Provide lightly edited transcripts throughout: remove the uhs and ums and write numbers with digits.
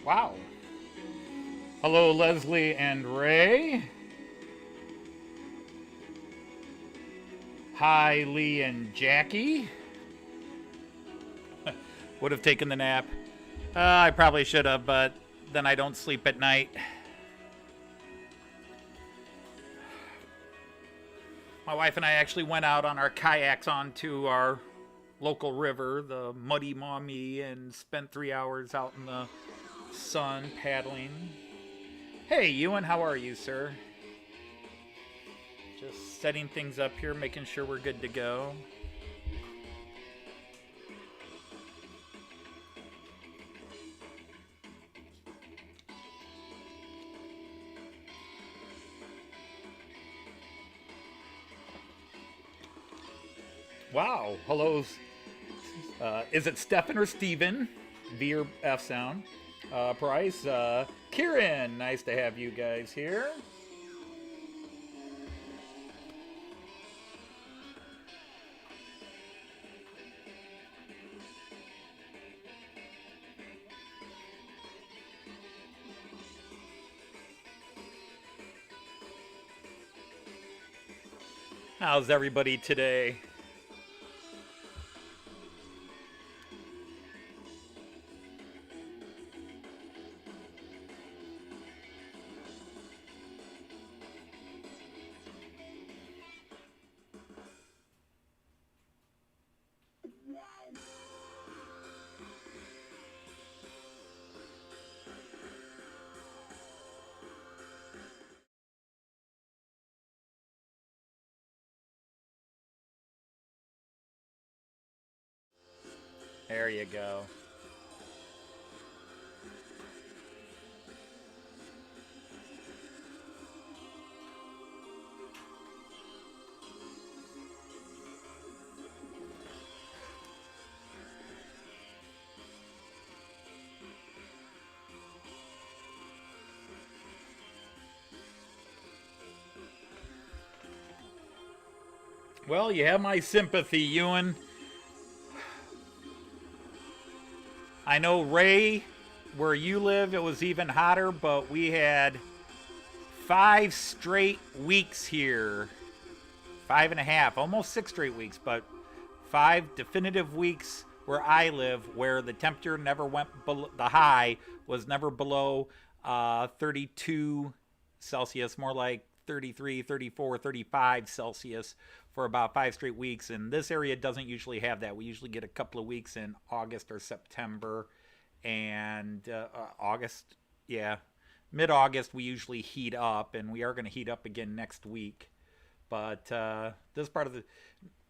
Wow. Hello, Leslie and Ray. Hi, Lee and Jackie. Would have taken the nap. I probably should have, but then I don't sleep at night. My wife and I actually went out on our kayaks onto our local river, the Muddy Maumee, and spent 3 hours out in the sun paddling. Hey, Ewan, how are you, sir? Just setting things up here, making sure we're good to go. Wow. Hello. Is it Stefan or Steven? V or F sound. Price. Kieran. Nice to have you guys here. How's everybody today? There you go. Well, you have my sympathy, Ewan. I know, Ray, where you live, it was even hotter, but we had 5 straight weeks here. 5.5, almost 6 straight weeks, but 5 definitive weeks where I live, where the temperature never went below, the high was never below 32 Celsius, more like 33, 34, 35 Celsius for about 5 straight weeks. And this area doesn't usually have that. We usually get a couple of weeks in August or September and August. Yeah, mid August, we usually heat up, and we are going to heat up again next week. But this part of the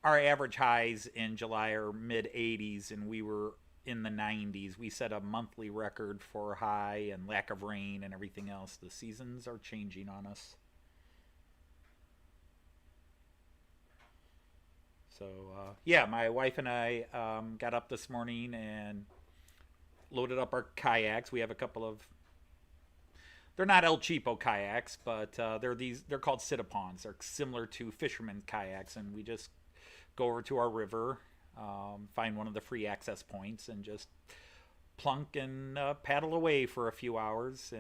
our average highs in July are mid 80s, and we were in the 90s. We set a monthly record for high and lack of rain and everything else. The seasons are changing on us. So, yeah, my wife and I got up this morning and loaded up our kayaks. We have a couple of. They're not El Cheapo kayaks, but they're called Citapons. They're similar to fishermen kayaks, and we just go over to our river, find one of the free access points, and just plunk and paddle away for a few hours.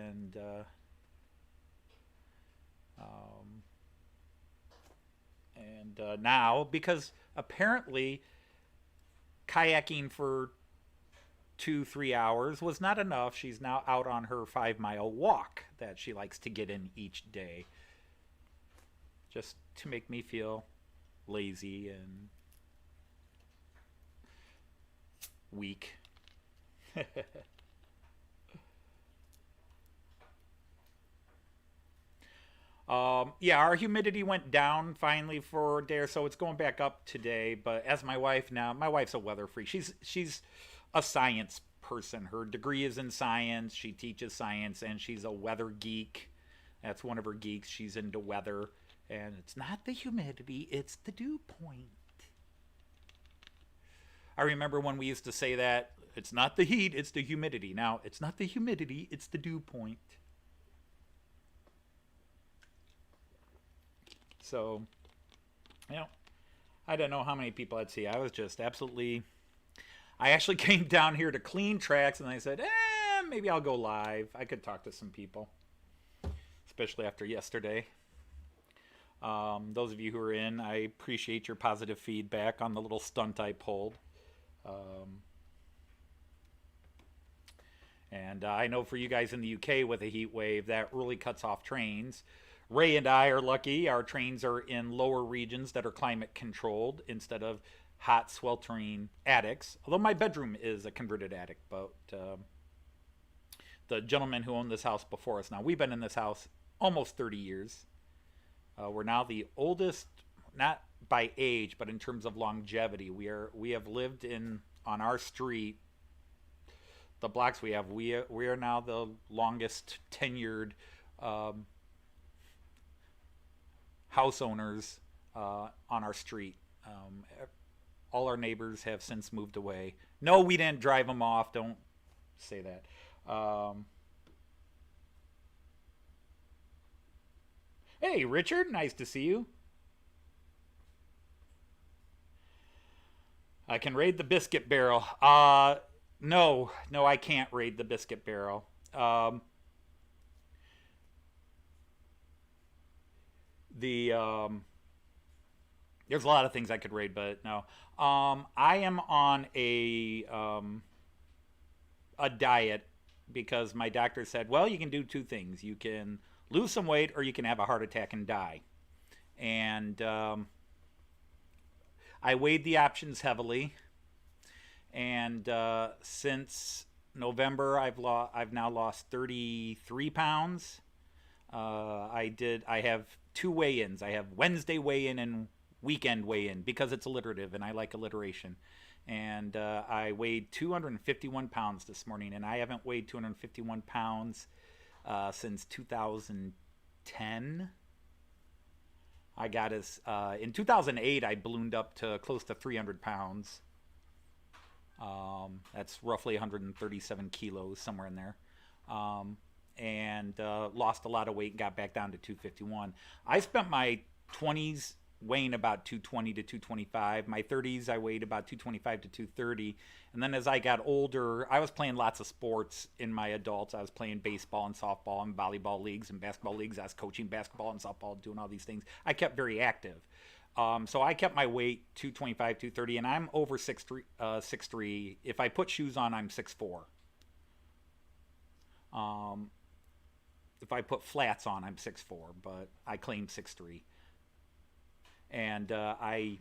Um, and now, because apparently kayaking for 2 3 hours was not enough, she's now out on her 5 mile walk that she likes to get in each day, just to make me feel lazy and weak. Yeah, our humidity went down finally for a day or so. It's going back up today, but as my wife now, my wife's a weather freak. She's a science person. Her degree is in science. She teaches science, and she's a weather geek. That's one of her geeks. She's into weather, and it's not the humidity; it's the dew point. I remember when we used to say that it's not the heat, it's the humidity. Now it's not the humidity; it's the dew point. So, you know, I don't know how many people I'd see. I was just absolutely. I actually came down here to clean tracks, and I said, maybe I'll go live. I could talk to some people, especially after yesterday. Those of you who are in, I appreciate your positive feedback on the little stunt I pulled. Um, and I know for you guys in the UK with a heat wave, that really cuts off trains. Ray and I are lucky. Our trains are in lower regions that are climate controlled instead of hot, sweltering attics. Although my bedroom is a converted attic, but the gentleman who owned this house before us, now we've been in this house almost 30 years. We're now the oldest, not by age, but in terms of longevity. We have lived in on our street, the blocks we have. We are now the longest tenured um, house owners on our street. All our neighbors have since moved away. No, we didn't drive them off. Don't say that. Hey, Richard, nice to see you. I can raid the biscuit barrel. No, no, I can't raid the biscuit barrel. The There's a lot of things I could raid, but no. I am on a diet because my doctor said, well, you can do two things. You can lose some weight, or you can have a heart attack and die. And I weighed the options heavily, and since November, I've now lost 33 pounds. I have two weigh-ins. I have Wednesday weigh-in and weekend weigh-in because it's alliterative and I like alliteration. And I weighed 251 pounds this morning, and I haven't weighed 251 pounds since 2010. I got as in 2008 I ballooned up to close to 300 pounds. That's roughly 137 kilos, somewhere in there. And lost a lot of weight and got back down to 251. I spent my 20s weighing about 220 to 225. My 30s I weighed about 225 to 230. And then as I got older, I was playing lots of sports in my adults. I was playing baseball and softball and volleyball leagues and basketball leagues. I was coaching basketball and softball, doing all these things. I kept very active. So I kept my weight 225, 230, and I'm over 6'3". 6'3". If I put shoes on, I'm 6'4". If I put flats on, I'm 6'4", but I claim 6'3". And I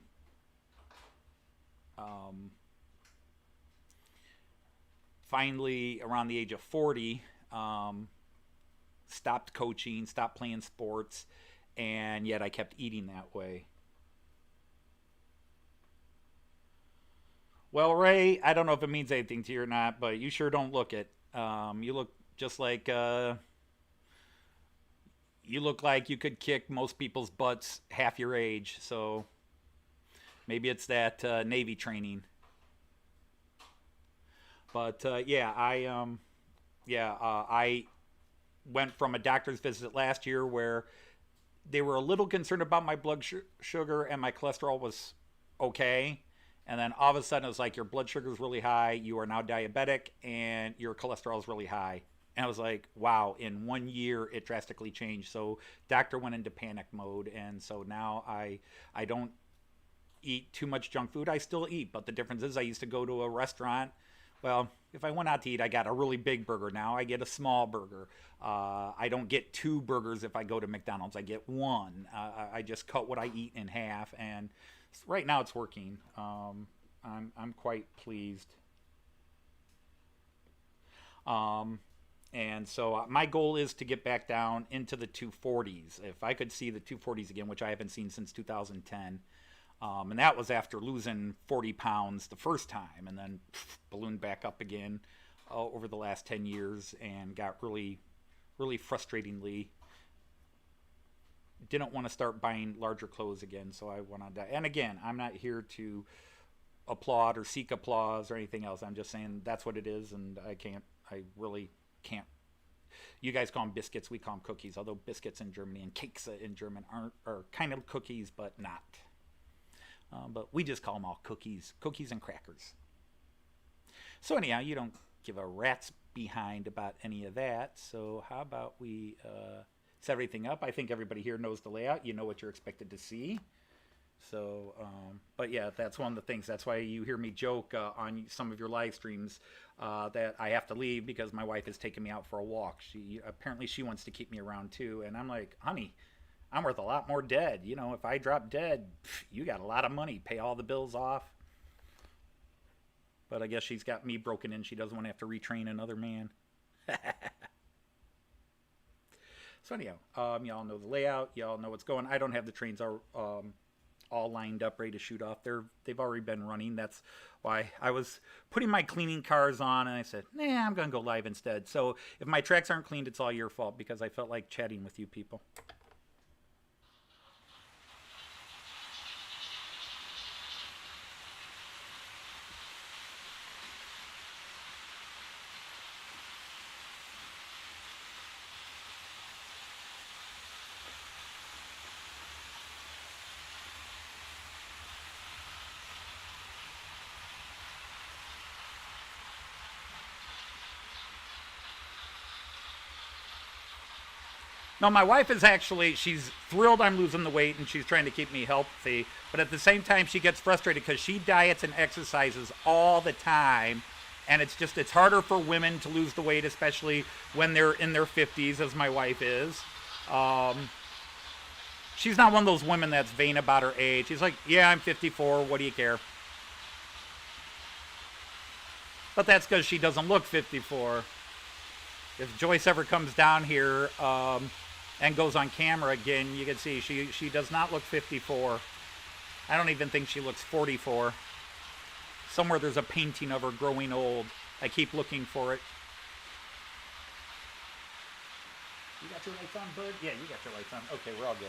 finally, around the age of 40, stopped coaching, stopped playing sports, and yet I kept eating that way. Well, Ray, I don't know if it means anything to you or not, but you sure don't look it. You look just like you look like you could kick most people's butts half your age. So maybe it's that Navy training. But I went from a doctor's visit last year where they were a little concerned about my blood sugar and my cholesterol was okay. And then all of a sudden it was like, your blood sugar is really high, you are now diabetic, and your cholesterol is really high. And I was like, wow, in 1 year it drastically changed. So doctor went into panic mode, and so now I don't eat too much junk food. I still eat, but the difference is I used to go to a restaurant. Well, if I went out to eat, I got a really big burger. Now I get a small burger. I don't get two burgers if I go to McDonald's. I get one. I just cut what I eat in half, and right now it's working. I'm quite pleased. And so my goal is to get back down into the 240s. If I could see the 240s again, which I haven't seen since 2010. And that was after losing 40 pounds the first time, and then ballooned back up again over the last 10 years and got really, really frustratingly didn't want to start buying larger clothes again. So I went on that. And again, I'm not here to applaud or seek applause or anything else. I'm just saying that's what it is, and I really can't. You guys call them biscuits, we call them cookies, although biscuits in Germany and cakes in German are kind of cookies, but not. But we just call them all cookies and crackers. So anyhow, you don't give a rat's behind about any of that. So how about we set everything up? I think everybody here knows the layout. You know what you're expected to see. So, but yeah, that's one of the things. That's why you hear me joke on some of your live streams that I have to leave because my wife is taking me out for a walk. Apparently she wants to keep me around too, and I'm like, honey, I'm worth a lot more dead. You know, if I drop dead, you got a lot of money, pay all the bills off. But I guess she's got me broken in. She doesn't want to have to retrain another man. So anyhow, y'all know the layout. Y'all know what's going. I don't have the trains all lined up, ready to shoot off. They've already been running. That's why I was putting my cleaning cars on, and I said, nah, I'm going to go live instead. So if my tracks aren't cleaned, it's all your fault because I felt like chatting with you people. No, my wife is she's thrilled I'm losing the weight and she's trying to keep me healthy. But at the same time, she gets frustrated because she diets and exercises all the time. And it's harder for women to lose the weight, especially when they're in their 50s, as my wife is. She's not one of those women that's vain about her age. She's like, yeah, I'm 54. What do you care? But that's because she doesn't look 54. If Joyce ever comes down here and goes on camera again, you can see she does not look 54. I don't even think she looks 44. Somewhere there's a painting of her growing old. I keep looking for it. You got your lights on, bud? Yeah, you got your lights on. Okay, we're all good.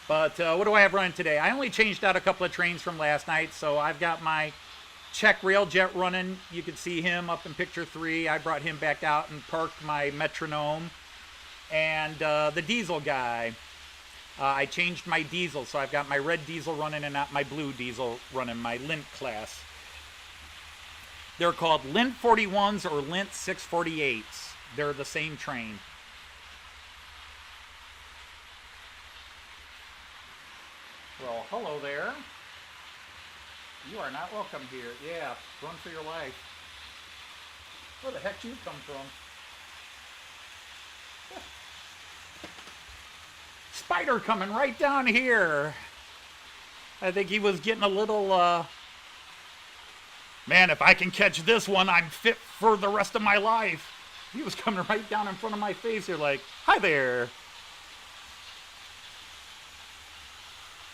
But what do I have running today? I only changed out a couple of trains from last night, so I've got my Czech Railjet running. You can see him up in picture 3. I brought him back out and parked my metronome. And the diesel guy, I changed my diesel, so I've got my red diesel running and not my blue diesel running, my Lint class. They're called Lint 41s or Lint 648s. They're the same train. Well, hello there. You are not welcome here. Yeah, run for your life. Where the heck do you come from? Spider coming right down here. I think he was getting a little, man, if I can catch this one, I'm fit for the rest of my life. He was coming right down in front of my face here like, hi there.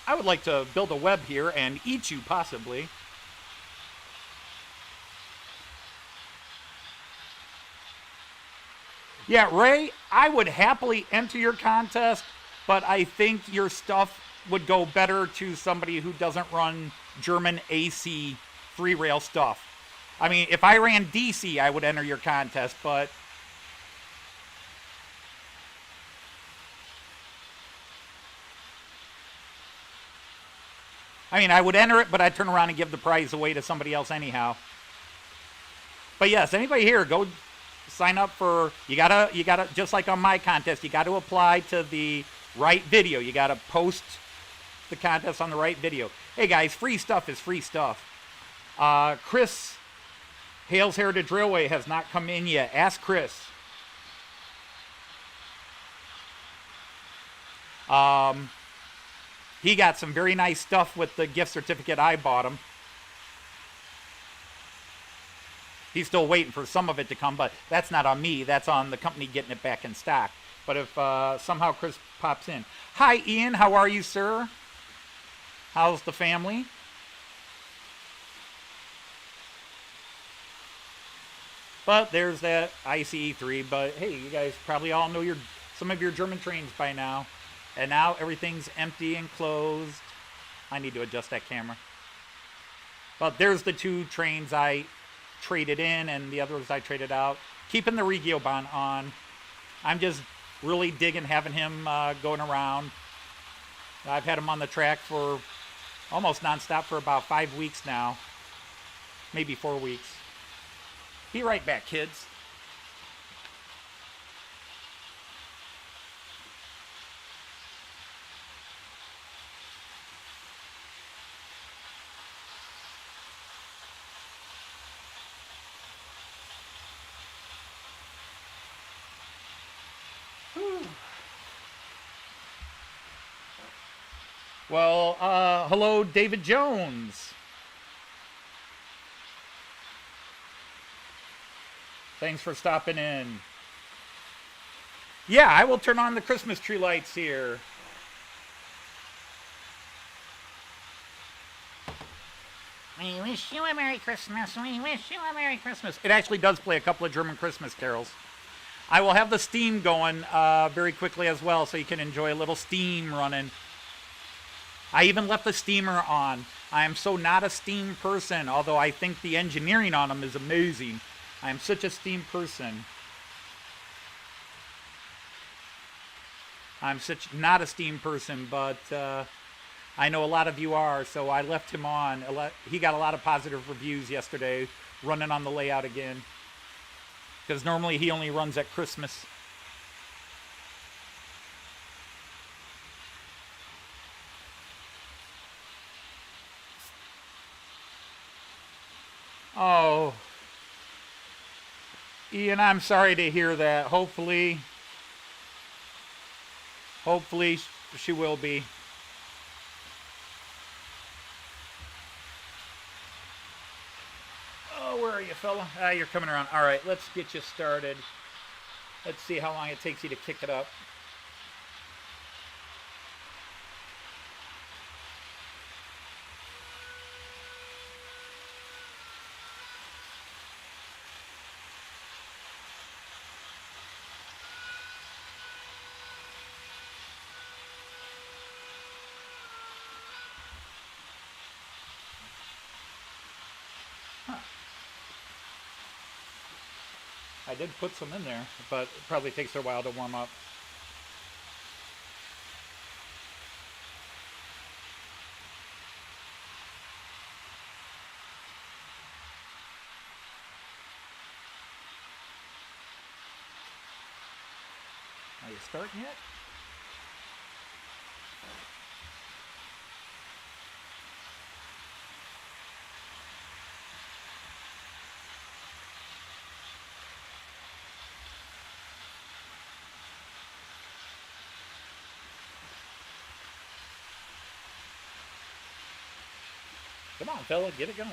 I would like to build a web here and eat you, possibly. Yeah, Ray, I would happily enter your contest, but I think your stuff would go better to somebody who doesn't run German AC free rail stuff. I mean, if I ran DC, I would enter your contest, but I would enter it, but I'd turn around and give the prize away to somebody else anyhow. But yes, anybody here, go sign up for, you gotta, just like on my contest, you gotta apply to the right video. You gotta post the contest on the right video. Hey guys, free stuff is free stuff. Chris Hales Heritage Railway has not come in yet. Ask Chris. He got some very nice stuff with the gift certificate I bought him. He's still waiting for some of it to come, but that's not on me. That's on the company getting it back in stock. But if somehow Chris pops in. Hi, Ian. How are you, sir? How's the family? But there's that ICE3. But hey, you guys probably all know some of your German trains by now. And now everything's empty and closed. I need to adjust that camera. But there's the 2 trains I traded in and the others I traded out. Keeping the Regiobahn on. I'm just really digging having him going around. I've had him on the track for almost nonstop for about 5 weeks now, maybe 4 weeks. Be right back, kids. Well, hello, David Jones. Thanks for stopping in. Yeah, I will turn on the Christmas tree lights here. We wish you a Merry Christmas. We wish you a Merry Christmas. It actually does play a couple of German Christmas carols. I will have the steam going very quickly as well, so you can enjoy a little steam running. I even left the steamer on. I am so not a steam person, although I think the engineering on them is amazing. I am such a steam person. I'm such not a steam person, but I know a lot of you are, so I left him on. He got a lot of positive reviews yesterday, running on the layout again. Because normally he only runs at Christmas. Oh, Ian, I'm sorry to hear that. Hopefully she will be. Oh, where are you, fella? You're coming around. All right, let's get you started. Let's see how long it takes you to kick it up. I did put some in there, but it probably takes a while to warm up. Are you starting yet? Come on, fella, get it going.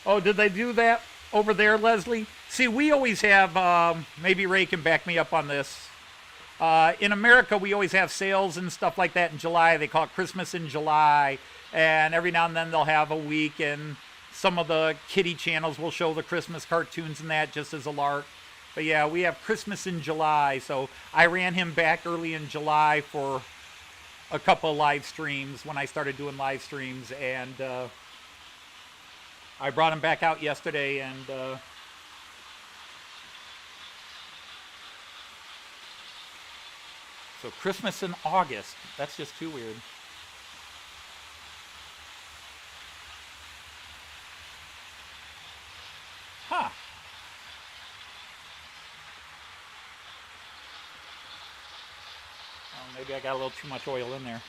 Oh, did they do that over there, Leslie? See, we always have, maybe Ray can back me up on this. In America, we always have sales and stuff like that in July. They call it Christmas in July. And every now and then they'll have a week, and some of the kiddie channels will show the Christmas cartoons and that just as a lark. But yeah, we have Christmas in July. So I ran him back early in July for a couple of live streams when I started doing live streams. And I brought him back out yesterday, and so Christmas in August. That's just too weird. Huh. Well, maybe I got a little too much oil in there.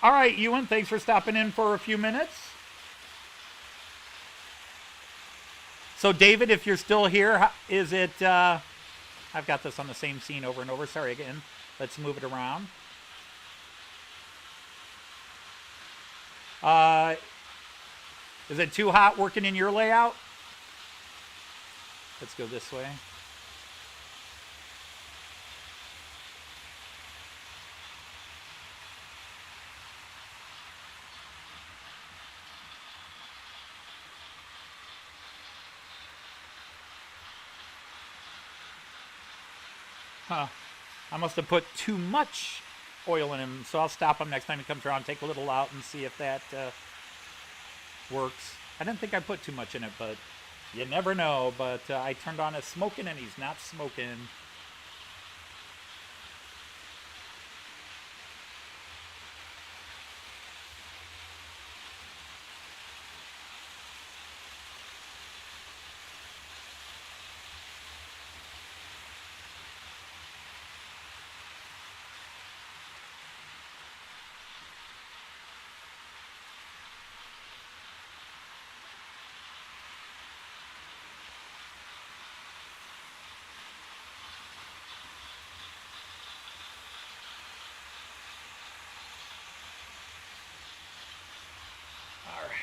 All right, Ewan, thanks for stopping in for a few minutes. So, David, if you're still here, is it... I've got this on the same scene over and over. Sorry again. Let's move it around. Is it too hot working in your layout? Let's go this way. Huh. I must have put too much oil in him, so I'll stop him next time he comes around, take a little out, and see if that works. I didn't think I put too much in it, but You never know, but I turned on his smoking and he's not smoking. All right.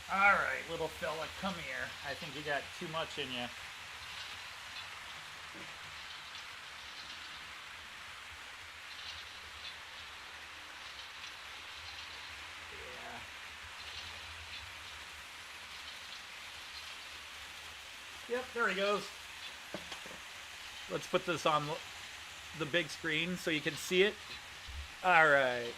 All right, little fella, come here. I think you got too much in you. Yeah. Yep, there he goes. Let's put this on the big screen so you can see it. All right.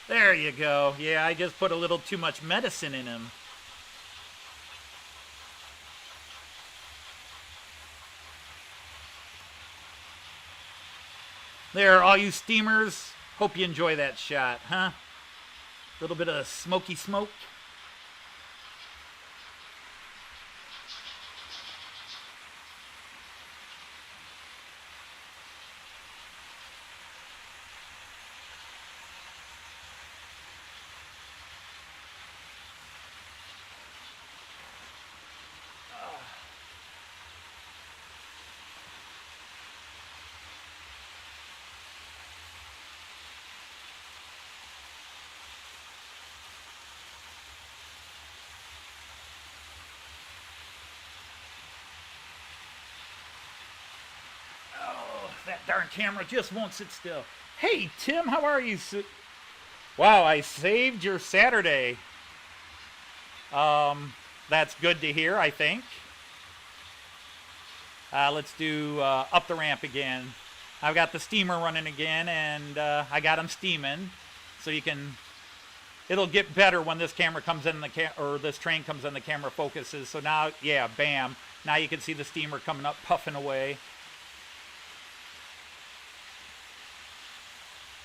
There you go. Yeah, I just put a little too much medicine in him. There, all you steamers. Hope you enjoy that shot, huh? A little bit of smoky smoke. That darn camera just won't sit still. Hey, Tim, how are you? Wow, I saved your Saturday. That's good to hear, I think. Let's do up the ramp again. I've got the steamer running again, and I got them steaming. So you can... It'll get better when this camera comes in or this train comes in, the camera focuses. So now, yeah, bam. Now you can see the steamer coming up, puffing away.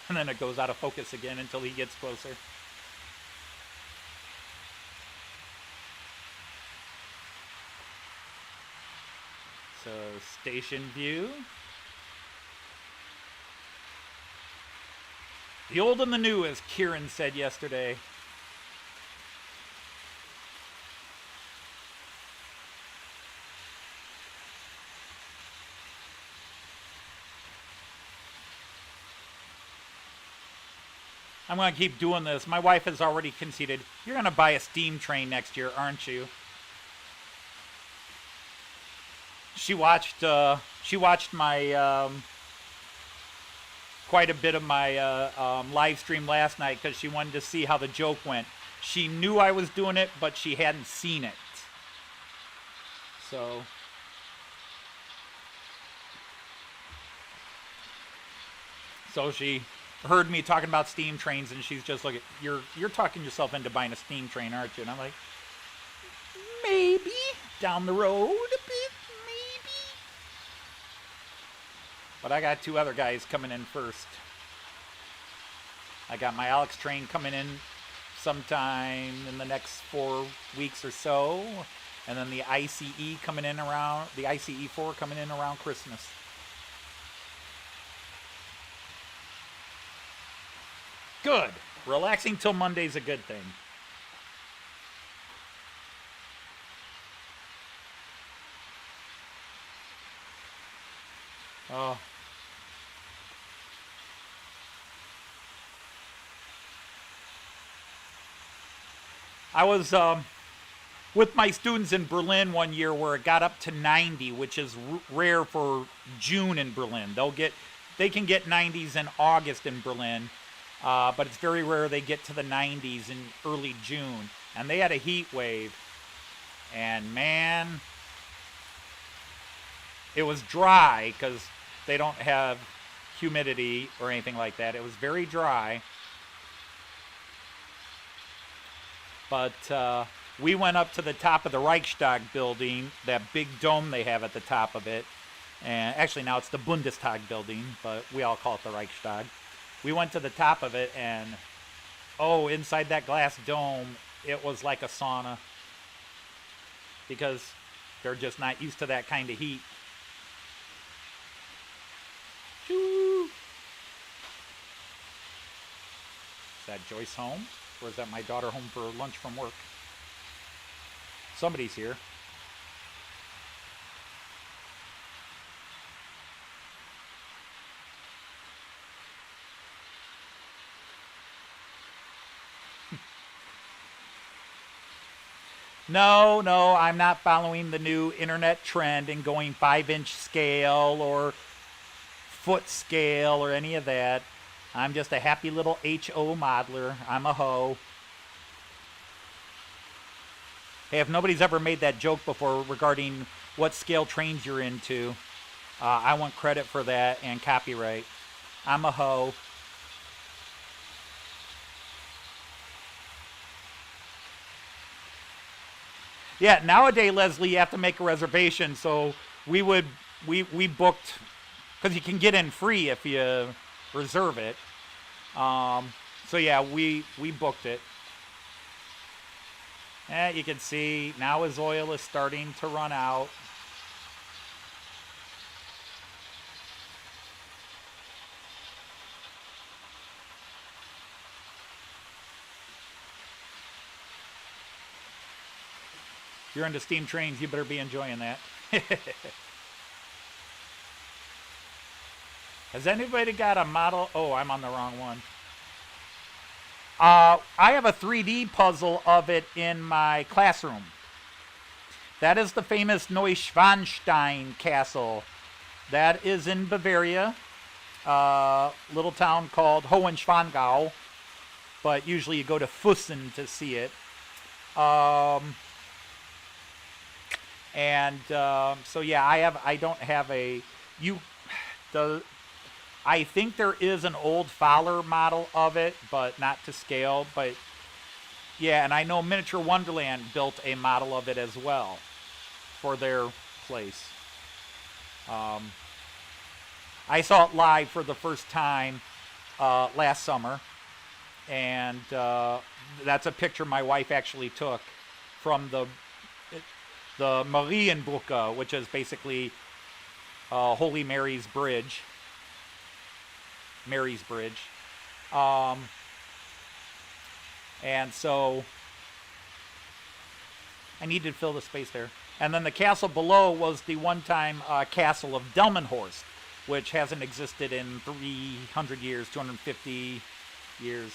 And then it goes out of focus again until he gets closer. So, station view. The old and the new, as Kieran said yesterday. I'm going to keep doing this. My wife has already conceded. You're going to buy a steam train next year, aren't you? She watched my quite a bit of my live stream last night because she wanted to see how the joke went. She knew I was doing it, but she hadn't seen it. So she heard me talking about steam trains, and she's just like, you're talking yourself into buying a steam train, aren't you? And I'm like, maybe down the road a bit, maybe. But I got two other guys coming in first. I got my Alex train coming in sometime in the next 4 weeks or so, and then the ICE coming in around the ICE 4 coming in around Christmas. Good. Relaxing till Monday's a good thing. Oh. I was with my students in Berlin one year where it got up to 90, which is rare for June in Berlin. They'll get they can get 90s in August in Berlin, but it's very rare they get to the 90s in early June. And they had a heat wave, and man, it was dry because they don't have humidity or anything like that. It was very dry. But we went up to the top of the Reichstag building, that big dome they have at the top of it. And actually now it's the Bundestag building, but we all call it the Reichstag. We went to the top of it, and oh, inside that glass dome, it was like a sauna. Because they're just not used to that kind of heat. Choo! Is that Joyce home? Or is that my daughter home for lunch from work? Somebody's here. No, I'm not following the new internet trend and going 5-inch scale or foot scale or any of that. I'm just a happy little HO modeler. I'm a hoe. Hey, if nobody's ever made that joke before regarding what scale trains you're into, I want credit for that and copyright. I'm a hoe. Yeah, nowadays, Leslie, you have to make a reservation. So we booked, because you can get in free if you reserve it. So yeah, we booked it. You can see now his oil is starting to run out. If you're into steam trains, you better be enjoying that. Has anybody got a model? Oh, I'm on the wrong one. I have a 3D puzzle of it in my classroom. That is the famous Neuschwanstein Castle. That is in Bavaria, little town called Hohenschwangau, but usually you go to Füssen to see it. So yeah, I don't have I think there is an old Fowler model of it, but not to scale. But yeah, and I know Miniature Wonderland built a model of it as well for their place. I saw it live for the first time last summer, and that's a picture my wife actually took from the Marienbrücke, which is basically Holy Mary's Bridge. Mary's Bridge. And so I needed to fill the space there. And then the castle below was the one-time castle of Delmenhorst, which hasn't existed in 300 years, 250 years.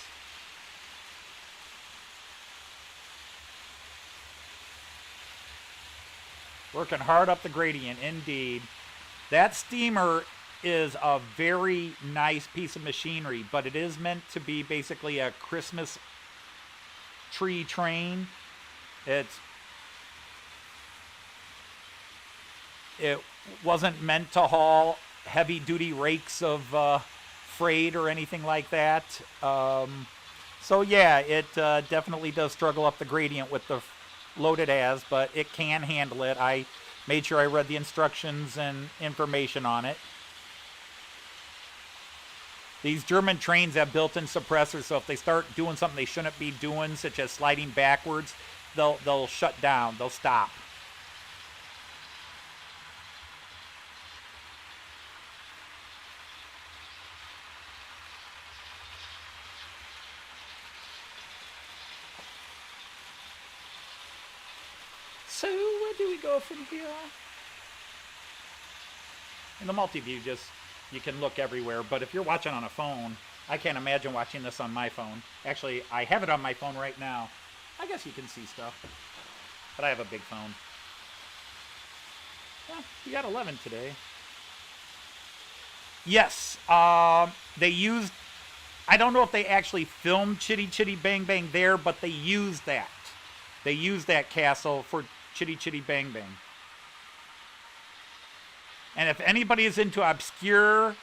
Working hard up the gradient, indeed. That steamer is a very nice piece of machinery, but it is meant to be basically a Christmas tree train. It wasn't meant to haul heavy-duty rakes of freight or anything like that. So yeah, it definitely does struggle up the gradient with the loaded as, but it can handle it. I made sure I read the instructions and information on it. These German trains have built-in suppressors, so if they start doing something they shouldn't be doing, such as sliding backwards, they'll shut down. They'll stop. So where do we go from here? In the multi-view, you can look everywhere, but if you're watching on a phone, I can't imagine watching this on my phone. Actually, I have it on my phone right now. I guess you can see stuff, but I have a big phone. Well, we got 11 today. Yes, they used. I don't know if they actually filmed Chitty Chitty Bang Bang there, but they used that. They used that castle for Chitty Chitty Bang Bang. And if anybody is into obscure,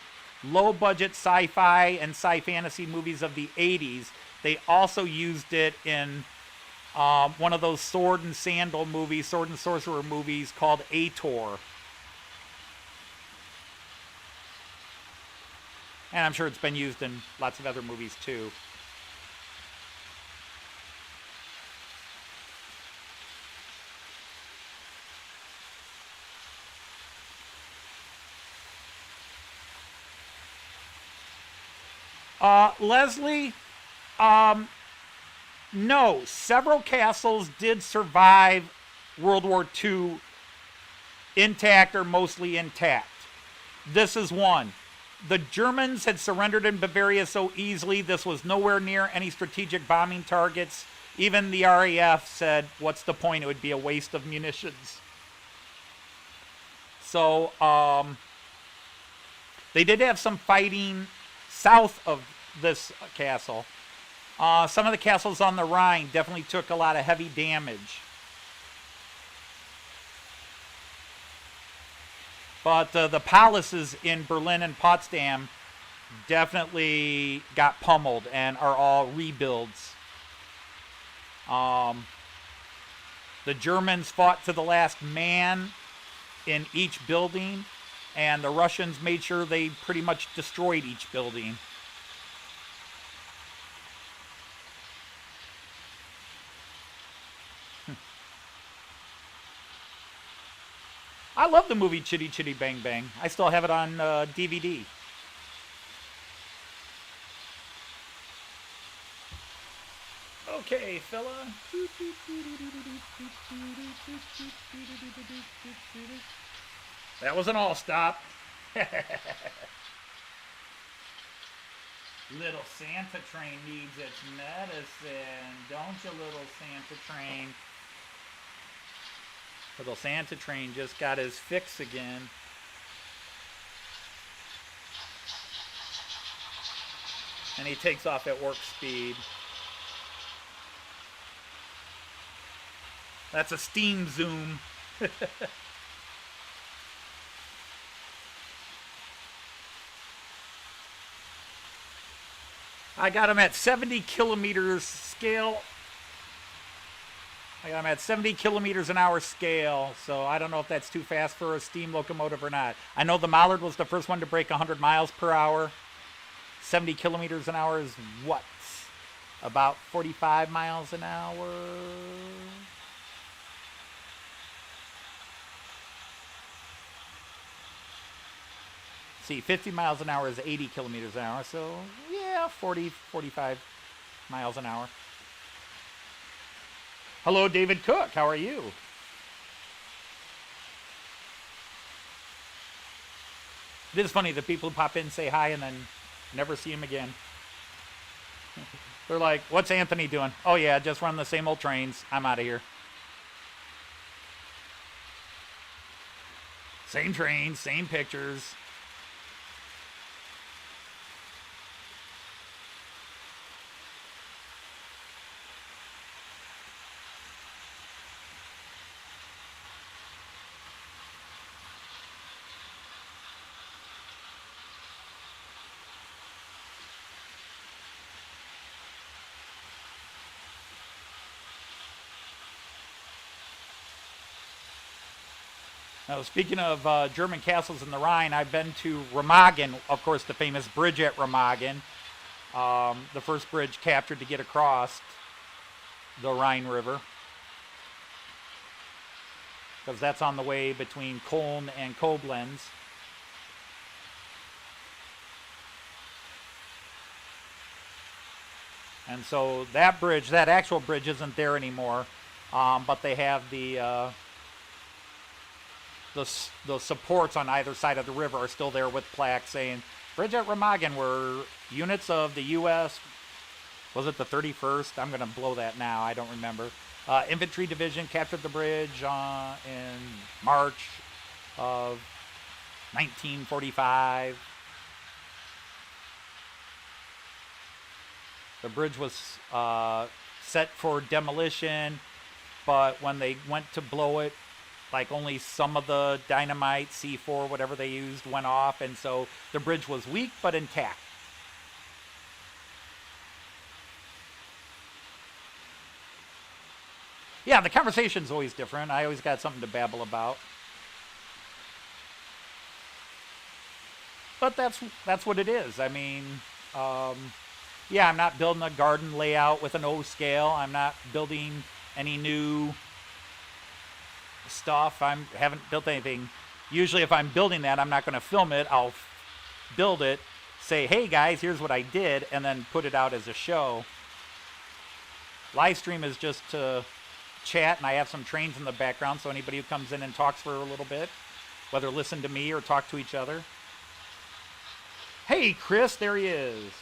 low budget sci fi and sci fantasy movies of the 80s, they also used it in one of those sword and sandal movies, sword and sorcerer movies called Ator. And I'm sure it's been used in lots of other movies too. Leslie, no, several castles did survive World War II intact or mostly intact. This is one. The Germans had surrendered in Bavaria so easily, this was nowhere near any strategic bombing targets. Even the RAF said, what's the point? It would be a waste of munitions. So, they did have some fighting south of this castle. Some of the castles on the Rhine definitely took a lot of heavy damage. But the palaces in Berlin and Potsdam definitely got pummeled and are all rebuilds. The Germans fought to the last man in each building, and the Russians made sure they pretty much destroyed each building. I love the movie Chitty Chitty Bang Bang. I still have it on DVD. Okay, fella. That was an all stop. Little Santa train needs its medicine. Don't you, little Santa train? Little Santa train just got his fix again. And he takes off at warp speed. That's a steam zoom. I got him at 70 kilometers scale. I got him at 70 kilometers an hour scale, so I don't know if that's too fast for a steam locomotive or not. I know the Mallard was the first one to break 100 miles per hour. 70 kilometers an hour is what? About 45 miles an hour? See, 50 miles an hour is 80 kilometers an hour, so yeah, 40, 45 miles an hour. Hello, David Cook. How are you? It is funny, the people who pop in say hi and then never see him again. They're like, what's Anthony doing? Oh, yeah, just run the same old trains. I'm out of here. Same trains, same pictures. Now, speaking of German castles in the Rhine, I've been to Remagen, of course, the famous bridge at Remagen, the first bridge captured to get across the Rhine River, because that's on the way between Köln and Koblenz. And so that bridge, that actual bridge isn't there anymore, but they have the supports on either side of the river are still there with plaques saying, Bridge at Remagen, where units of the U.S., was it the 31st? I'm going to blow that now, I don't remember. Infantry Division captured the bridge in March of 1945. The bridge was set for demolition, but when they went to blow it, like only some of the dynamite, C4, whatever they used, went off, and so the bridge was weak but intact. Yeah, the conversation's always different. I always got something to babble about. But that's what it is. I mean, yeah, I'm not building a garden layout with an O scale. I'm not building any new stuff. I haven't built anything. Usually, if I'm building that, I'm not going to film it. I'll build it, say, hey guys, here's what I did, and then put it out as a show. Live stream is just to chat, and I have some trains in the background, so anybody who comes in and talks for a little bit, whether listen to me or talk to each other. Hey, Chris, there he is.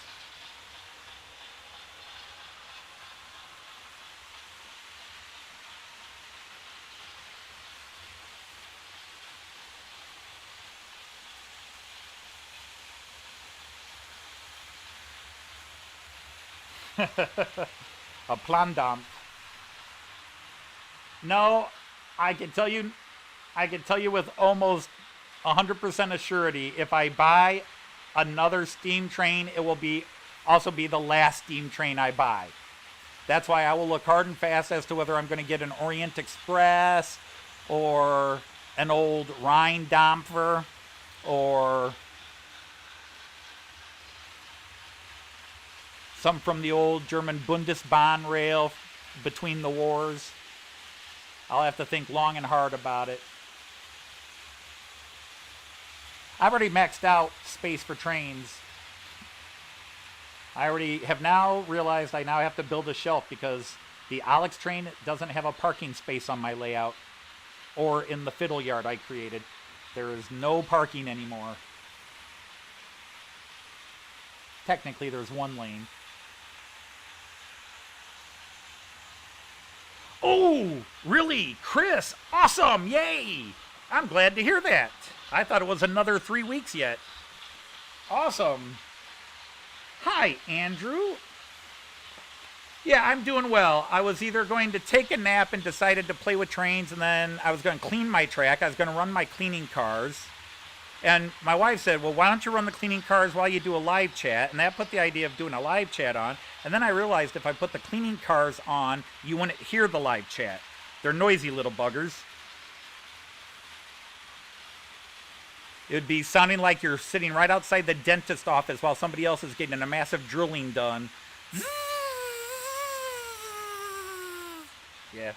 A plan dump. No, I can tell you with almost 100% assurity, if I buy another steam train, it will also be the last steam train I buy. That's why I will look hard and fast as to whether I'm going to get an Orient Express or an old Rhine Dampfer or some from the old German Bundesbahn rail between the wars. I'll have to think long and hard about it. I've already maxed out space for trains. I already have now realized I now have to build a shelf because the Alex train doesn't have a parking space on my layout or in the fiddle yard I created. There is no parking anymore. Technically, there's one lane. Oh, really? Chris, awesome, yay! I'm glad to hear that. I thought it was another 3 weeks yet. Awesome. Hi, Andrew. Yeah, I'm doing well. I was either going to take a nap and decided to play with trains, and then I was going to clean my track. I was going to run my cleaning cars. And my wife said, well, why don't you run the cleaning cars while you do a live chat? And that put the idea of doing a live chat on. And then I realized if I put the cleaning cars on, you wouldn't hear the live chat. They're noisy little buggers. It would be sounding like you're sitting right outside the dentist office while somebody else is getting a massive drilling done. Yeah.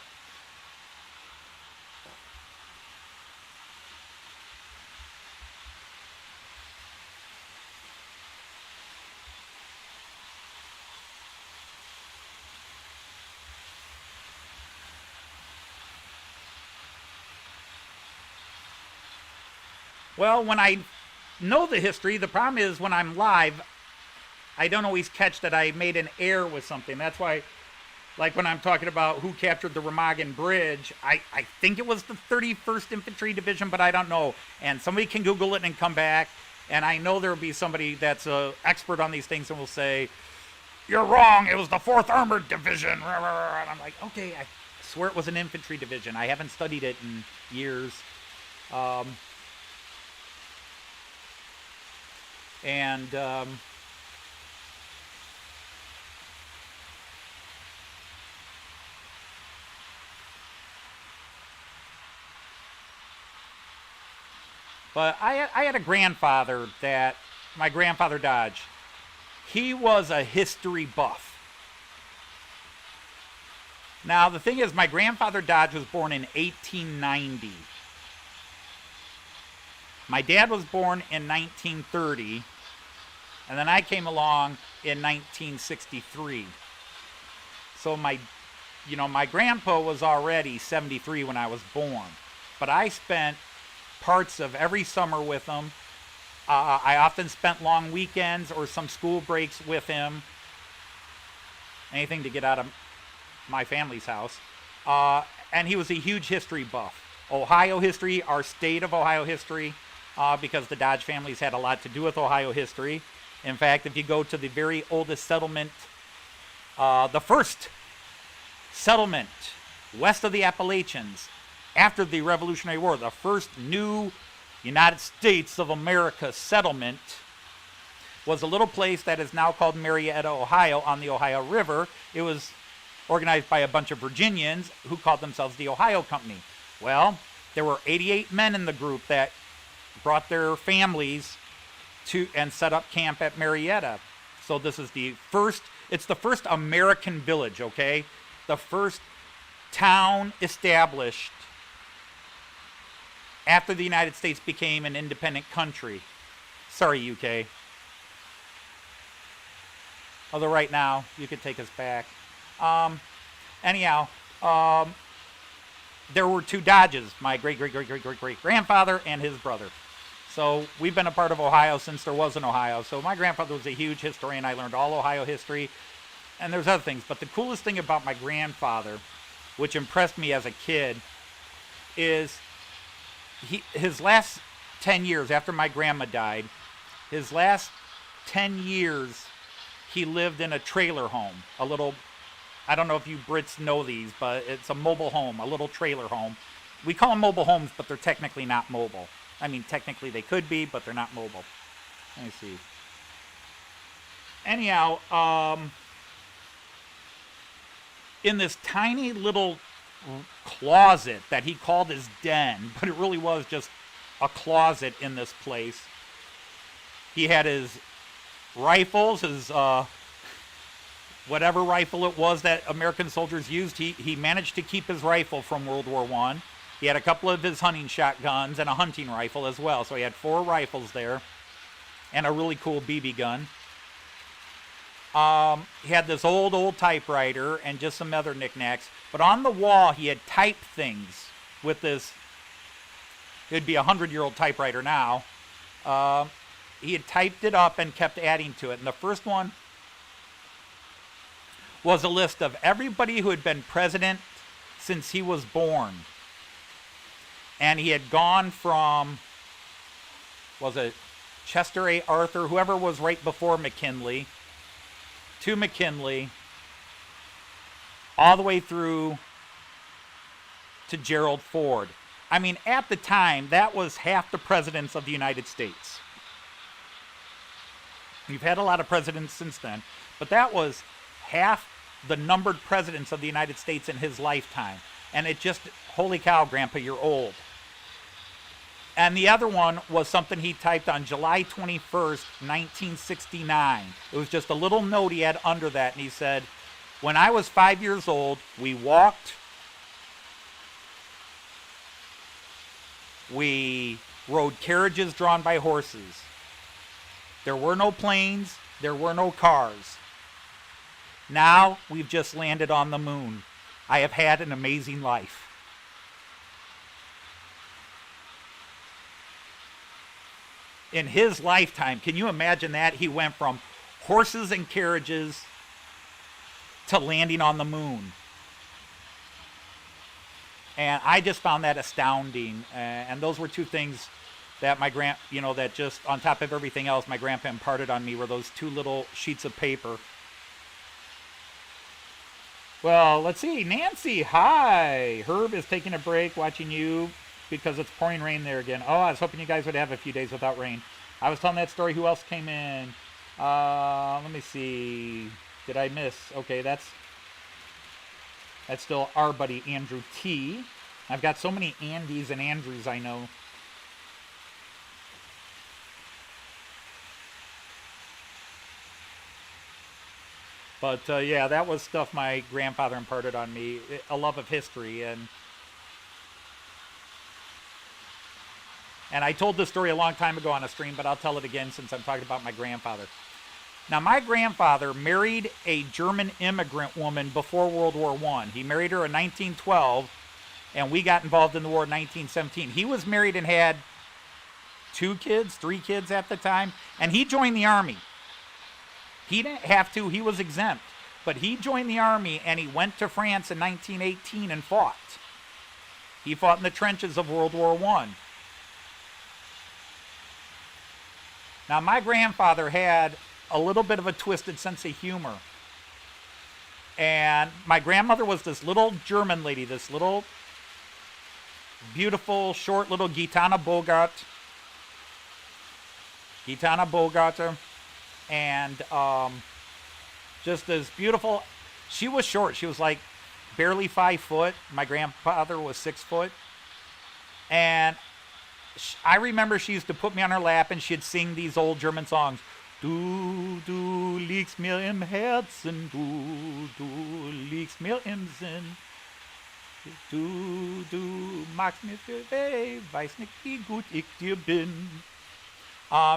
Well, when I know the history, the problem is when I'm live, I don't always catch that I made an error with something. That's why, like when I'm talking about who captured the Remagen Bridge, I think it was the 31st Infantry Division, but I don't know. And somebody can Google it and come back. And I know there will be somebody that's an expert on these things and will say, you're wrong, it was the 4th Armored Division. And I'm like, okay, I swear it was an infantry division. I haven't studied it in years. But I had a grandfather that, my grandfather Dodge, he was a history buff. Now, the thing is, my grandfather Dodge was born in 1890. My dad was born in 1930, and then I came along in 1963. So my grandpa was already 73 when I was born. But I spent parts of every summer with him. I often spent long weekends or some school breaks with him. Anything to get out of my family's house. And he was a huge history buff. Ohio history, our state of Ohio history, because the Dodge families had a lot to do with Ohio history. In fact, if you go to the very oldest settlement The first settlement west of the Appalachians after the Revolutionary War, the first new United States of America settlement, was a little place that is now called Marietta, Ohio, on the Ohio River. It was organized by a bunch of Virginians who called themselves the Ohio Company. Well, there were 88 men in the group that brought their families to and set up camp at Marietta. So this is it's the first American village, okay? The first town established after the United States became an independent country. Sorry, UK. Although right now, you could take us back. Anyhow, there were two Dodges, my great-great-great-great-great-great-grandfather and his brother. So we've been a part of Ohio since there was an Ohio. So my grandfather was a huge historian. I learned all Ohio history. And there's other things. But the coolest thing about my grandfather, which impressed me as a kid, is his last 10 years after my grandma died, his last 10 years, he lived in a trailer home, a little, I don't know if you Brits know these, but it's a mobile home, a little trailer home. We call them mobile homes, but they're technically not mobile. I mean, technically they could be, but they're not mobile. Let me see. Anyhow, in this tiny little closet that he called his den, but it really was just a closet in this place, he had his rifles, his whatever rifle it was that American soldiers used. He managed to keep his rifle from World War I. He had a couple of his hunting shotguns and a hunting rifle as well. So he had 4 rifles there and a really cool BB gun. He had this old typewriter and just some other knickknacks. But on the wall, he had typed things with this, it'd be a 100-year-old typewriter now. He had typed it up and kept adding to it. And the first one was a list of everybody who had been president since he was born. And he had gone from, was it Chester A. Arthur, whoever was right before McKinley, to McKinley, all the way through to Gerald Ford. I mean, at the time, that was half the presidents of the United States. We've had a lot of presidents since then, but that was half the numbered presidents of the United States in his lifetime. And it just, holy cow, Grandpa, you're old. And the other one was something he typed on July 21st, 1969. It was just a little note he had under that, and he said, when I was 5 years old, we walked, we rode carriages drawn by horses. There were no planes, there were no cars. Now we've just landed on the moon. I have had an amazing life. In his lifetime, can you imagine that? He went from horses and carriages to landing on the moon. And I just found that astounding. And those were two things that that just on top of everything else, my grandpa imparted on me, were those 2 little sheets of paper. Well, let's see. Nancy, hi. Herb is taking a break watching you because it's pouring rain there again. Oh, I was hoping you guys would have a few days without rain. I was telling that story. Who else came in? Let me see. Did I miss? Okay, that's still our buddy Andrew T. I've got so many Andys and Andrews I know. But yeah, that was stuff my grandfather imparted on me, a love of history. And I told this story a long time ago on a stream, but I'll tell it again since I'm talking about my grandfather. Now, my grandfather married a German immigrant woman before World War I. He married her in 1912, and we got involved in the war in 1917. He was married and had 3 kids at the time, and he joined the Army. He didn't have to, he was exempt. But he joined the Army, and he went to France in 1918 and fought. He fought in the trenches of World War I. Now, my grandfather had a little bit of a twisted sense of humor. And my grandmother was this little German lady, this little beautiful, short little Gitana Bogart, and just this beautiful. She was short. She was like barely 5 foot. My grandfather was 6 foot, and I remember she used to put me on her lap and she'd sing these old German songs. Du liegst mir im Herzen, du liegst mir im Sinn. Du magst mir weh, weiß nicht wie gut ich dir bin.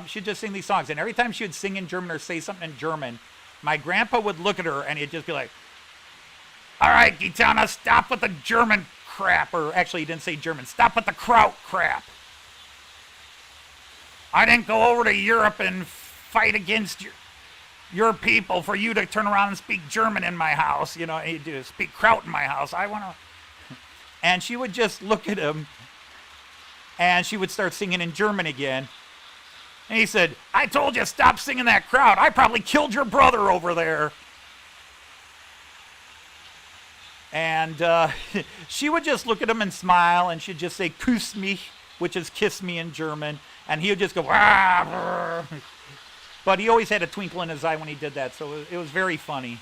She'd just sing these songs, and every time she would sing in German or say something in German, my grandpa would look at her and he'd just be like, "All right, Gitana, stop with the German crap." Or actually, he didn't say German. "Stop with the kraut crap. I didn't go over to Europe and fight against your people for you to turn around and speak German in my house. You know, you do speak kraut in my house. I want to." And she would just look at him, and she would start singing in German again. And he said, "I told you, stop singing that kraut. I probably killed your brother over there." And she would just look at him and smile, and she'd just say, "Küss mich," which is kiss me in German. And he would just go, "Ah." But he always had a twinkle in his eye when he did that, so it was very funny.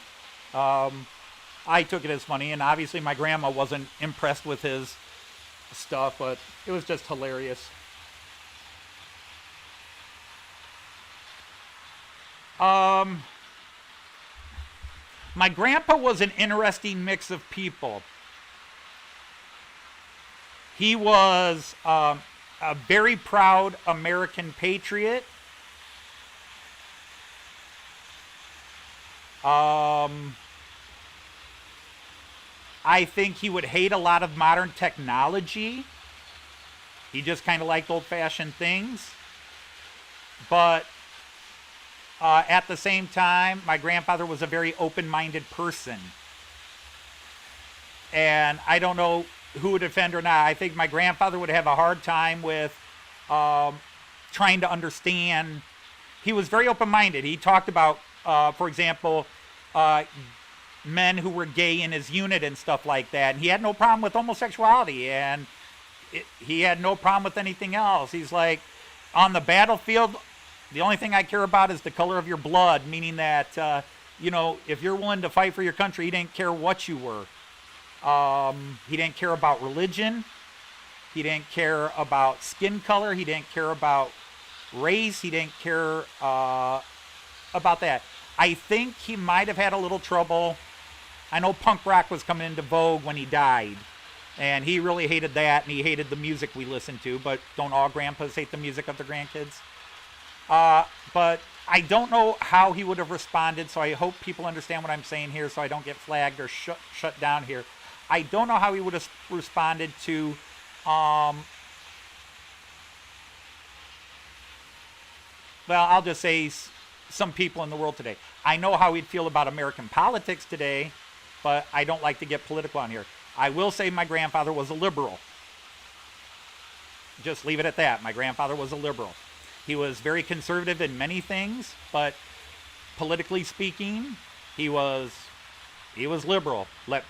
I took it as funny, and obviously my grandma wasn't impressed with his stuff, but it was just hilarious. My grandpa was an interesting mix of people. He was a very proud American patriot. I think he would hate a lot of modern technology. He just kind of liked old-fashioned things. But at the same time, my grandfather was a very open-minded person. And I don't know who would offend or not. I think my grandfather would have a hard time with trying to understand. He was very open-minded. He talked about, for example, men who were gay in his unit and stuff like that. And he had no problem with homosexuality, and he had no problem with anything else. He's like, on the battlefield, the only thing I care about is the color of your blood, meaning that, if you're willing to fight for your country, he didn't care what you were. He didn't care about religion. He didn't care about skin color. He didn't care about race. He didn't care about that. I think he might have had a little trouble. I know punk rock was coming into vogue when he died, and he really hated that, and he hated the music we listened to, but don't all grandpas hate the music of their grandkids? But I don't know how he would have responded, so I hope people understand what I'm saying here so I don't get flagged or shut down here. I don't know how he would have responded to well, I'll just say some people in the world today. I know how he'd feel about American politics today, but I don't like to get political on here. I will say my grandfather was a liberal. Just leave it at that. My grandfather was a liberal. He was very conservative in many things, but politically speaking, he was liberal. Let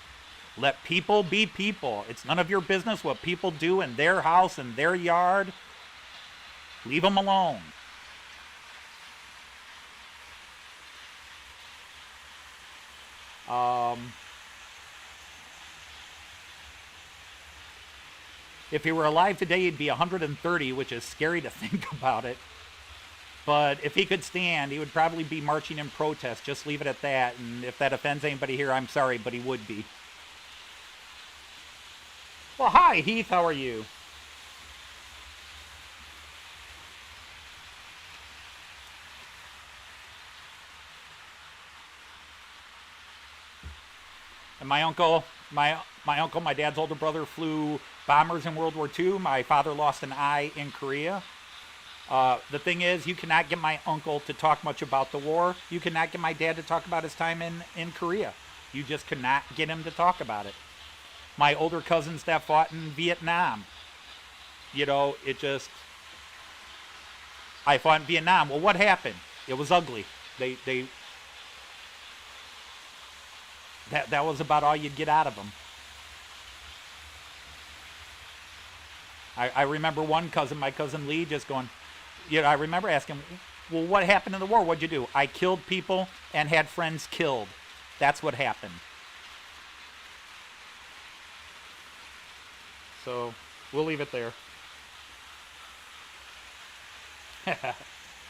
people be people. It's none of your business what people do in their house, in their yard. Leave them alone. If he were alive today, he'd be 130, which is scary to think about it. But if he could stand, he would probably be marching in protest. Just leave it at that. And if that offends anybody here, I'm sorry, but he would be. Well, hi, Heath. How are you? And my uncle, my dad's older brother, flew bombers in World War II. My father lost an eye in Korea. The thing is, you cannot get my uncle to talk much about the war. You cannot get my dad to talk about his time in Korea. You just cannot get him to talk about it. My older cousins that fought in Vietnam, I fought in Vietnam. Well, what happened? It was ugly. That was about all you'd get out of them. I remember one cousin, my cousin Lee, just going, I remember asking, well, what happened in the war? What'd you do? I killed people and had friends killed. That's what happened. So we'll leave it there.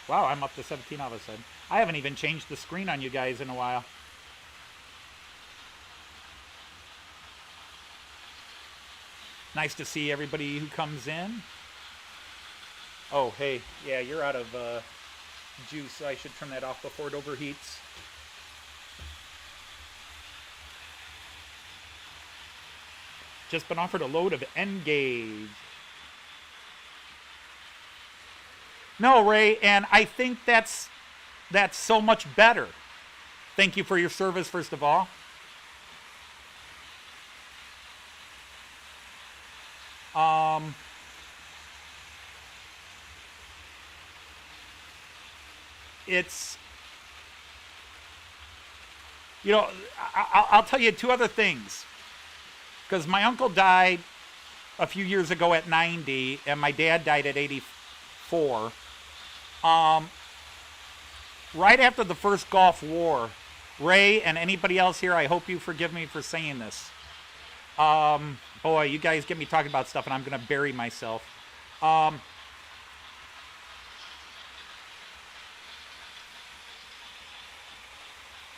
Wow, I'm up to 17 all of a sudden. I haven't even changed the screen on you guys in a while. Nice to see everybody who comes in. Oh, hey, yeah, you're out of juice, so I should turn that off before it overheats. Just been offered a load of Engage. No, Ray, and I think that's so much better. Thank you for your service, first of all. It's, I'll tell you two other things. Because my uncle died a few years ago at 90, and my dad died at 84. Right after the first Gulf War, Ray and anybody else here, I hope you forgive me for saying this. Boy, you guys get me talking about stuff and I'm going to bury myself.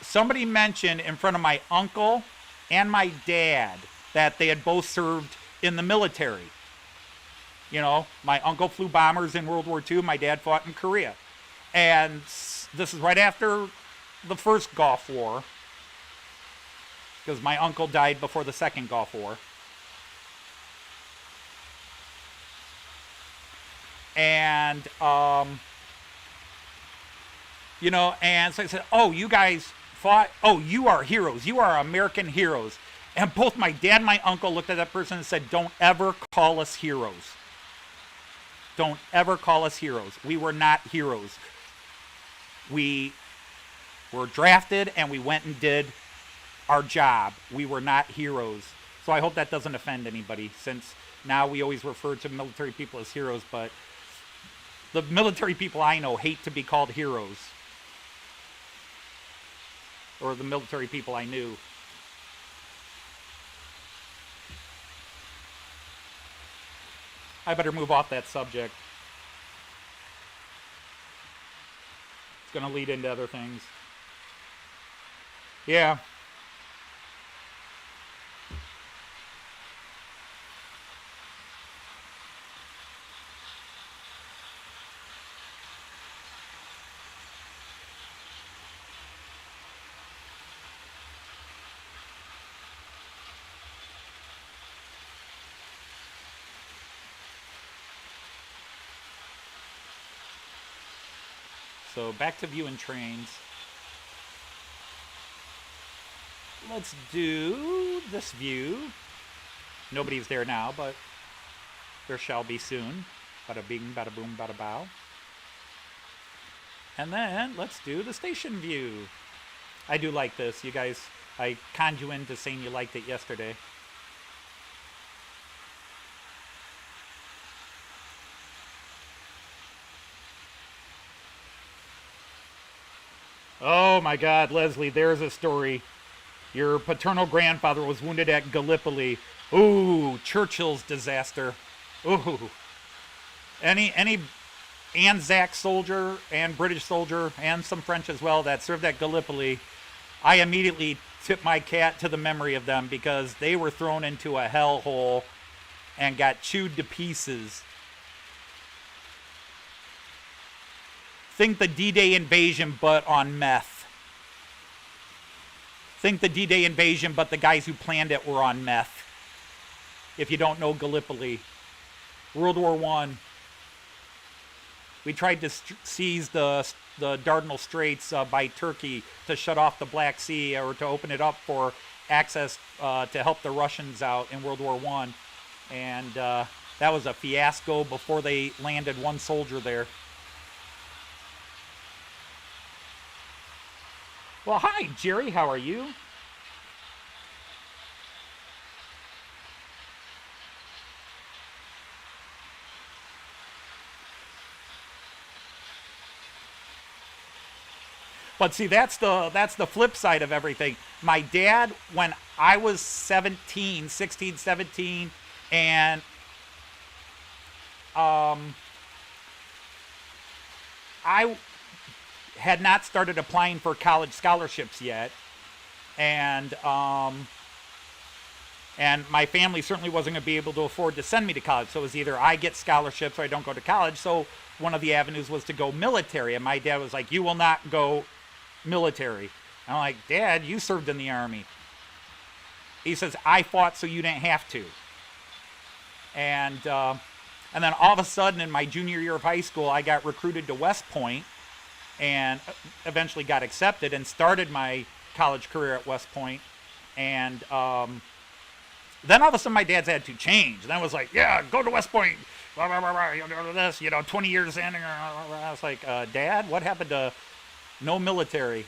Somebody mentioned in front of my uncle and my dad that they had both served in the military. My uncle flew bombers in World War II. My dad fought in Korea. And this is right after the first Gulf War, because my uncle died before the second Gulf War. And, and so I said, oh, you guys fought, oh, you are heroes. You are American heroes. And both my dad and my uncle looked at that person and said, don't ever call us heroes. Don't ever call us heroes. We were not heroes. We were drafted and we went and did our job. We were not heroes. So I hope that doesn't offend anybody, since now we always refer to military people as heroes, but the military people I know hate to be called heroes. Or the military people I knew. I better move off that subject. It's going to lead into other things. Yeah. So back to viewing trains. Let's do this view. Nobody's there now, but there shall be soon. Bada bing, bada boom, bada bow. And then let's do the station view. I do like this. You guys, I conned you into saying you liked it yesterday. Oh my God, Leslie, there's a story. Your paternal grandfather was wounded at Gallipoli. Ooh, Churchill's disaster. Ooh. Any Anzac soldier and British soldier and some French as well that served at Gallipoli, I immediately tip my hat to the memory of them, because they were thrown into a hellhole and got chewed to pieces. Think the D-Day invasion, but on meth. Think the D-Day invasion, but the guys who planned it were on meth. If you don't know Gallipoli. World War I. We tried to seize the Dardanelles Straits by Turkey to shut off the Black Sea, or to open it up for access to help the Russians out in World War I. And that was a fiasco before they landed one soldier there. Well, hi, Jerry. How are you? But see, that's the flip side of everything. My dad, when I was 17, 16, 17, and I had not started applying for college scholarships yet, and my family certainly wasn't going to be able to afford to send me to college. So it was either I get scholarships or I don't go to college. So one of the avenues was to go military, and my dad was like, "You will not go military." And I'm like, "Dad, you served in the Army." He says, "I fought so you didn't have to." And then all of a sudden in my junior year of high school, I got recruited to West Point and eventually got accepted and started my college career at West Point. And then all of a sudden my dad's attitude changed. And I was like, "Yeah, go to West Point. Blah, blah, blah, blah, you know, this, 20 years in. I was like, "Dad, what happened to no military?"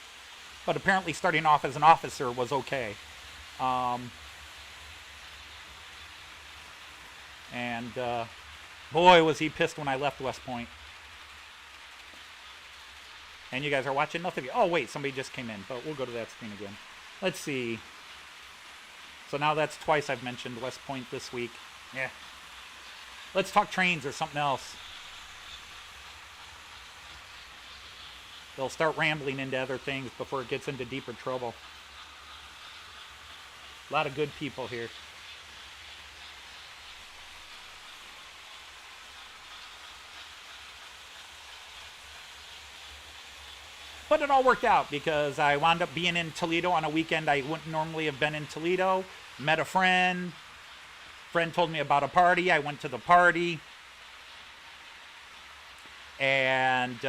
But apparently starting off as an officer was okay. Boy, was he pissed when I left West Point. And you guys are watching nothing. Oh, wait, somebody just came in, but we'll go to that screen again. Let's see. So now that's twice I've mentioned West Point this week. Yeah. Let's talk trains or something else. They'll start rambling into other things before it gets into deeper trouble. A lot of good people here. But it all worked out because I wound up being in Toledo on a weekend I wouldn't normally have been in Toledo. Met a friend. Friend told me about a party. I went to the party. And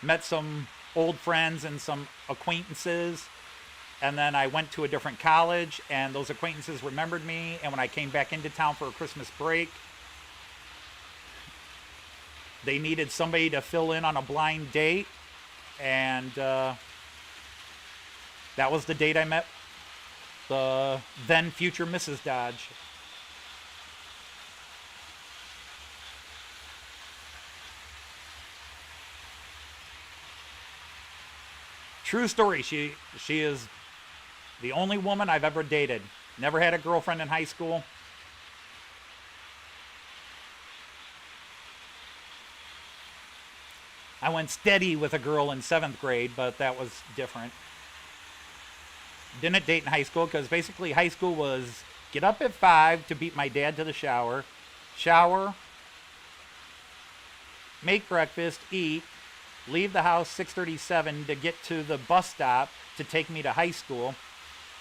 met some old friends and some acquaintances. And then I went to a different college, and those acquaintances remembered me. And when I came back into town for a Christmas break, they needed somebody to fill in on a blind date. And that was the date I met the then future Mrs. Dodge. True story. She is the only woman I've ever dated. Never had a girlfriend in high school. I went steady with a girl in 7th grade, but that was different. Didn't date in high school because basically high school was get up at 5 to beat my dad to the shower, make breakfast, eat, leave the house 6:37 to get to the bus stop to take me to high school,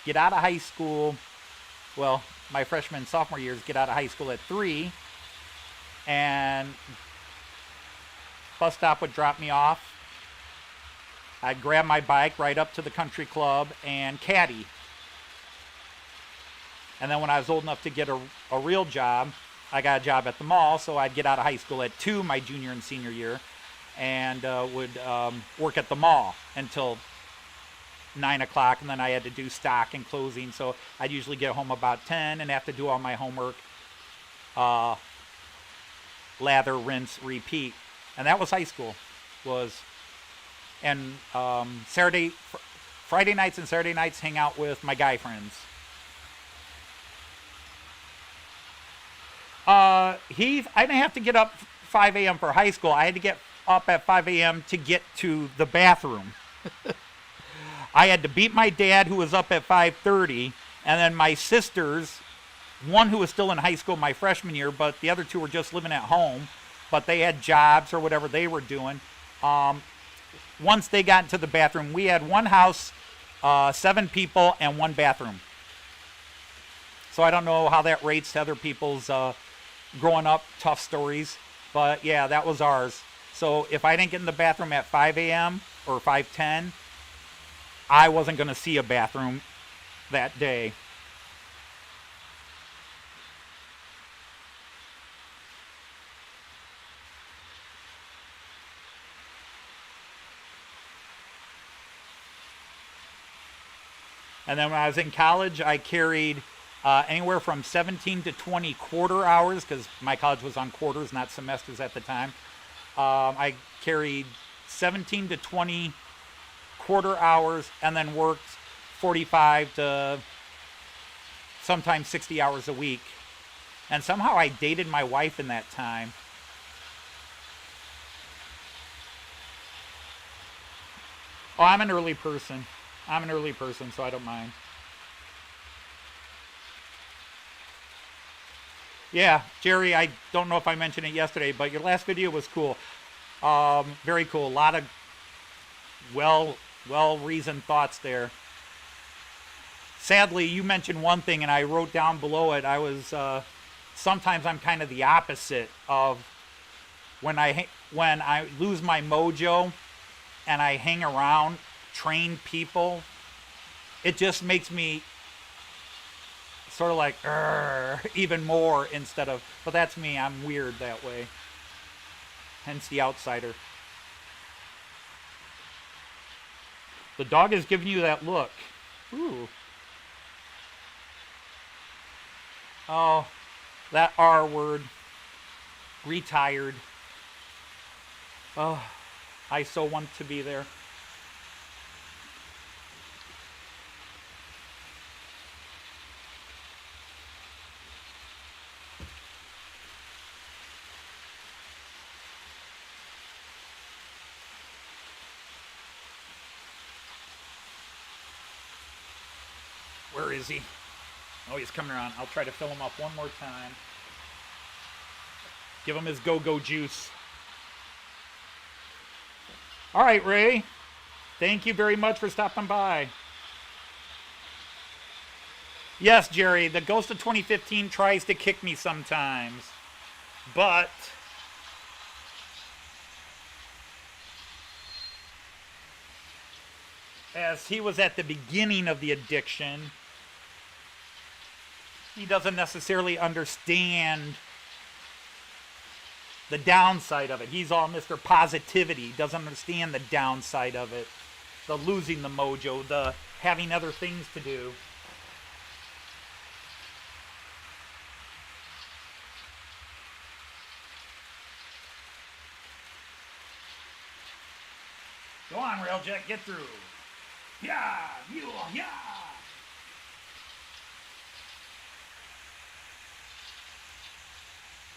get out of high school, well, my freshman and sophomore years, get out of high school at 3, and bus stop would drop me off. I'd grab my bike, ride up to the country club, and caddy. And then when I was old enough to get a real job, I got a job at the mall, so I'd get out of high school at 2 my junior and senior year, and would work at the mall until 9 o'clock, and then I had to do stock and closing, so I'd usually get home about 10 and have to do all my homework, lather, rinse, repeat. And that was high school. And Friday nights and Saturday nights, hang out with my guy friends. I didn't have to get up 5 a.m. for high school. I had to get up at 5 a.m. to get to the bathroom. I had to beat my dad, who was up at 5:30, and then my sisters, one who was still in high school my freshman year, but the other two were just living at home, but they had jobs or whatever they were doing. Once they got into the bathroom, we had one house, 7 people, and 1 bathroom. So I don't know how that rates to other people's growing up tough stories, but yeah, that was ours. So if I didn't get in the bathroom at 5 a.m. or 5:10, I wasn't going to see a bathroom that day. And then when I was in college, I carried anywhere from 17 to 20 quarter hours, because my college was on quarters, not semesters at the time. I carried 17 to 20 quarter hours and then worked 45 to sometimes 60 hours a week. And somehow I dated my wife in that time. Oh, I'm an early person. So I don't mind. Yeah, Jerry, I don't know if I mentioned it yesterday, but your last video was cool. Very cool. A lot of well-reasoned thoughts there. Sadly, you mentioned one thing, and I wrote down below it. I was sometimes I'm kind of the opposite of when I lose my mojo and I hang around trained people. It just makes me sort of like even more instead of. But that's me. I'm weird that way. Hence the outsider. The dog is giving you that look. Ooh. Oh, that R word. Retired. Oh, I so want to be there. Where is he? Oh, he's coming around. I'll try to fill him up one more time. Give him his go-go juice. All right, Ray. Thank you very much for stopping by. Yes, Jerry, the Ghost of 2015 tries to kick me sometimes. But as he was at the beginning of the addiction, he doesn't necessarily understand the downside of it. He's all Mr. Positivity. He doesn't understand the downside of it. The losing the mojo, the having other things to do. Go on, Railjet, get through. Yeah, mule, yeah.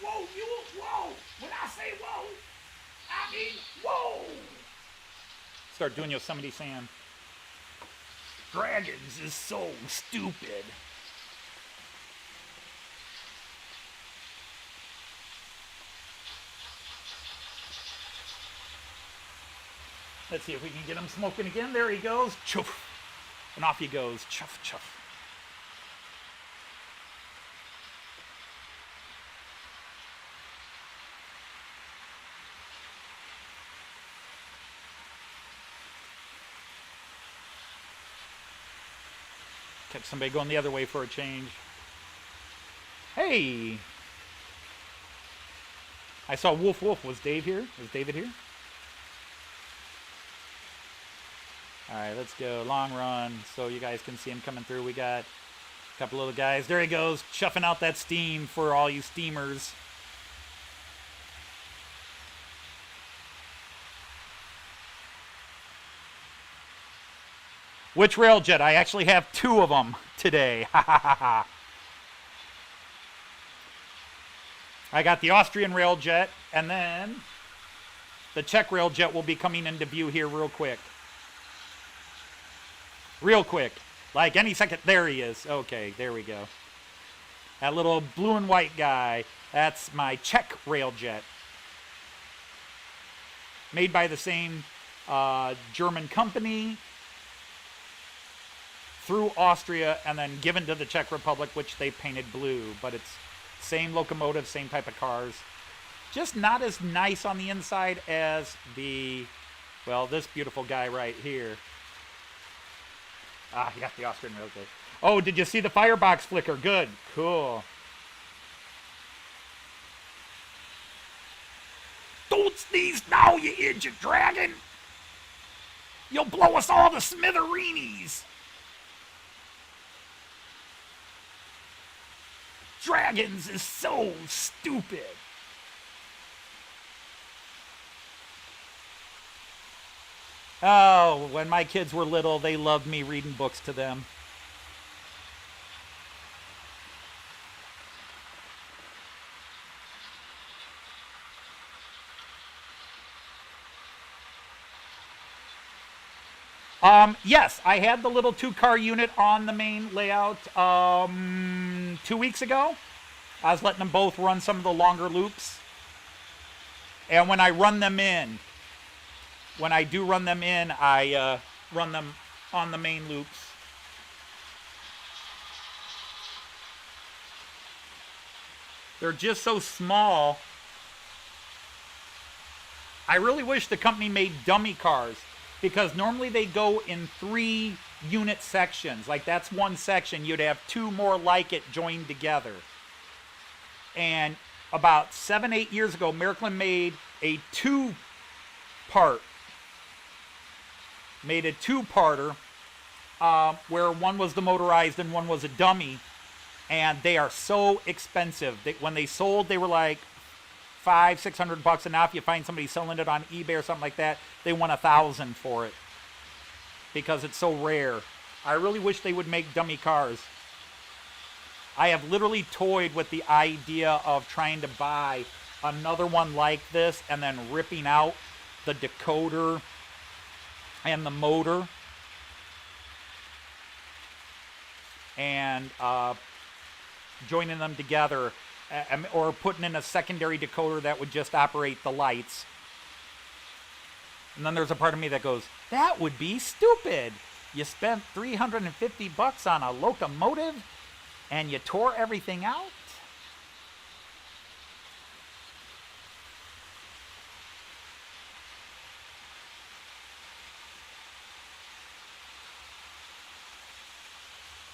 Whoa, mule, whoa. When I say whoa, I mean whoa. Start doing Yosemite Sam. Dragons is so stupid. Let's see if we can get him smoking again. There he goes. Chuff. And off he goes. Chuff, chuff. Catch somebody going the other way for a change. Hey! I saw Wolf Wolf. Was Dave here? Was David here? Alright, let's go. Long run so you guys can see him coming through. We got a couple little guys. There he goes, chuffing out that steam for all you steamers. Which Railjet? I actually have two of them today. I got the Austrian Railjet, and then the Czech Railjet will be coming into view here real quick. Real quick. Like any second. There he is. Okay, there we go. That little blue and white guy. That's my Czech Railjet. Made by the same German company through Austria and then given to the Czech Republic, which they painted blue. But it's same locomotive, same type of cars. Just not as nice on the inside as the, well, this beautiful guy right here. Ah, you got the Austrian Railjet. Oh, did you see the firebox flicker? Good. Cool. Don't sneeze now, you idiot dragon. You'll blow us all to smithereens. Dragons is so stupid. Oh, when my kids were little, they loved me reading books to them. Yes, I had the little two-car unit on the main layout 2 weeks ago. I was letting them both run some of the longer loops. And when I run them in, when I do run them in, I run them on the main loops. They're just so small. I really wish the company made dummy cars because normally they go in 3 unit sections. Like that's one section. You'd have 2 more like it joined together. And about 7, 8 years ago, Miraklin made a two-parter where one was the motorized and one was a dummy. And they are so expensive. When they sold, they were like $500-600, and now if you find somebody selling it on eBay or something like that, they want $1,000 for it because it's so rare. I really wish they would make dummy cars. I have literally toyed with the idea of trying to buy another one like this and then ripping out the decoder and the motor and joining them together, or putting in a secondary decoder that would just operate the lights. And then there's a part of me that goes, that would be stupid. You spent $350 on a locomotive and you tore everything out?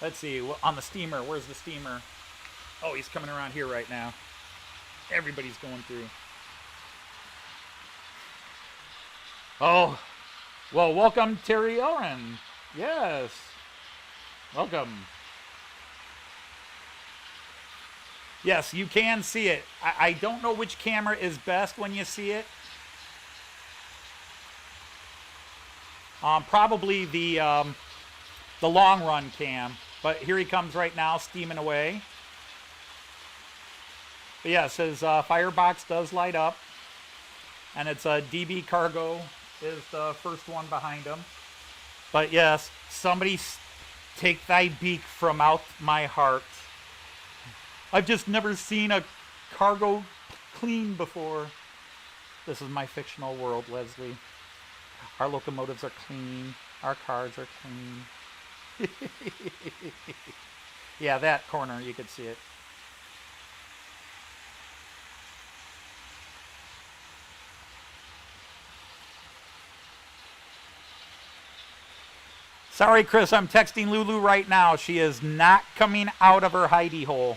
Let's see, on the steamer, where's the steamer? Oh, he's coming around here right now. Everybody's going through. Oh, well, welcome, Terry Oren. Yes, welcome. Yes, you can see it. I don't know which camera is best when you see it. Probably the long run cam. But here he comes right now, steaming away. But yes, his firebox does light up. And it's a DB Cargo is the first one behind him. But yes, somebody take thy beak from out my heart. I've just never seen a cargo clean before. This is my fictional world, Leslie. Our locomotives are clean. Our cars are clean. Yeah, that corner, you could see it. Sorry, Chris, I'm texting Lulu right now. She is not coming out of her hidey hole.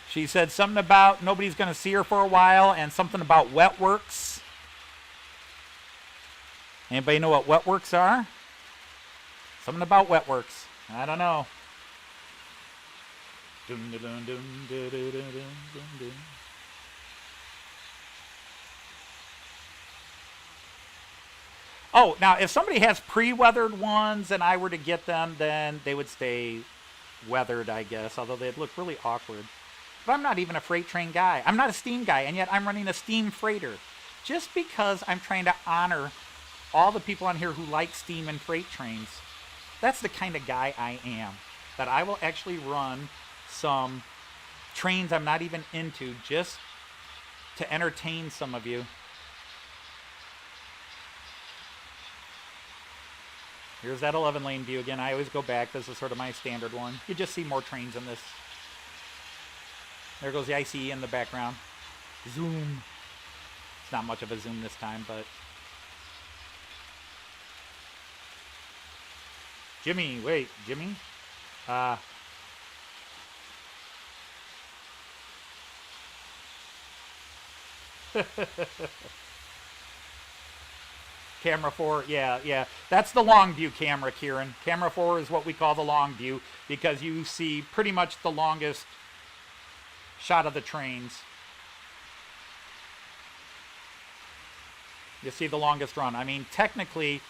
She said something about nobody's going to see her for a while and something about Wetworks. Anybody know what Wetworks are? Something about Wetworks. I don't know. Oh, now if somebody has pre-weathered ones and I were to get them, then they would stay weathered, I guess, although they'd look really awkward. But I'm not even a freight train guy. I'm not a steam guy, and yet I'm running a steam freighter. Just because I'm trying to honor all the people on here who like steam and freight trains. That's the kind of guy I am. That I will actually run some trains I'm not even into just to entertain some of you. Here's that 11-lane view again. I always go back. This is sort of my standard one. You just see more trains in this. There goes the ICE in the background. Zoom. It's not much of a zoom this time, but... Jimmy, wait, Jimmy? Camera 4, yeah. That's the long view camera, Kieran. Camera 4 is what we call the long view because you see pretty much the longest shot of the trains. You see the longest run. I mean, technically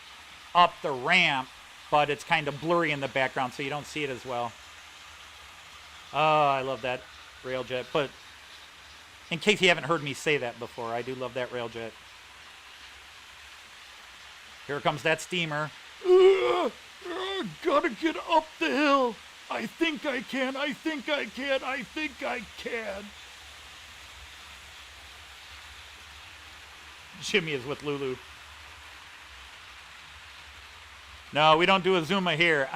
up the ramp, but it's kind of blurry in the background, so you don't see it as well. Oh, I love that railjet. But in case you haven't heard me say that before, I do love that railjet. Here comes that steamer. Gotta get up the hill. I think I can. Jimmy is with Lulu. No, we don't do a Zuma here.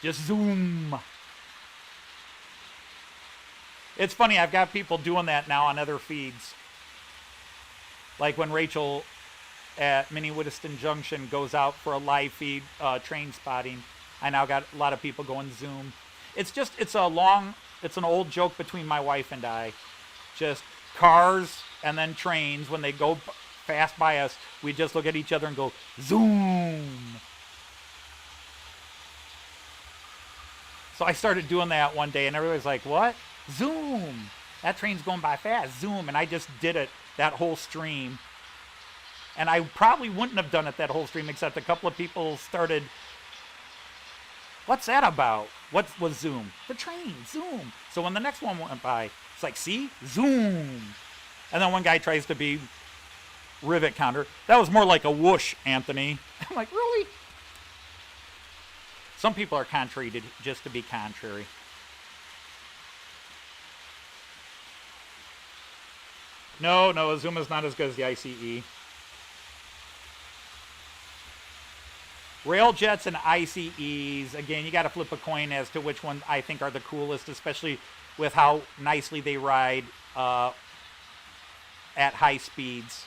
Just zoom. It's funny, I've got people doing that now on other feeds. Like when Rachel at Mini Woodiston Junction goes out for a live feed train spotting, I now got a lot of people going zoom. It's an old joke between my wife and I. Just cars and then trains, when they go fast by us, we just look at each other and go zoom. So I started doing that one day and everybody's like, what? Zoom. That train's going by fast. Zoom. And I just did it that whole stream. And I probably wouldn't have done it that whole stream except a couple of people started, what's that about? What was zoom? The train. Zoom. So when the next one went by, it's like, see? Zoom. And then one guy tries to be rivet counter. That was more like a whoosh, Anthony. I'm like, really? Some people are contrary to just to be contrary. No, Azuma's not as good as the ICE. Railjets and ICEs, again, you got to flip a coin as to which one I think are the coolest, especially with how nicely they ride at high speeds.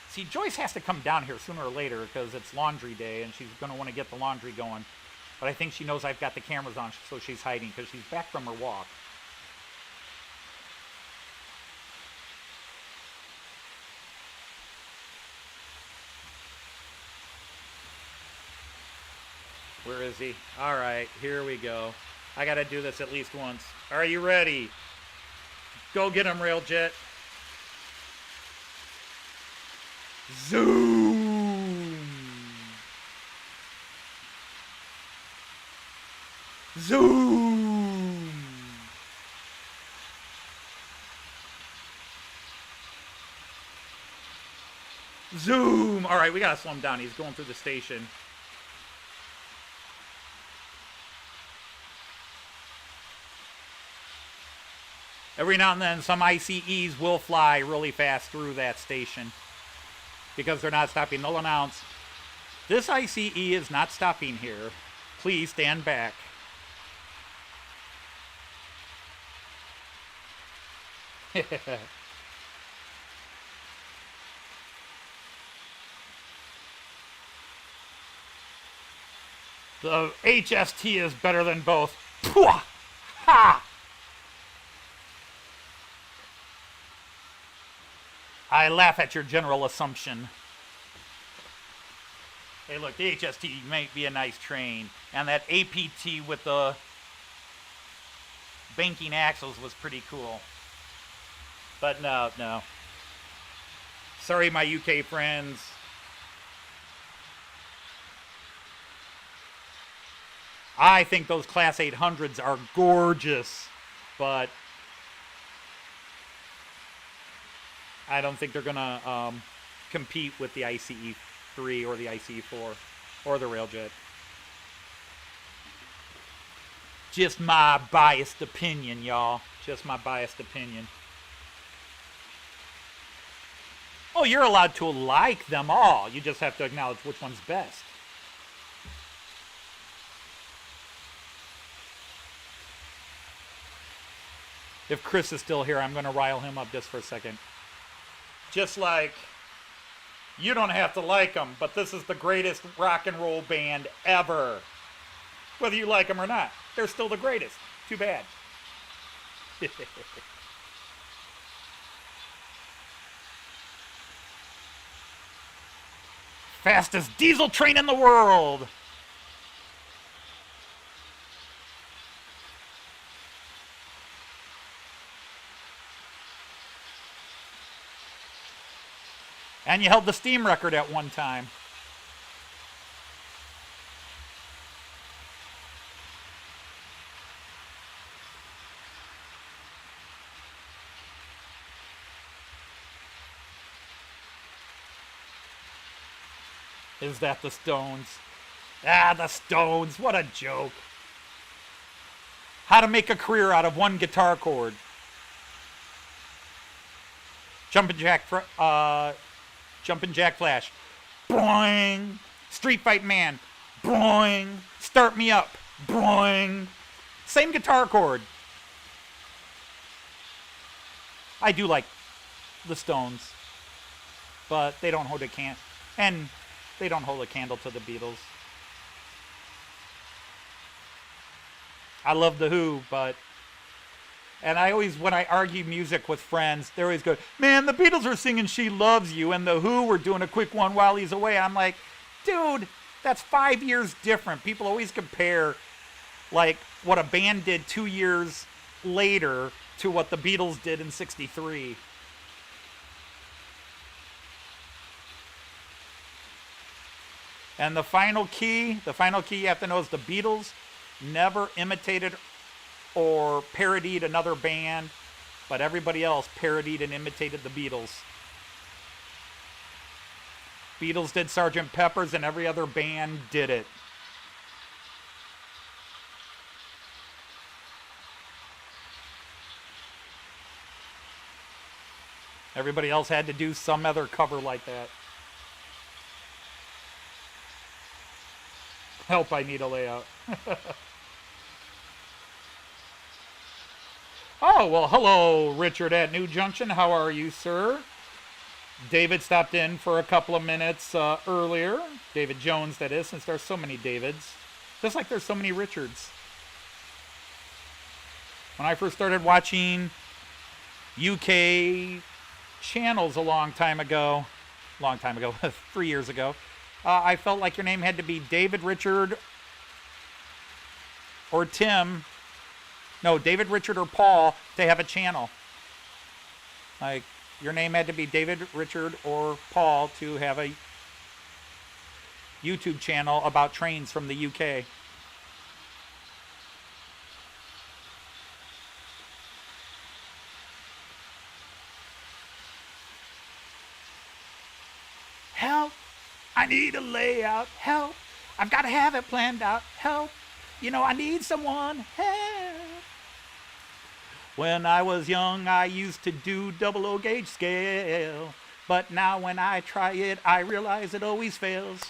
See, Joyce has to come down here sooner or later because it's laundry day and she's going to want to get the laundry going. But I think she knows I've got the cameras on, so she's hiding because she's back from her walk. Where is he? All right, here we go. I got to do this at least once. Are you ready? Go get him, Railjet. Zoom! Zoom! Zoom! All right, we got to slow him down. He's going through the station. Every now and then, some ICEs will fly really fast through that station because they're not stopping. They'll announce, this ICE is not stopping here. Please stand back. The HST is better than both. Pwah! Ha! I laugh at your general assumption. Hey, look, the HST might be a nice train. And that APT with the banking axles was pretty cool. But no. Sorry, my UK friends. I think those Class 800s are gorgeous, but I don't think they're going to compete with the ICE 3 or the ICE 4 or the Railjet. Just my biased opinion, y'all. Just my biased opinion. Oh, you're allowed to like them all. You just have to acknowledge which one's best. If Chris is still here, I'm going to rile him up just for a second. Just like You don't have to like them, but this is the greatest rock and roll band ever. Whether you like them or not, they're still the greatest. Too bad. Fastest diesel train in the world. And you held the steam record at one time. Is that the Stones? Ah, the Stones. What a joke. How to make a career out of one guitar chord. Jumpin' Jack Flash. Boing. Street Fight Man. Boing. Start Me Up. Boing. Same guitar chord. I do like the Stones, but they don't hold a candle to the Beatles. I love the Who, and I always, when I argue music with friends, they always go, man, the Beatles are singing She Loves You, and the Who were doing a quick one while he's away. I'm like, dude, that's 5 years different. People always compare, like, what a band did 2 years later to what the Beatles did in '63. And the final key you have to know is the Beatles never imitated or parodied another band, but everybody else parodied and imitated the Beatles. Beatles did Sgt. Pepper's and every other band did it. Everybody else had to do some other cover like that. Help, I need a layout. Oh, well, hello, Richard at New Junction. How are you, sir? David stopped in for a couple of minutes earlier. David Jones, that is, since there's so many Davids. Just like there's so many Richards. When I first started watching UK channels a long time ago, 3 years ago, I felt like your name had to be David, Richard, or Tim. No, David, Richard, or Paul to have a channel. Like, your name had to be David, Richard, or Paul to have a YouTube channel about trains from the UK. Help! I need a layout. Help! I've got to have it planned out. Help! You know, I need someone. Help! When I was young, I used to do 00 gauge scale. But now when I try it, I realize it always fails.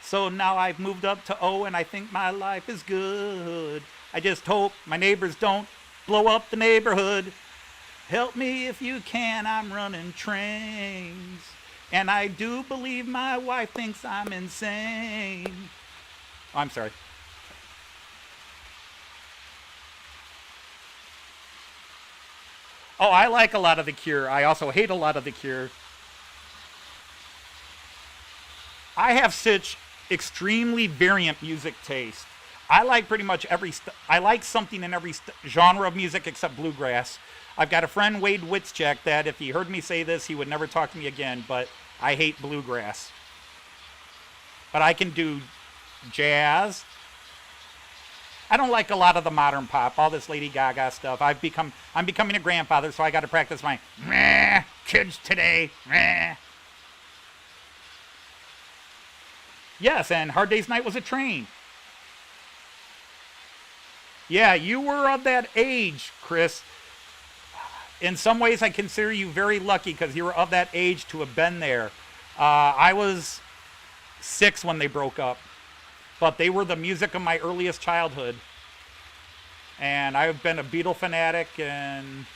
So now I've moved up to O and I think my life is good. I just hope my neighbors don't blow up the neighborhood. Help me if you can, I'm running trains. And I do believe my wife thinks I'm insane. Oh, I'm sorry. Oh, I like a lot of The Cure. I also hate a lot of The Cure. I have such extremely variant music taste. I like pretty much I like something in every genre of music except bluegrass. I've got a friend, Wade Witzcheck, that if he heard me say this, he would never talk to me again, but I hate bluegrass. But I can do jazz. I don't like a lot of the modern pop, all this Lady Gaga stuff. I'm becoming a grandfather, so I got to practice my meh, kids today, meh. Yes, and Hard Day's Night was a train. Yeah, you were of that age, Chris. In some ways, I consider you very lucky because you were of that age to have been there. I was 6 when they broke up, but they were the music of my earliest childhood. And I've been a Beatle fanatic and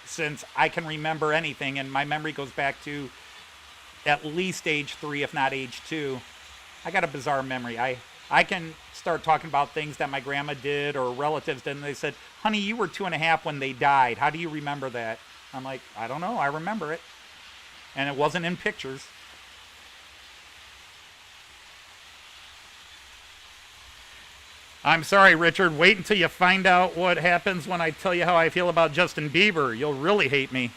since I can remember anything, and my memory goes back to at least age 3, if not age 2. I got a bizarre memory. I can start talking about things that my grandma did or relatives did, and they said, honey, you were 2.5 when they died. How do you remember that? I'm like, I don't know. I remember it. And it wasn't in pictures. I'm sorry, Richard. Wait until you find out what happens when I tell you how I feel about Justin Bieber. You'll really hate me.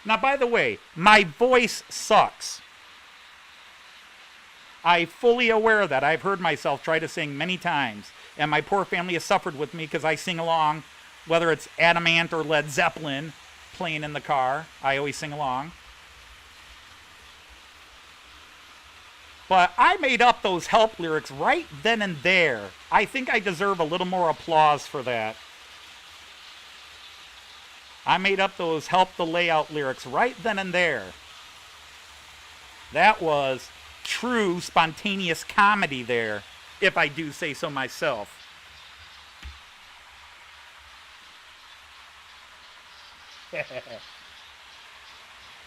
Now, by the way, my voice sucks. I'm fully aware of that. I've heard myself try to sing many times. And my poor family has suffered with me because I sing along, whether it's Adamant or Led Zeppelin playing in the car. I always sing along. But I made up those Help lyrics right then and there. I think I deserve a little more applause for that. I made up those Help the Layout lyrics right then and there. That was true spontaneous comedy there, if I do say so myself.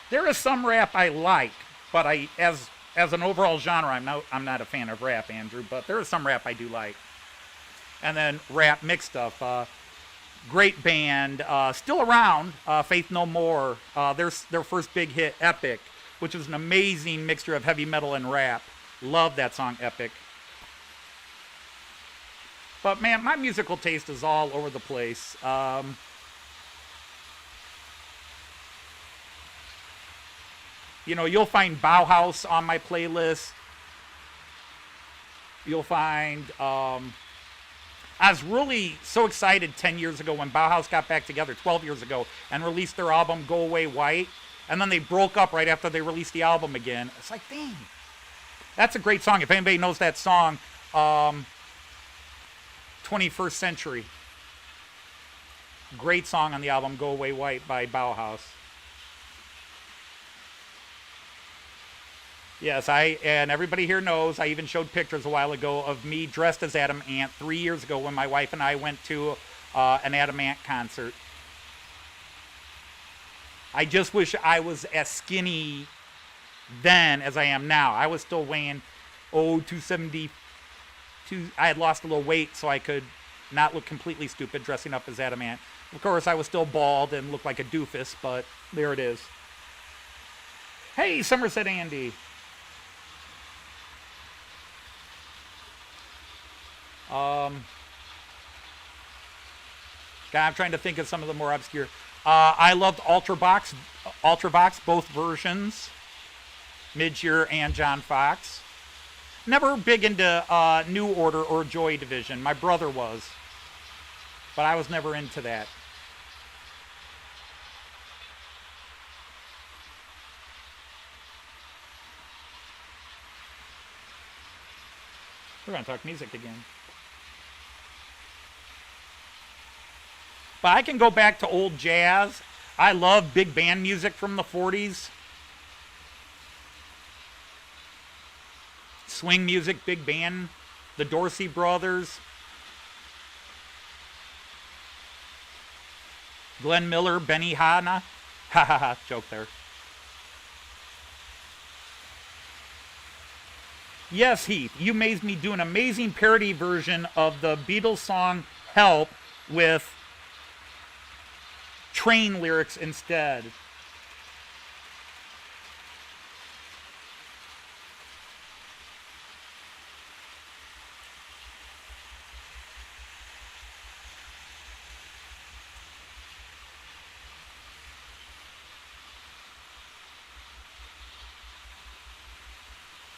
There is some rap I like, but as an overall genre, I'm not a fan of rap, Andrew, but there is some rap I do like. And then rap mixed stuff. Great band, still around, Faith No More. Their first big hit, Epic, which was an amazing mixture of heavy metal and rap. Love that song, Epic. But man, my musical taste is all over the place. You'll find Bauhaus on my playlist. You'll find, I was really so excited 10 years ago when Bauhaus got back together, 12 years ago, and released their album Go Away White. And then they broke up right after they released the album again. It's like, dang. That's a great song. If anybody knows that song, 21st Century. Great song on the album Go Away White by Bauhaus. Yes, and everybody here knows, I even showed pictures a while ago of me dressed as Adam Ant 3 years ago when my wife and I went to an Adam Ant concert. I just wish I was as skinny then as I am now. I was still weighing, 272. I had lost a little weight so I could not look completely stupid dressing up as Adam Ant. Of course, I was still bald and looked like a doofus, but there it is. Hey, Somerset Andy. I'm trying to think of some of the more obscure. I loved Ultravox, both versions, Midge and John Fox. Never big into New Order or Joy Division. My brother was, but I was never into that. We're going to talk music again. But I can go back to old jazz. I love big band music from the 40s. Swing music, big band. The Dorsey Brothers. Glenn Miller, Benny Hanna. Ha ha ha, joke there. Yes, Heath, you made me do an amazing parody version of the Beatles song Help with Train lyrics instead.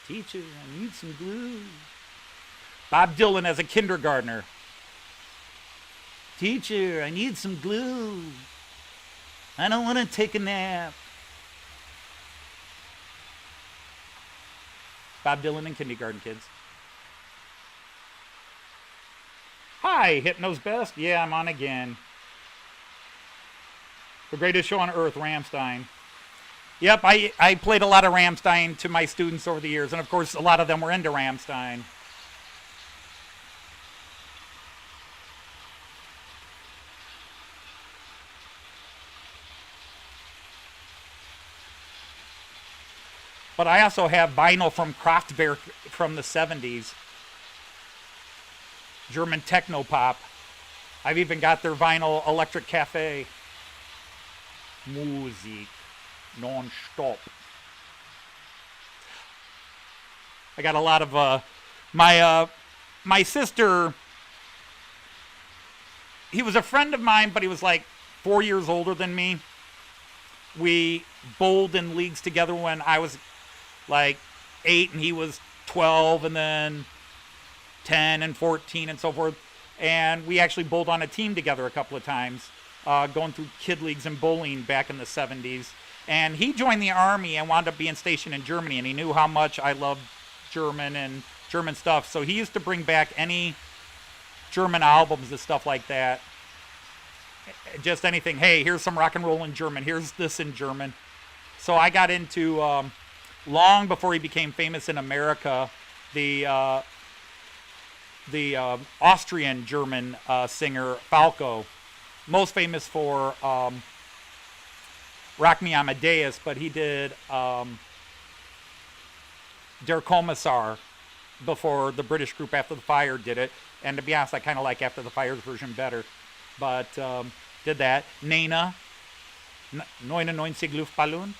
Teacher, I need some glue. Bob Dylan as a kindergartner. Teacher, I need some glue. I don't want to take a nap. Bob Dylan and kindergarten kids. Hi, Hypno's Best. Yeah, I'm on again. The greatest show on earth, Rammstein. Yep, I played a lot of Rammstein to my students over the years, and of course a lot of them were into Rammstein. But I also have vinyl from Kraftwerk from the 70s. German techno pop. I've even got their vinyl Electric Cafe. Musik. Non-stop. I got a lot of my sister. He was a friend of mine, but he was like 4 years older than me. We bowled in leagues together when I was like 8 and he was 12, and then 10 and 14 and so forth. And we actually bowled on a team together a couple of times, going through kid leagues and bowling back in the 70s. And he joined the Army and wound up being stationed in Germany, and he knew how much I loved German and German stuff. So he used to bring back any German albums and stuff like that. Just anything. Hey, here's some rock and roll in German. Here's this in German. So I got into, long before he became famous in America, the Austrian German singer Falco, most famous for Rock Me Amadeus, but he did Der Kommissar before the British group After the Fire did it. And to be honest, I kind of like After the Fire's version better. But did that. Nena, 99 Luftballon.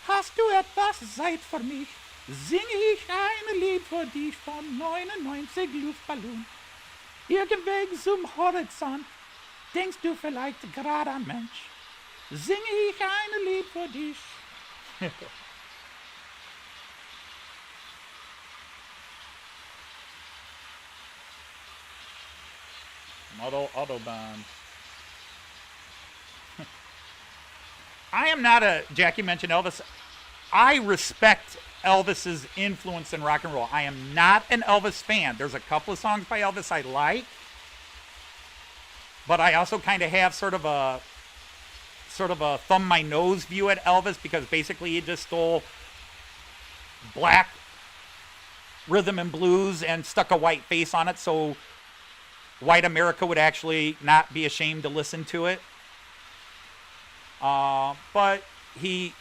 Hast du etwas Zeit für mich? Singe ich ein Lied für dich von 99 Luftballon. Irgendweg zum Horizont, denkst du vielleicht gerade an Mensch. Singe ich ein Lied für dich. Autobahn. I am not a, Jackie mentioned Elvis. I respect Elvis's influence in rock and roll. I am not an Elvis fan. There's a couple of songs by Elvis I like, but I also kind of have sort of a thumb my nose view at Elvis, because basically he just stole black rhythm and blues and stuck a white face on it, so white America would actually not be ashamed to listen to it. But he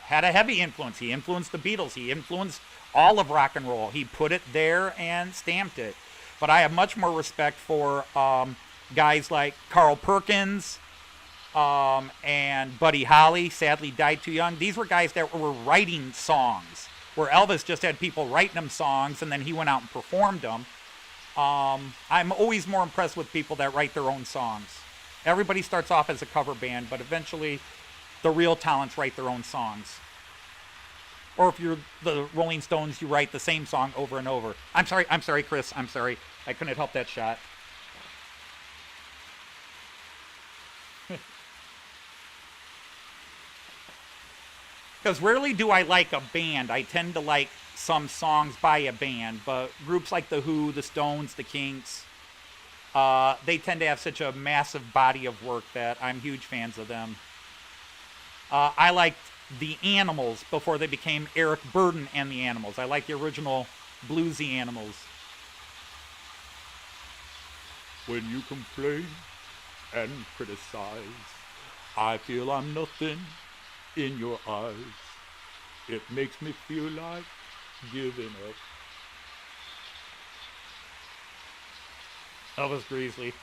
had a heavy influence. He influenced the Beatles. He influenced all of rock and roll. He put it there and stamped it. But I have much more respect for guys like Carl Perkins and Buddy Holly. Sadly died too young. These were guys that were writing songs, where Elvis just had people writing them songs and then he went out and performed them. I'm always more impressed with people that write their own songs. Everybody starts off as a cover band, but eventually the real talents write their own songs. Or if you're the Rolling Stones, you write the same song over and over. I'm sorry, Chris. I'm sorry. I couldn't help that shot. Because rarely do I like a band. I tend to like some songs by a band, but groups like The Who, The Stones, The Kinks, they tend to have such a massive body of work that I'm huge fans of them. I liked The Animals before they became Eric Burdon and The Animals. I like the original bluesy Animals. When you complain and criticize, I feel I'm nothing in your eyes. It makes me feel like giving up. Elvis Presley.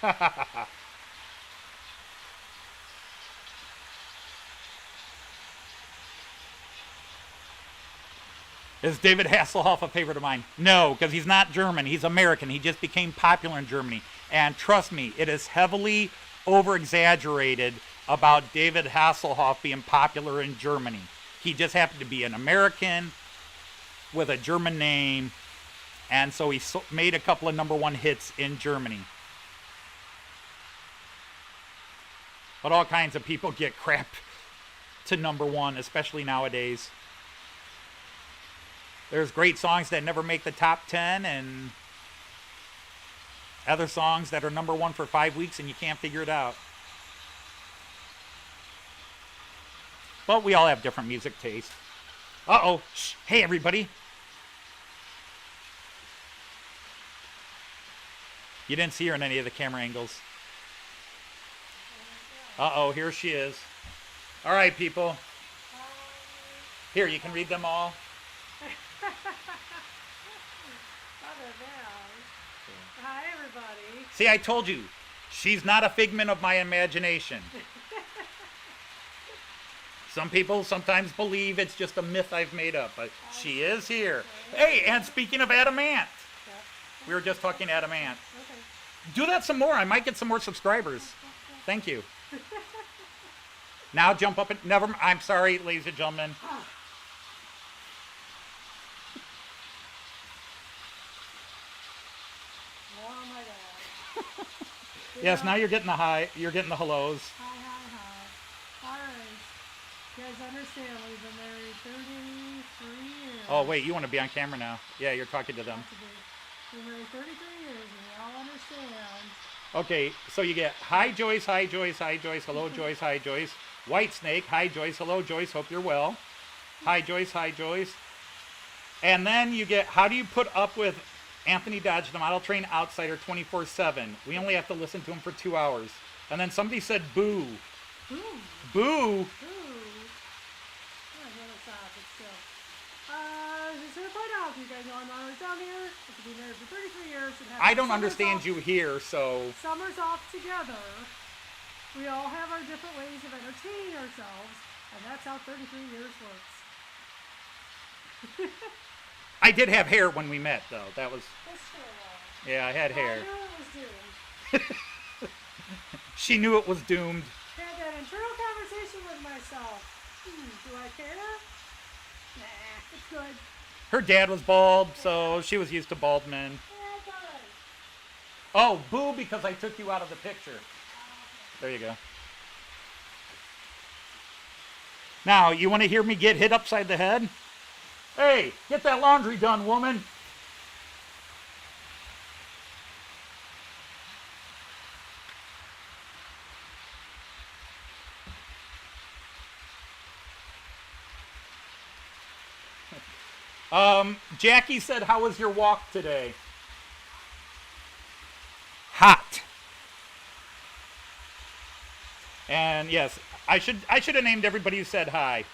Is David Hasselhoff a favorite of mine? No, because he's not German. He's American. He just became popular in Germany. And trust me, it is heavily over-exaggerated about David Hasselhoff being popular in Germany. He just happened to be an American with a German name, and so he made a couple of #1 hits in Germany. But all kinds of people get crap to #1, especially nowadays. There's great songs that never make the top 10, and other songs that are #1 for 5 weeks and you can't figure it out. But we all have different music tastes. Uh-oh. Shh. Hey, everybody. You didn't see her in any of the camera angles. Uh-oh, here she is. All right, people. Here, you can read them all. Hi, everybody. See, I told you, she's not a figment of my imagination. Some people sometimes believe it's just a myth I've made up, but she is here. Hey, and speaking of Adamant, we were just talking Adamant. Okay. Do that some more. I might get some more subscribers. Thank you. Now jump up and never. I'm sorry, ladies and gentlemen. Oh my God. Yes, now you're getting the high. You're getting the hellos. Hi. All right. You guys understand we've been married 33 years. Oh wait, you want to be on camera now? Yeah, you're talking to them. We've been married 33 years, and we all understand. Okay, so you get hi Joyce, hello Joyce, hi Joyce. White Snake, hi Joyce, hello Joyce, hope you're well. Hi Joyce. And then you get, how do you put up with Anthony Dodge, the model train outsider 24/7? We only have to listen to him for 2 hours. And then somebody said boo. Boo. Boo? Ooh. I'm gonna stop, but still. Just to point out, you guys know I'm always down here. I've been married for 33 years. And have I don't summers understand off, you here, so... Summers off together. We all have our different ways of entertaining ourselves, and that's how 33 years works. I did have hair when we met, though. That was... That's still Yeah, I had hair. I knew it was doomed. She knew it was doomed. Had that internal conversation with myself. Do I care? Nah, it's good. Her dad was bald, so she was used to bald men. Yeah, it's alright. Oh, boo, because I took you out of the picture. There you go. Now, you want to hear me get hit upside the head? Hey, get that laundry done, woman. Jackie said, how was your walk today? Hot. And yes, I should have named everybody who said hi.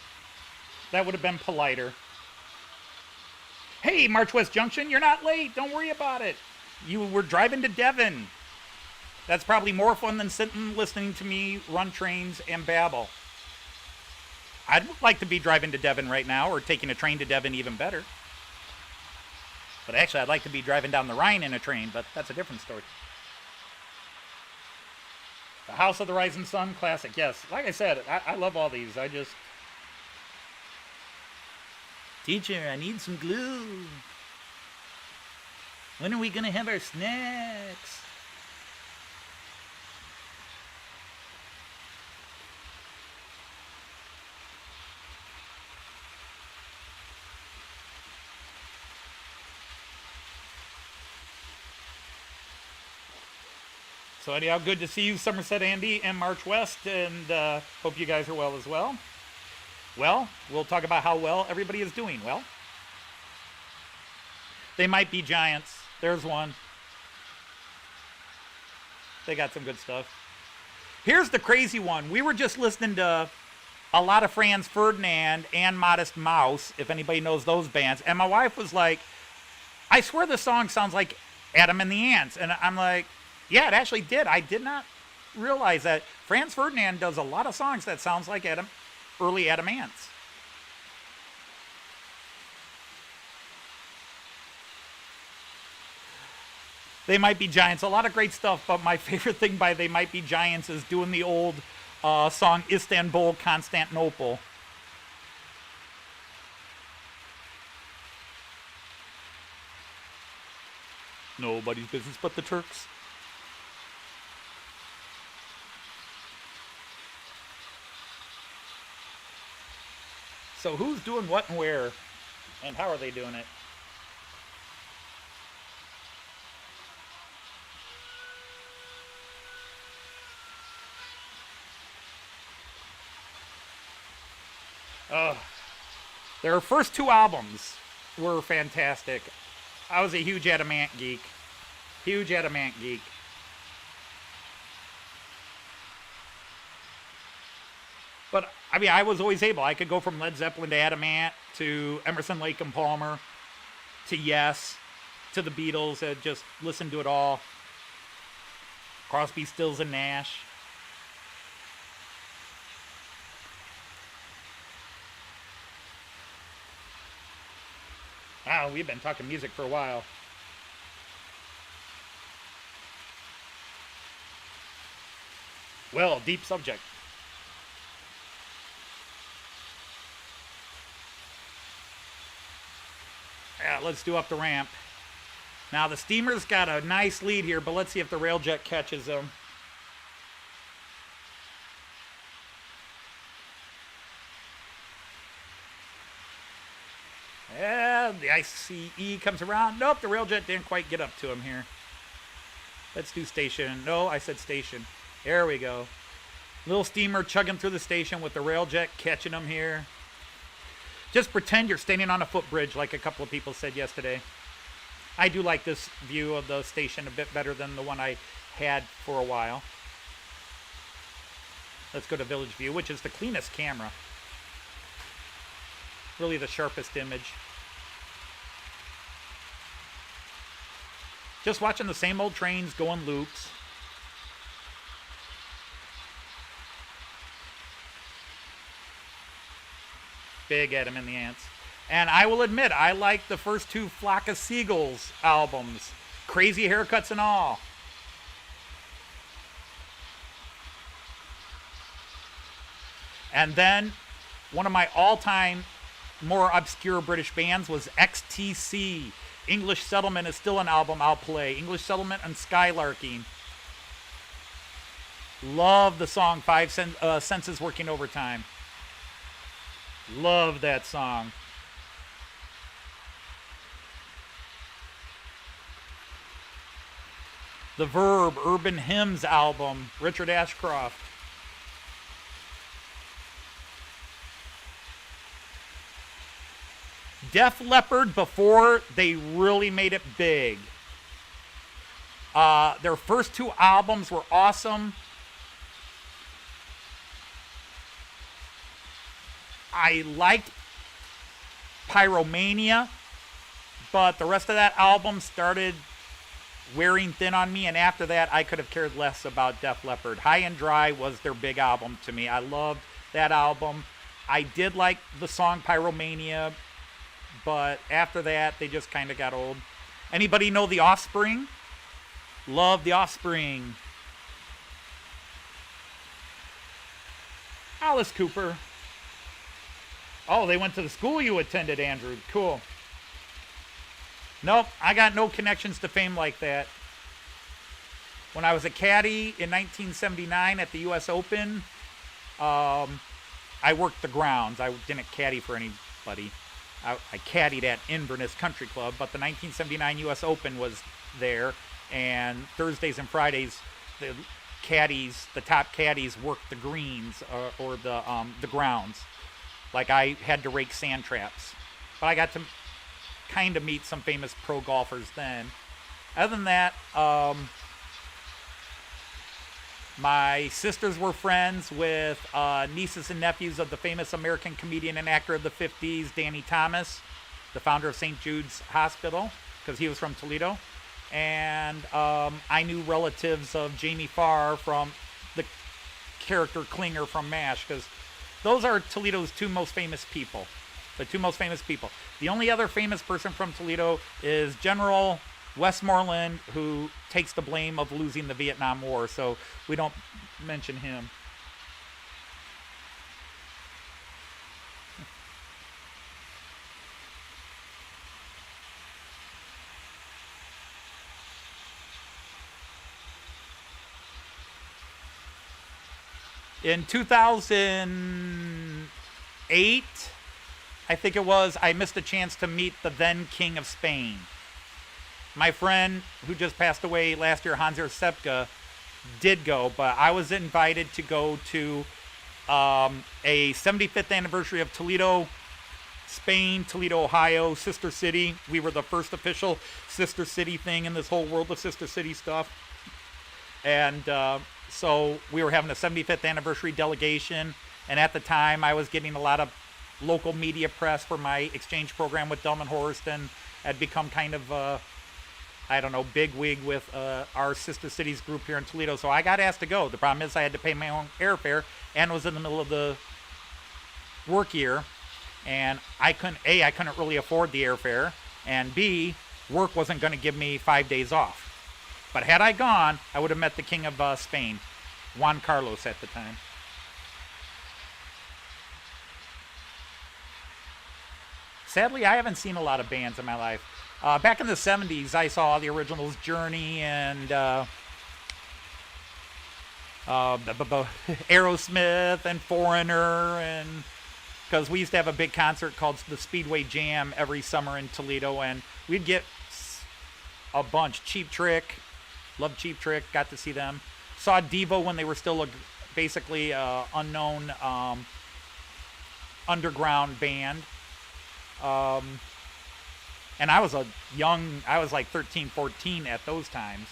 That would have been politer. Hey, March West Junction, you're not late. Don't worry about it. You were driving to Devon. That's probably more fun than sitting listening to me run trains and babble. I'd like to be driving to Devon right now, or taking a train to Devon, even better. But actually, I'd like to be driving down the Rhine in a train, but that's a different story. The House of the Rising Sun classic. Yes, like I said, I love all these. I just... Teacher, I need some glue. When are we going to have our snacks? So anyhow, good to see you, Somerset Andy and March West, and hope you guys are well as well. Well, we'll talk about how well everybody is doing. Well, they might be giants. There's one. They got some good stuff. Here's the crazy one. We were just listening to a lot of Franz Ferdinand and Modest Mouse, if anybody knows those bands, and my wife was like, I swear the song sounds like Adam and the Ants. And I'm like, yeah, it actually did. I did not realize that. Franz Ferdinand does a lot of songs that sounds like early Adam Ants. They Might Be Giants, a lot of great stuff, but my favorite thing by They Might Be Giants is doing the old song Istanbul, Constantinople. Nobody's business but the Turks. So who's doing what and where, and how are they doing it? Their first two albums were fantastic. I was a huge Adamant geek. Huge Adamant geek. But, I mean, I was always able. I could go from Led Zeppelin to Adamant to Emerson, Lake and Palmer to Yes to the Beatles. Just listened to it all. Crosby, Stills, and Nash. Wow, we've been talking music for a while. Well, deep subject. Yeah, let's do up the ramp. Now, the steamer's got a nice lead here, but let's see if the railjet catches them. Yeah, the ICE comes around. Nope, the railjet didn't quite get up to him here. Let's do station. No, I said station. There we go. Little steamer chugging through the station with the railjet catching them here. Just pretend you're standing on a footbridge like a couple of people said yesterday. I do like this view of the station a bit better than the one I had for a while. Let's go to Village View, which is the cleanest camera. Really the sharpest image. Just watching the same old trains go in loops. Big Adam and the Ants. And I will admit, I like the first two Flock of Seagulls albums. Crazy haircuts and all. And then, one of my all-time more obscure British bands was XTC. English Settlement is still an album I'll play. English Settlement and Skylarking. Love the song Five Senses Working Overtime. Love that song. The Verb Urban Hymns album, Richard Ashcroft. Def Leppard before they really made it big. Their first two albums were awesome. I liked Pyromania, but the rest of that album started wearing thin on me, and after that I could have cared less about Def Leppard. High and Dry was their big album to me. I loved that album. I did like the song Pyromania, but after that they just kind of got old. Anybody know The Offspring? Love The Offspring. Alice Cooper. Oh, they went to the school you attended, Andrew. Cool. Nope, I got no connections to fame like that. When I was a caddy in 1979 at the U.S. Open, I worked the grounds. I didn't caddy for anybody. I caddied at Inverness Country Club, but the 1979 U.S. Open was there, and Thursdays and Fridays, the top caddies worked the greens or the grounds. Like I had to rake sand traps, but I got to kind of meet some famous pro golfers then. Other than that, my sisters were friends with nieces and nephews of the famous American comedian and actor of the 50s, Danny Thomas, the founder of St. Jude's Hospital, because he was from Toledo. And I knew relatives of Jamie Farr from the character Klinger from MASH, because those are Toledo's two most famous people. The two most famous people. The only other famous person from Toledo is General Westmoreland, who takes the blame of losing the Vietnam War, so we don't mention him. In 2008, I think it was, I missed a chance to meet the then King of Spain. My friend who just passed away last year, Hans-Urs Sepke, did go, but I was invited to go to a 75th anniversary of Toledo, Spain, Toledo, Ohio, Sister City. We were the first official Sister City thing in this whole world of Sister City stuff. And so we were having a 75th anniversary delegation, and at the time I was getting a lot of local media press for my exchange program with Delman Horst, and had become kind of I don't know, big wig with our sister cities group here in Toledo. So I got asked to go. The problem is I had to pay my own airfare and was in the middle of the work year, and I couldn't really afford the airfare, and B, work wasn't going to give me 5 days off. But had I gone, I would have met the King of Spain, Juan Carlos at the time. Sadly, I haven't seen a lot of bands in my life. Back in the 70s, I saw the originals Journey and Aerosmith and Foreigner, and because we used to have a big concert called the Speedway Jam every summer in Toledo, and we'd get a bunch. Cheap Trick, loved Cheap Trick, got to see them. Saw Devo when they were still basically unknown underground band. And I was I was like 13, 14 at those times.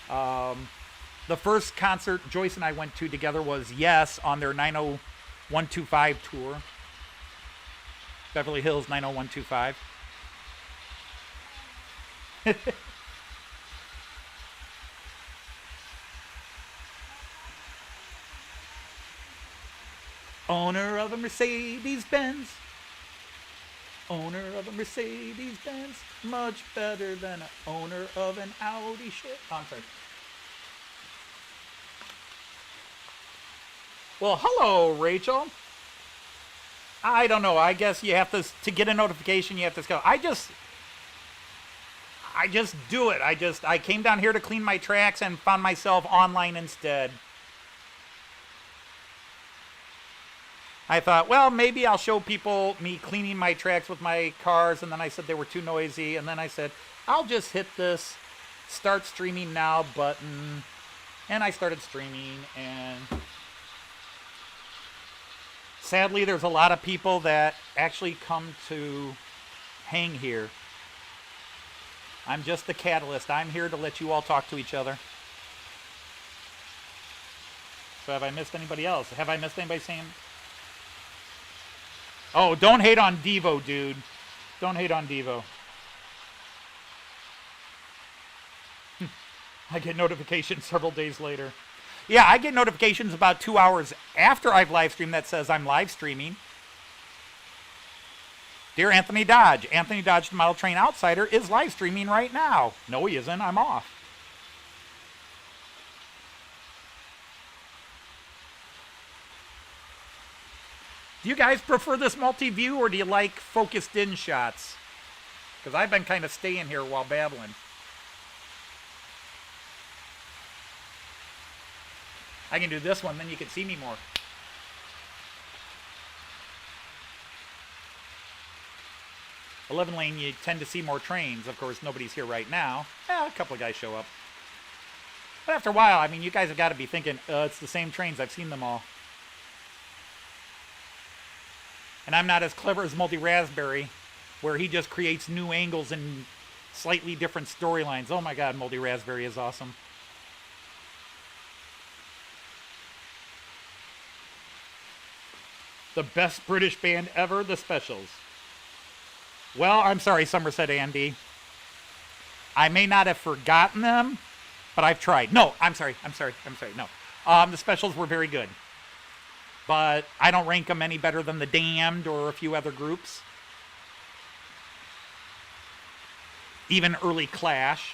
The first concert Joyce and I went to together was Yes on their 90125 tour. Beverly Hills 90125. Owner of a Mercedes-Benz. Owner of a Mercedes-Benz. Much better than an owner of an Audi shit. Oh, I'm sorry. Well, hello, Rachel. I don't know. I guess you have to get a notification, you have to go. I just do it. I came down here to clean my tracks and found myself online instead. I thought, well, maybe I'll show people me cleaning my tracks with my cars, and then I said they were too noisy, and then I said, I'll just hit this start streaming now button, and I started streaming, and sadly, there's a lot of people that actually come to hang here. I'm just the catalyst. I'm here to let you all talk to each other. So have I missed anybody else? Have I missed anybody saying... Oh, don't hate on Devo, dude. Don't hate on Devo. I get notifications several days later. Yeah, I get notifications about 2 hours after I've live streamed that says I'm live streaming. Dear Anthony Dodge, the Model Train Outsider, is live streaming right now. No, he isn't. I'm off. Do you guys prefer this multi-view, or do you like focused in shots? Because I've been kind of staying here while babbling. I can do this one, then you can see me more. Lane, you tend to see more trains. Of course, nobody's here right now. A couple of guys show up. But after a while, I mean, you guys have got to be thinking, it's the same trains. I've seen them all. And I'm not as clever as Moldy-Raspberry, where he just creates new angles and slightly different storylines. Oh my God, Moldy-Raspberry is awesome. The best British band ever, the Specials. Well, I'm sorry, Somerset Andy. I may not have forgotten them, but I've tried. No, I'm sorry. No. The Specials were very good. But I don't rank them any better than the Damned or a few other groups. Even early Clash.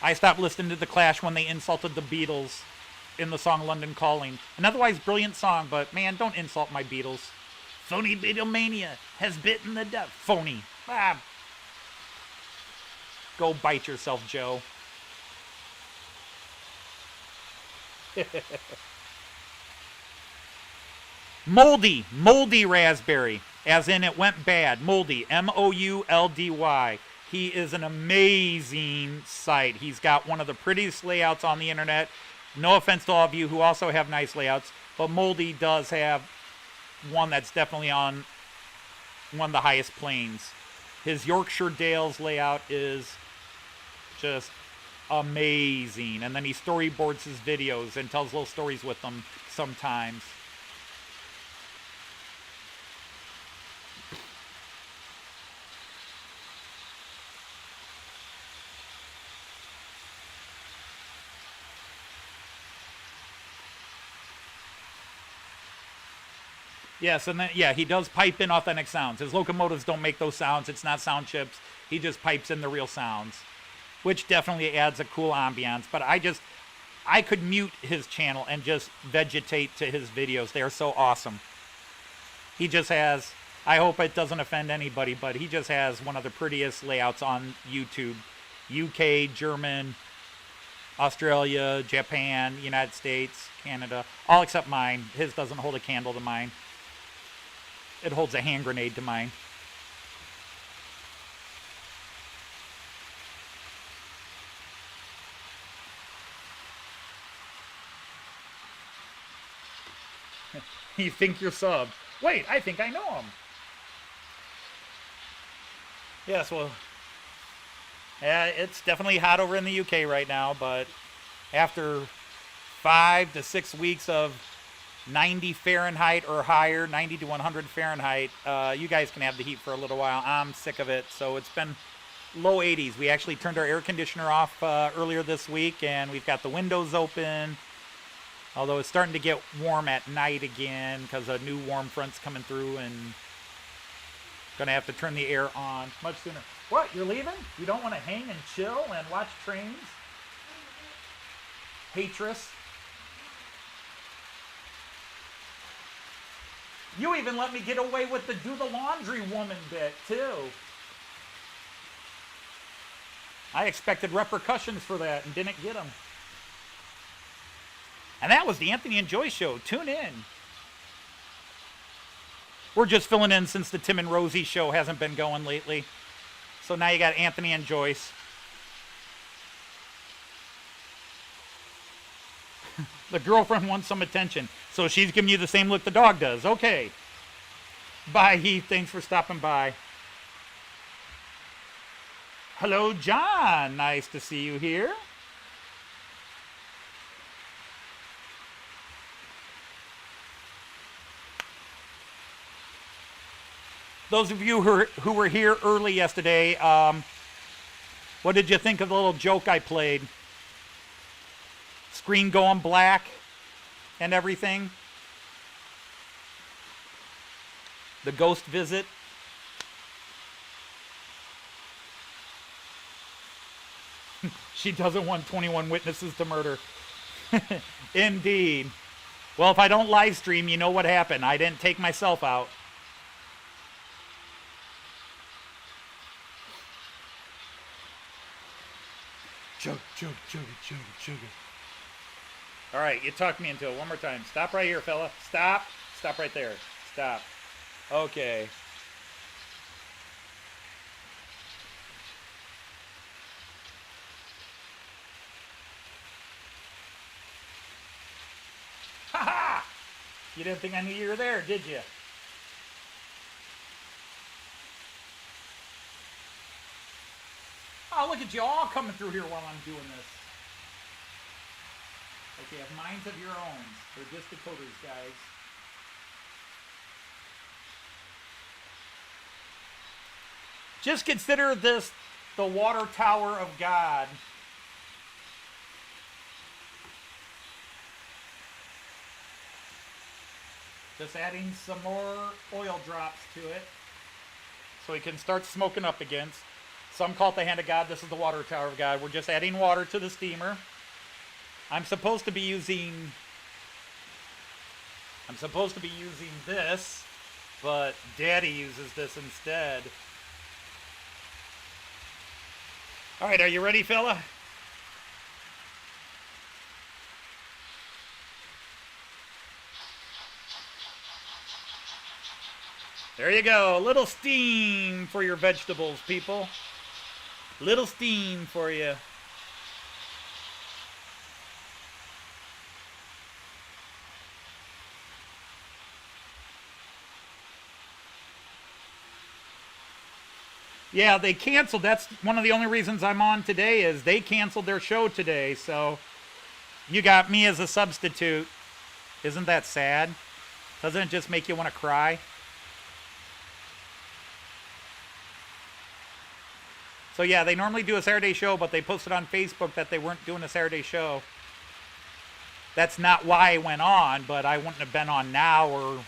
I stopped listening to the Clash when they insulted the Beatles in the song London Calling. An otherwise brilliant song, but man, don't insult my Beatles. Phony Beatlemania has bitten the dust. Phony. Go bite yourself, Joe. Moldy Raspberry, as in it went bad. Moldy, Mouldy. He is an amazing site. He's got one of the prettiest layouts on the internet. No offense to all of you who also have nice layouts, but Moldy does have one that's definitely on one of the highest planes. His Yorkshire Dales layout is just amazing. And then he storyboards his videos and tells little stories with them sometimes. Yes, and then, yeah, he does pipe in authentic sounds. His locomotives don't make those sounds. It's not sound chips. He just pipes in the real sounds, which definitely adds a cool ambiance. But I could mute his channel and just vegetate to his videos. They are so awesome. He just has, I hope it doesn't offend anybody, but he just has one of the prettiest layouts on YouTube. UK, German, Australia, Japan, United States, Canada, all except mine. His doesn't hold a candle to mine. It holds a hand grenade to mine. You think you're subbed. Wait, I think I know him. Yes, well, yeah, it's definitely hot over in the UK right now, but after 5 to 6 weeks of 90 Fahrenheit or higher, 90 to 100 Fahrenheit, you guys can have the heat for a little while. I'm sick of it, so it's been low 80s. We actually turned our air conditioner off earlier this week, and we've got the windows open, although it's starting to get warm at night again because a new warm front's coming through, and gonna have to turn the air on much sooner. What, you're leaving? You don't want to hang and chill and watch trains? Hatred. You even let me get away with the do the laundry woman bit, too. I expected repercussions for that and didn't get them. And that was the Anthony and Joyce Show. Tune in. We're just filling in since the Tim and Rosie show hasn't been going lately. So now you got Anthony and Joyce. The girlfriend wants some attention, so she's giving you the same look the dog does. Okay. Bye, Heath. Thanks for stopping by. Hello, John. Nice to see you here. Those of you who were here early yesterday, what did you think of the little joke I played? Screen going black and everything. The ghost visit. She doesn't want 21 witnesses to murder. Indeed. Well, if I don't live stream, you know what happened. I didn't take myself out. Chug, chug, chug, chug, chug. All right, you talked me into it one more time. Stop right here, fella. Stop. Stop right there. Stop. Okay. Ha ha! You didn't think I knew you were there, did you? Oh, look at you all coming through here while I'm doing this. Like you have minds of your own. They're just decoders, guys. Just consider this the water tower of God. Just adding some more oil drops to it so we can start smoking up against. Some call it the hand of God. This is the water tower of God. We're just adding water to the steamer. I'm supposed to be using this, but Daddy uses this instead. All right, are you ready, fella? There you go. A little steam for your vegetables, people. Little steam for you. Yeah, they canceled. That's one of the only reasons I'm on today is they canceled their show today. So you got me as a substitute. Isn't that sad? Doesn't it just make you want to cry? So yeah, they normally do a Saturday show, but they posted on Facebook that they weren't doing a Saturday show. That's not why I went on, but I wouldn't have been on now or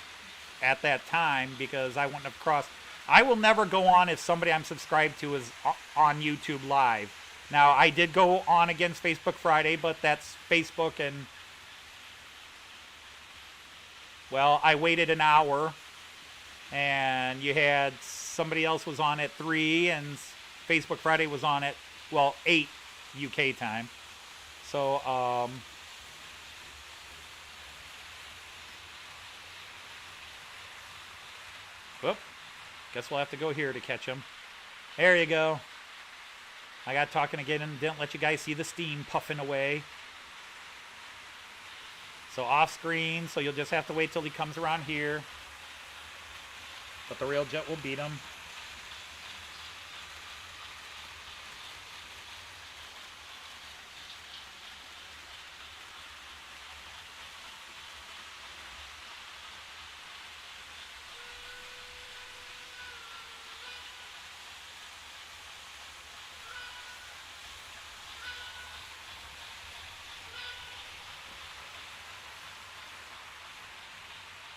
at that time because I wouldn't have crossed. I will never go on if somebody I'm subscribed to is on YouTube Live. Now, I did go on against Facebook Friday, but that's Facebook, and well, I waited an hour, and you had somebody else was on at 3, and Facebook Friday was on at, well, 8 UK time. So, whoop. Guess we'll have to go here to catch him. There you go. I got talking again and didn't let you guys see the steam puffing away. So off screen, so you'll just have to wait till he comes around here. But the rail jet will beat him.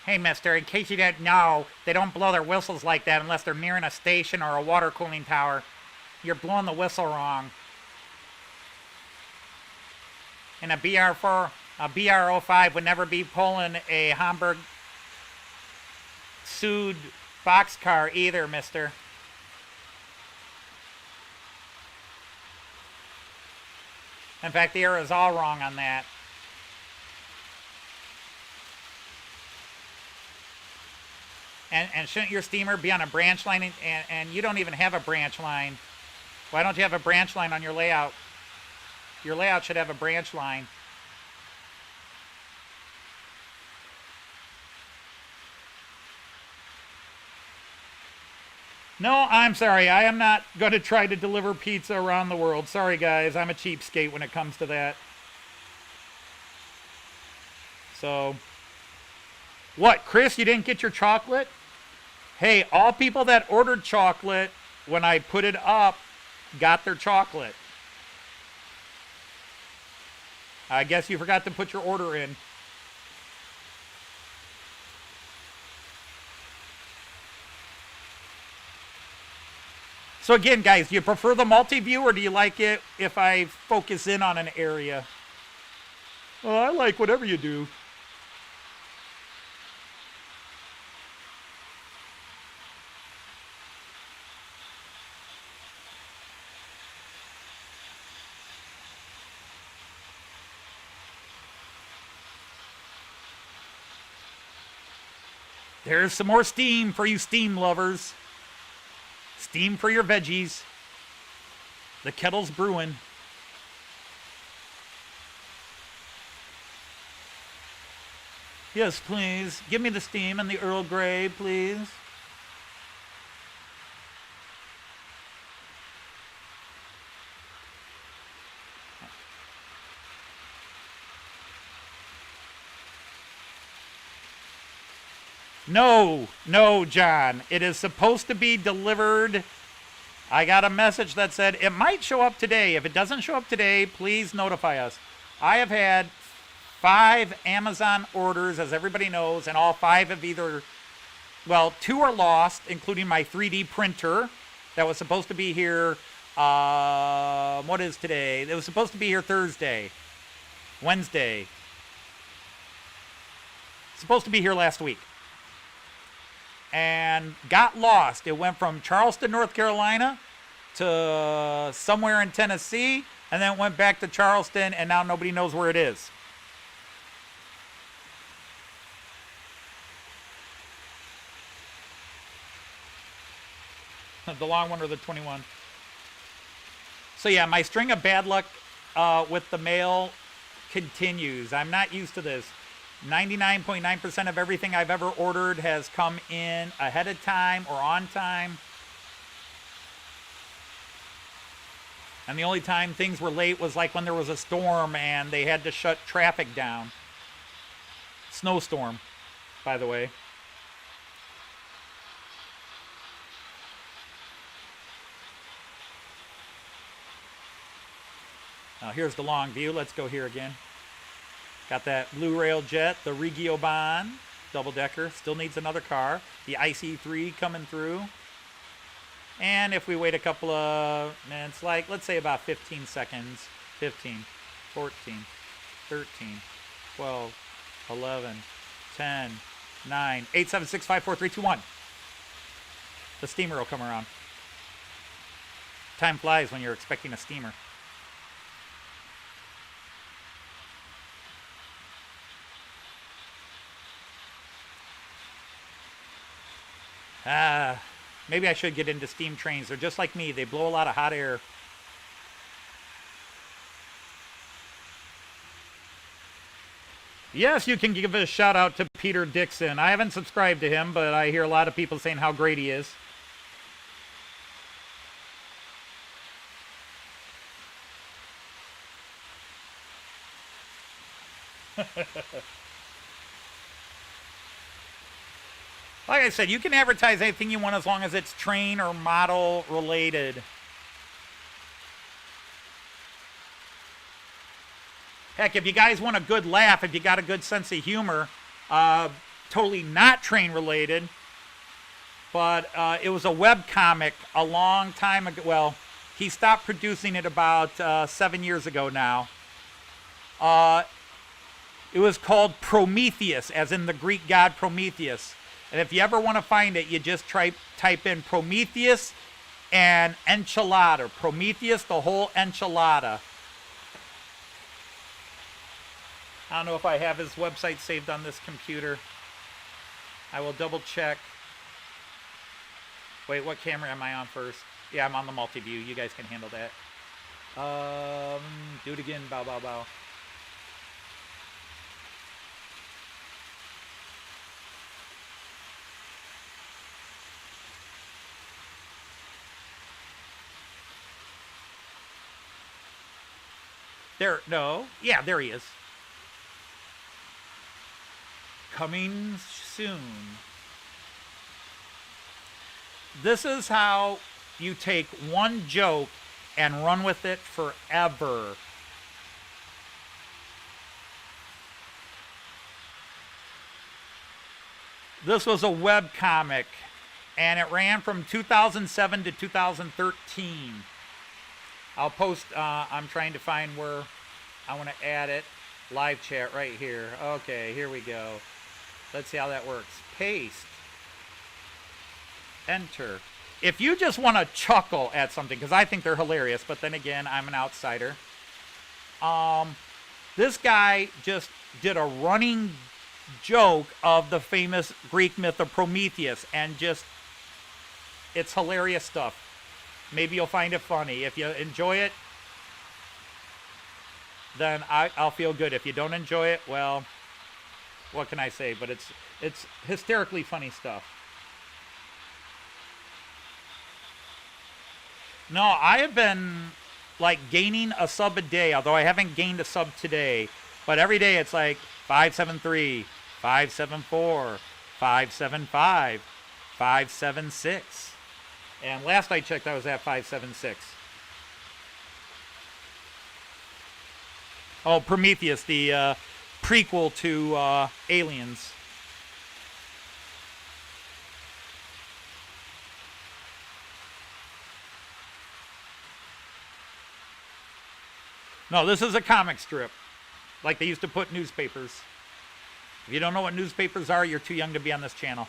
Hey, mister, in case you didn't know, they don't blow their whistles like that unless they're nearing a station or a water cooling tower. You're blowing the whistle wrong. And a BR-05 would never be pulling a Hamburg Sud boxcar either, mister. In fact, the air is all wrong on that. And shouldn't your steamer be on a branch line? And you don't even have a branch line. Why don't you have a branch line on your layout? Your layout should have a branch line. No, I'm sorry. I am not going to try to deliver pizza around the world. Sorry, guys. I'm a cheapskate when it comes to that. So, what, Chris? You didn't get your chocolate? Hey, all people that ordered chocolate when I put it up got their chocolate. I guess you forgot to put your order in. So again, guys, do you prefer the multi-view or do you like it if I focus in on an area? Well, I like whatever you do. There's some more steam for you steam lovers. Steam for your veggies. The kettle's brewing. Yes, please. Give me the steam and the Earl Grey, please. No, John. It is supposed to be delivered. I got a message that said it might show up today. If it doesn't show up today, please notify us. I have had 5 Amazon orders, as everybody knows, and all 5 have either, well, 2 are lost, including my 3D printer that was supposed to be here, what is today? It was supposed to be here Wednesday. Supposed to be here last week. And got lost. It went from Charleston, North Carolina to somewhere in Tennessee, and then it went back to Charleston, and now nobody knows where it is. The long one or the 21? So yeah, my string of bad luck with the mail continues. I'm not used to this. 99.9% of everything I've ever ordered has come in ahead of time or on time. And the only time things were late was like when there was a storm and they had to shut traffic down. Snowstorm, by the way. Now here's the long view. Let's go here again. Got that blue rail jet, the Regioban, double-decker. Still needs another car. The IC3 coming through. And if we wait a couple of minutes, like let's say about 15 seconds, 15, 14, 13, 12, 11, 10, 9, 8, 7, 6, 5, 4, 3, 2, 1. The steamer will come around. Time flies when you're expecting a steamer. Maybe I should get into steam trains. They're just like me. They blow a lot of hot air. Yes, you can give a shout out to Peter Dixon. I haven't subscribed to him, but I hear a lot of people saying how great he is. Like I said, you can advertise anything you want as long as it's train or model related. Heck, if you guys want a good laugh, if you got a good sense of humor, totally not train related, but it was a web comic a long time ago. Well, he stopped producing it about 7 years ago now. It was called Prometheus, as in the Greek god Prometheus. And if you ever want to find it, you just type in Prometheus and enchilada. Prometheus, the whole enchilada. I don't know if I have his website saved on this computer. I will double check. Wait, what camera am I on first? Yeah, I'm on the multi-view. You guys can handle that. Do it again. Bow, bow, bow. There, no. Yeah, there he is. Coming soon. This is how you take one joke and run with it forever. This was a web comic, and it ran from 2007 to 2013. I'll post, I'm trying to find where I want to add it. Live chat right here. Okay, here we go. Let's see how that works. Paste. Enter. If you just want to chuckle at something, because I think they're hilarious, but then again, I'm an outsider. This guy just did a running joke of the famous Greek myth of Prometheus, and just, it's hilarious stuff. Maybe you'll find it funny. If you enjoy it, then I'll feel good. If you don't enjoy it, well, what can I say? But it's hysterically funny stuff. No, I have been like gaining a sub a day, although I haven't gained a sub today. But every day it's like 573, 574, 575, 576. And last I checked, I was at 576. Oh, Prometheus, the prequel to Aliens. No, this is a comic strip, like they used to put newspapers. If you don't know what newspapers are, you're too young to be on this channel.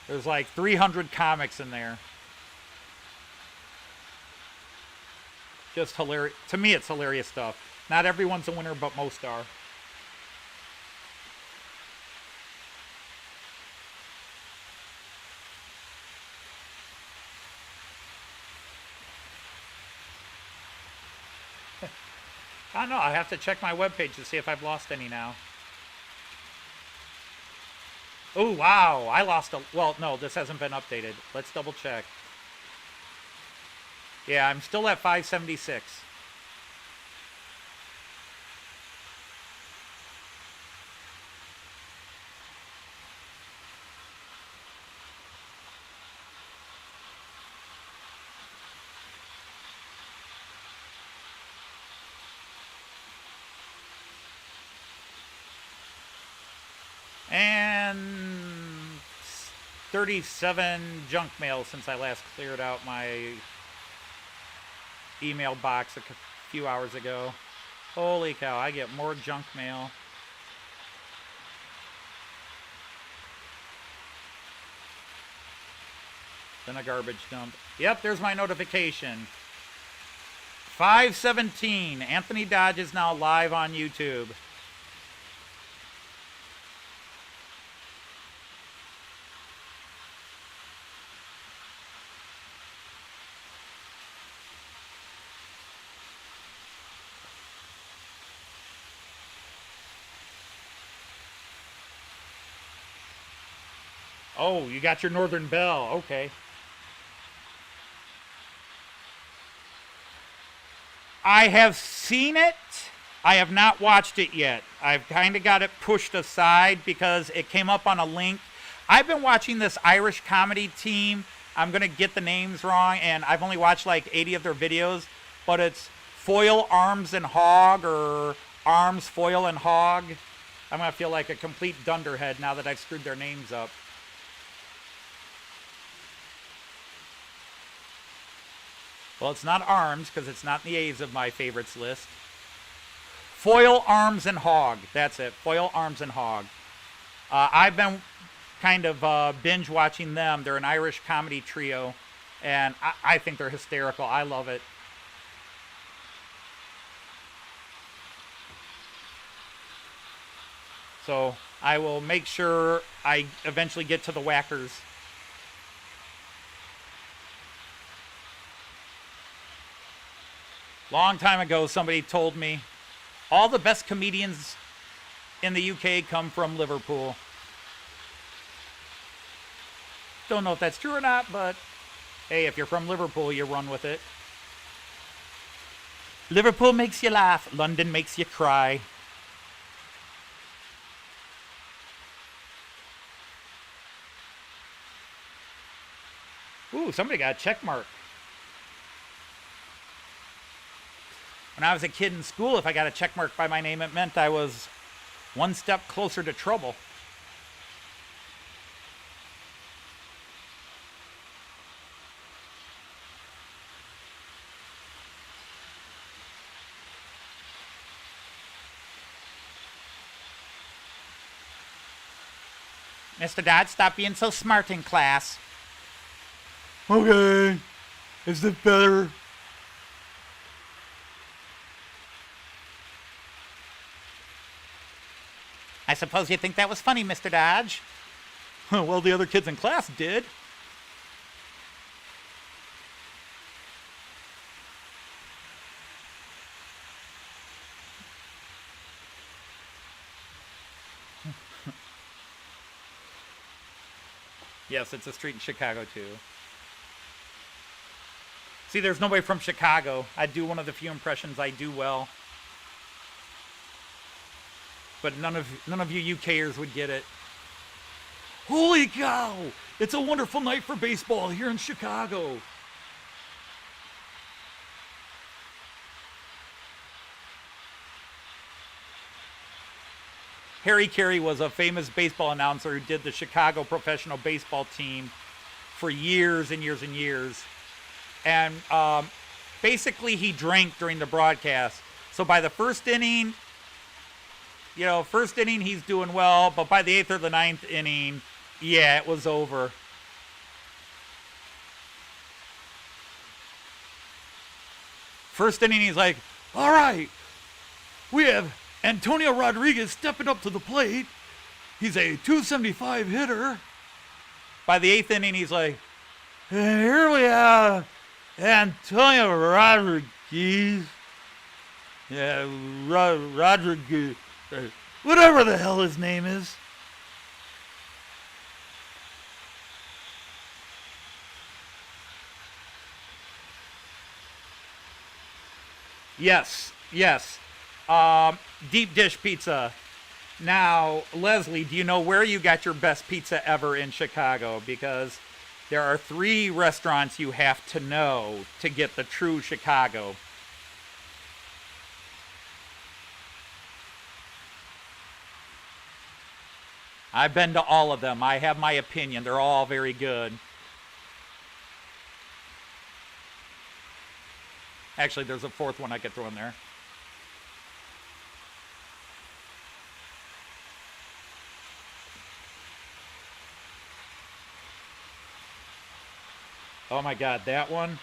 There's like 300 comics in there. Just hilarious. To me, it's hilarious stuff. Not everyone's a winner, but most are. I don't know. I have to check my webpage to see if I've lost any now. Oh, wow. I lost a... Well, no, this hasn't been updated. Let's double check. Yeah, I'm still at 576. And 37 junk mail since I last cleared out my email box a few hours ago. Holy cow, I get more junk mail. Than a garbage dump. Yep, there's my notification. 5:17. Anthony Dodge is now live on YouTube. Oh, you got your Northern Belle. Okay. I have seen it. I have not watched it yet. I've kind of got it pushed aside because it came up on a link. I've been watching this Irish comedy team. I'm going to get the names wrong, and I've only watched like 80 of their videos, but it's Foil, Arms, and Hog, or Arms, Foil, and Hog. I'm going to feel like a complete dunderhead now that I've screwed their names up. Well, it's not Arms, because it's not in the A's of my favorites list. Foil, Arms, and Hog. That's it. Foil, Arms, and Hog. I've been kind of binge watching them. They're an Irish comedy trio, and I think they're hysterical. I love it. So I will make sure I eventually get to the Whackers. Long time ago, somebody told me all the best comedians in the UK come from Liverpool. Don't know if that's true or not, but hey, if you're from Liverpool, you run with it. Liverpool makes you laugh. London makes you cry. Ooh, somebody got a check mark. When I was a kid in school, if I got a check mark by my name, it meant I was one step closer to trouble. Mr. Dodge, stop being so smart in class. Okay, is it better? I suppose you think that was funny, Mr. Dodge. Well, the other kids in class did. Yes, it's a street in Chicago, too. See, there's nobody from Chicago. I do one of the few impressions I do well. But none of you UKers would get it. Holy cow! It's a wonderful night for baseball here in Chicago. Harry Carey was a famous baseball announcer who did the Chicago professional baseball team for years and years and years. And basically he drank during the broadcast. So by the first inning, he's doing well, but by the 8th or the 9th inning, yeah, it was over. First inning, he's like, all right, we have Antonio Rodriguez stepping up to the plate. He's a 275 hitter. By the 8th inning, he's like, and here we have Antonio Rodriguez. Yeah, Rodriguez. Whatever the hell his name is. yes. Deep dish pizza. Now, Leslie, do you know where you got your best pizza ever in Chicago? Because there are 3 restaurants you have to know to get the true Chicago. I've been to all of them. I have my opinion. They're all very good. Actually, there's a fourth one I could throw in there. Oh my God, that one.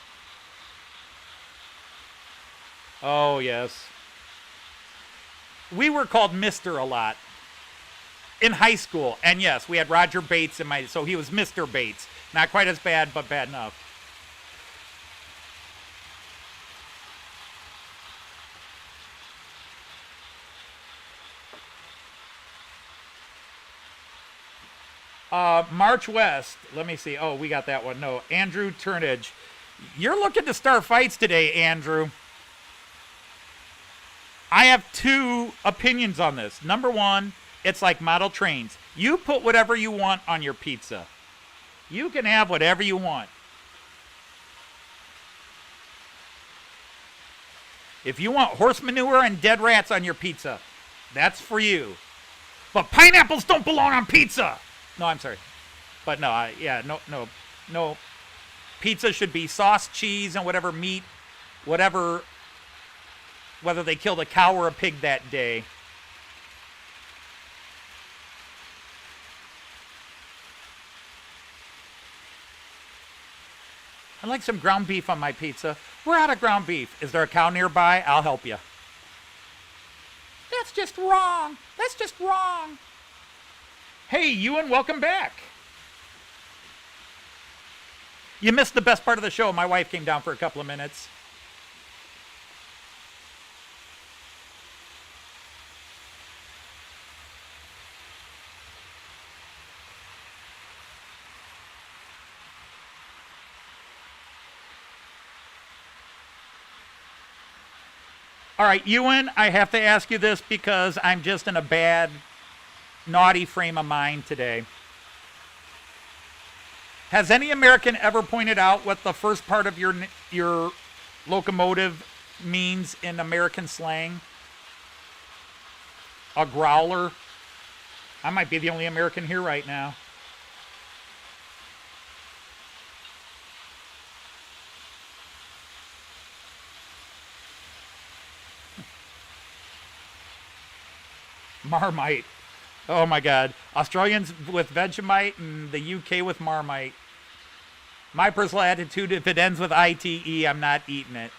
Oh, yes. We were called Mr. a lot in high school. And yes, we had Roger Bates in my, so he was Mr. Bates. Not quite as bad, but bad enough. March West. Let me see. Oh, we got that one. No, Andrew Turnage. You're looking to start fights today, Andrew. I have two opinions on this. Number one, it's like model trains. You put whatever you want on your pizza. You can have whatever you want. If you want horse manure and dead rats on your pizza, that's for you. But pineapples don't belong on pizza. No, I'm sorry. But no, no. Pizza should be sauce, cheese, and whatever meat, whatever, whether they killed a cow or a pig that day. I'd like some ground beef on my pizza. We're out of ground beef. Is there a cow nearby? I'll help you. That's just wrong. That's just wrong. Hey, Ewan, welcome back. You missed the best part of the show. My wife came down for a couple of minutes. All right, Ewan, I have to ask you this because I'm just in a bad, naughty frame of mind today. Has any American ever pointed out what the first part of your locomotive means in American slang? A growler? I might be the only American here right now. Marmite. Oh my God. Australians with Vegemite and the UK with Marmite. My personal attitude, if it ends with ITE, I'm not eating it.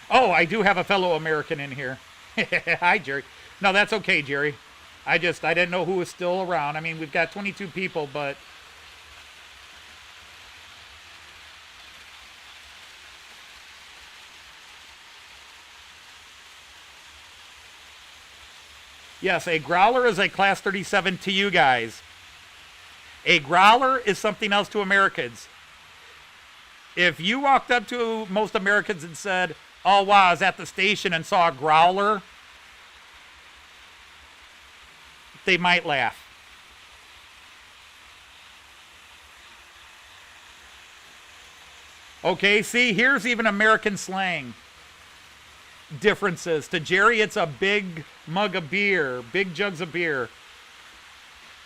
Oh, I do have a fellow American in here. Hi, Jerry. No, that's okay, Jerry. I didn't know who was still around. I mean, we've got 22 people, but... Yes, a growler is a class 37 to you guys. A growler is something else to Americans. If you walked up to most Americans and said, oh, wow, I was at the station and saw a growler, they might laugh. Okay, see, here's even American slang differences. To Jerry, it's a big mug of beer, big jugs of beer.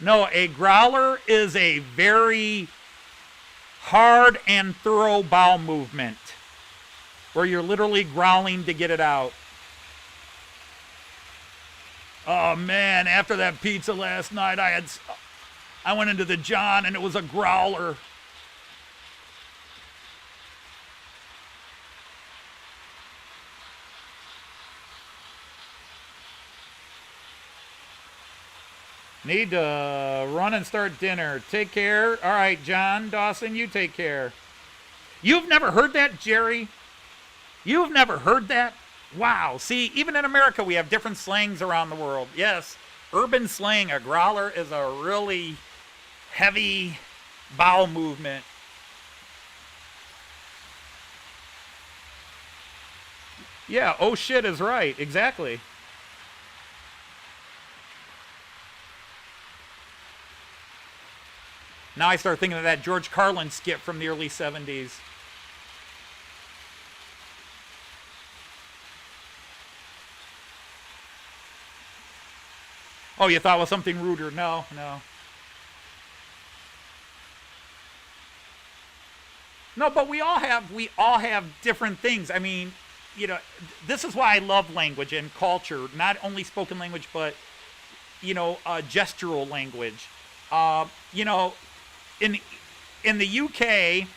No, a growler is a very hard and thorough bowel movement where you're literally growling to get it out. Oh man, after that pizza last night, I went into the John and it was a growler. Need to run and start dinner. Take care. All right, John Dawson, you take care. You've never heard that, Jerry? You've never heard that? Wow. See, even in America, we have different slangs around the world. Yes, urban slang, a growler is a really heavy bowel movement. Yeah, oh shit is right. Exactly. Now I start thinking of that George Carlin skit from the early 70s. Oh, you thought it was something ruder? No, no. No, but we all have different things. I mean, this is why I love language and culture, not only spoken language, but gestural language. You know, in in the UK,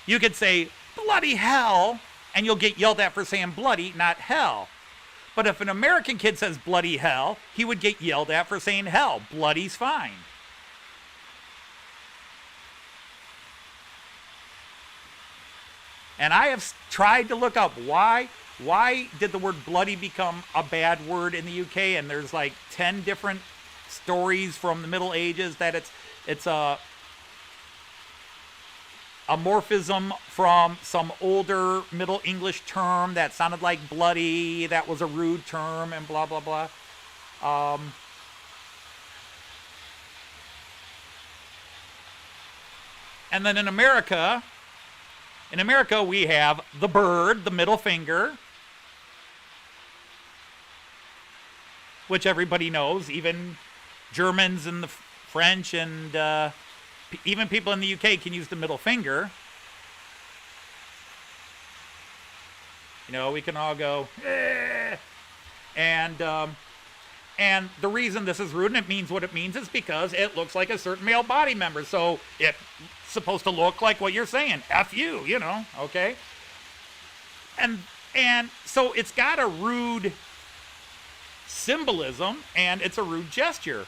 you could say bloody hell, and you'll get yelled at for saying bloody, not hell. But if an American kid says bloody hell, he would get yelled at for saying hell. Bloody's fine. And I have tried to look up why did the word bloody become a bad word in the UK, and there's like 10 different stories from the Middle Ages that it's a morphism from some older Middle English term that sounded like bloody, that was a rude term, and blah blah blah. And then in America we have the bird, the middle finger, which everybody knows, even Germans and the French and even people in the UK can use the middle finger. We can all go, eh. And the reason this is rude and it means what it means is because it looks like a certain male body member. So it's supposed to look like what you're saying. F you, okay? And so it's got a rude symbolism and it's a rude gesture.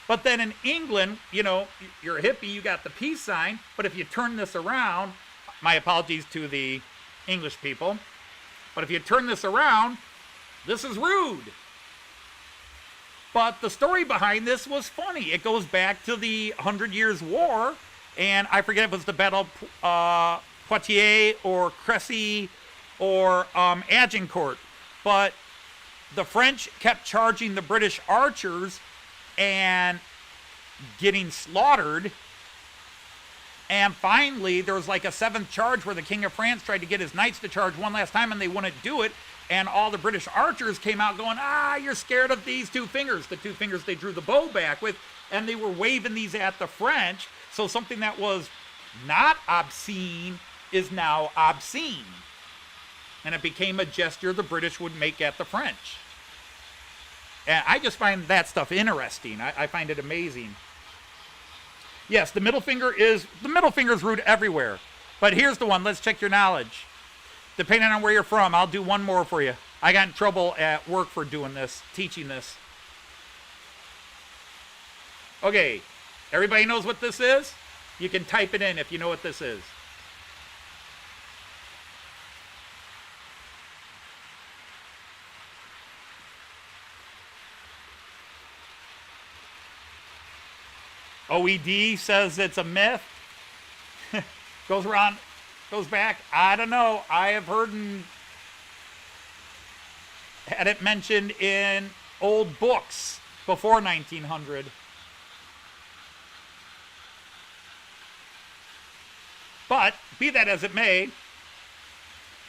But then in England, you're a hippie, you got the peace sign, but if you turn this around, my apologies to the English people, but if you turn this around, this is rude. But the story behind this was funny. It goes back to the 100 Years' War, and I forget if it was the Battle of Poitiers or Crécy or Agincourt, but the French kept charging the British archers and getting slaughtered. And finally, there was like a seventh charge where the King of France tried to get his knights to charge one last time, and they wouldn't do it. And all the British archers came out going, you're scared of these two fingers. The two fingers they drew the bow back with, and they were waving these at the French. So something that was not obscene is now obscene. And it became a gesture the British would make at the French. And I just find that stuff interesting. I find it amazing. Yes, the middle finger is rude everywhere. But here's the one. Let's check your knowledge. Depending on where you're from, I'll do one more for you. I got in trouble at work for doing this, teaching this. Okay, everybody knows what this is? You can type it in if you know what this is. OED says it's a myth. Goes back, I don't know. I have heard and had it mentioned in old books before 1900. But be that as it may,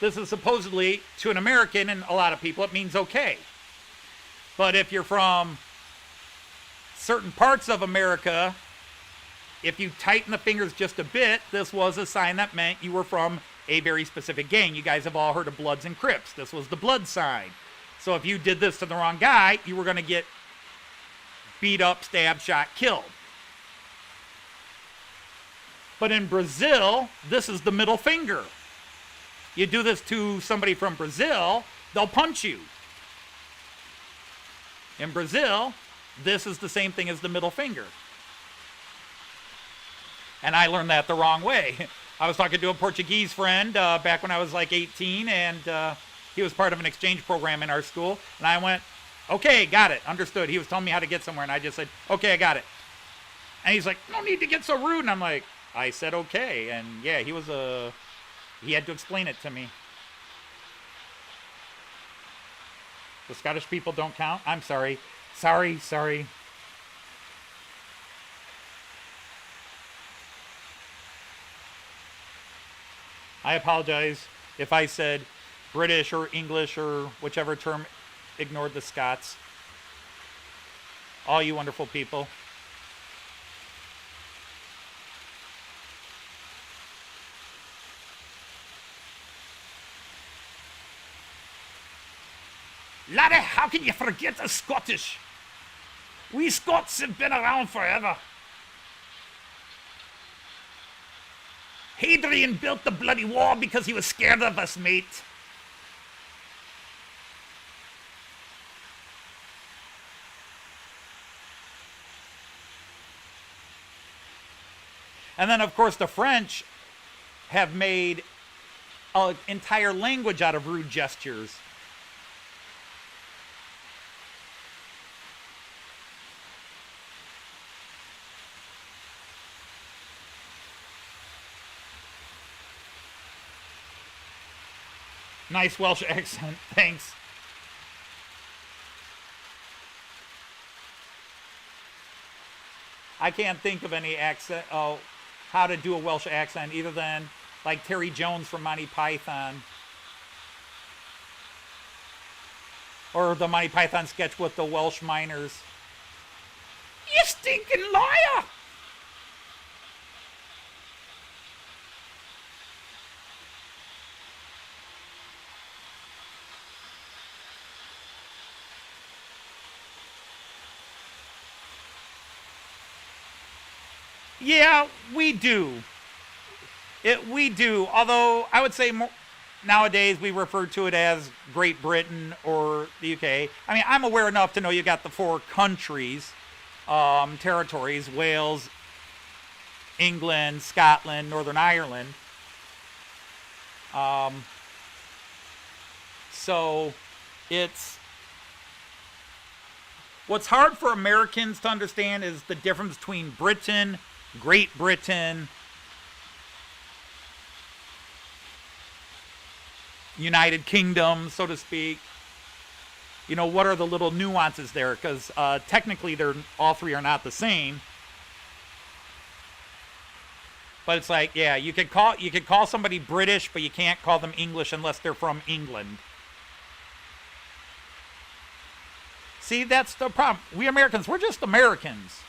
this is supposedly, to an American and a lot of people, it means okay. But if you're from certain parts of America, if you tighten the fingers just a bit, this was a sign that meant you were from a very specific gang. You guys have all heard of Bloods and Crips. This was the blood sign. So if you did this to the wrong guy, you were going to get beat up, stabbed, shot, killed. But in Brazil, this is the middle finger. You do this to somebody from Brazil, they'll punch you. In Brazil, this is the same thing as the middle finger. And I learned that the wrong way. I was talking to a Portuguese friend back when I was like 18, and he was part of an exchange program in our school. And I went, okay, got it, understood. He was telling me how to get somewhere, and I just said, okay, I got it. And he's like, no need to get so rude. And I'm like, I said okay. And yeah, he had to explain it to me. The Scottish people don't count? I'm sorry. Sorry. I apologize if I said British or English or whichever term ignored the Scots. all you wonderful people. Laddie, how can you forget the Scottish? We Scots have been around forever. Hadrian built the bloody wall because he was scared of us, mate. And then, of course, the French have made an entire language out of rude gestures. Nice Welsh accent, thanks. I can't think of any accent, how to do a Welsh accent, either than like Terry Jones from Monty Python. Or the Monty Python sketch with the Welsh miners. You stinking liar! Yeah, we do. We do. Although I would say nowadays we refer to it as Great Britain or the UK. I mean, I'm aware enough to know you got the 4 countries, territories: Wales, England, Scotland, Northern Ireland. So it's what's hard for Americans to understand is the difference between Britain, Great Britain, United Kingdom, so to speak. You know, what are the little nuances there? Because technically, all 3 are not the same. But it's like, yeah, you could call somebody British, but you can't call them English unless they're from England. See, that's the problem. We Americans, we're just Americans.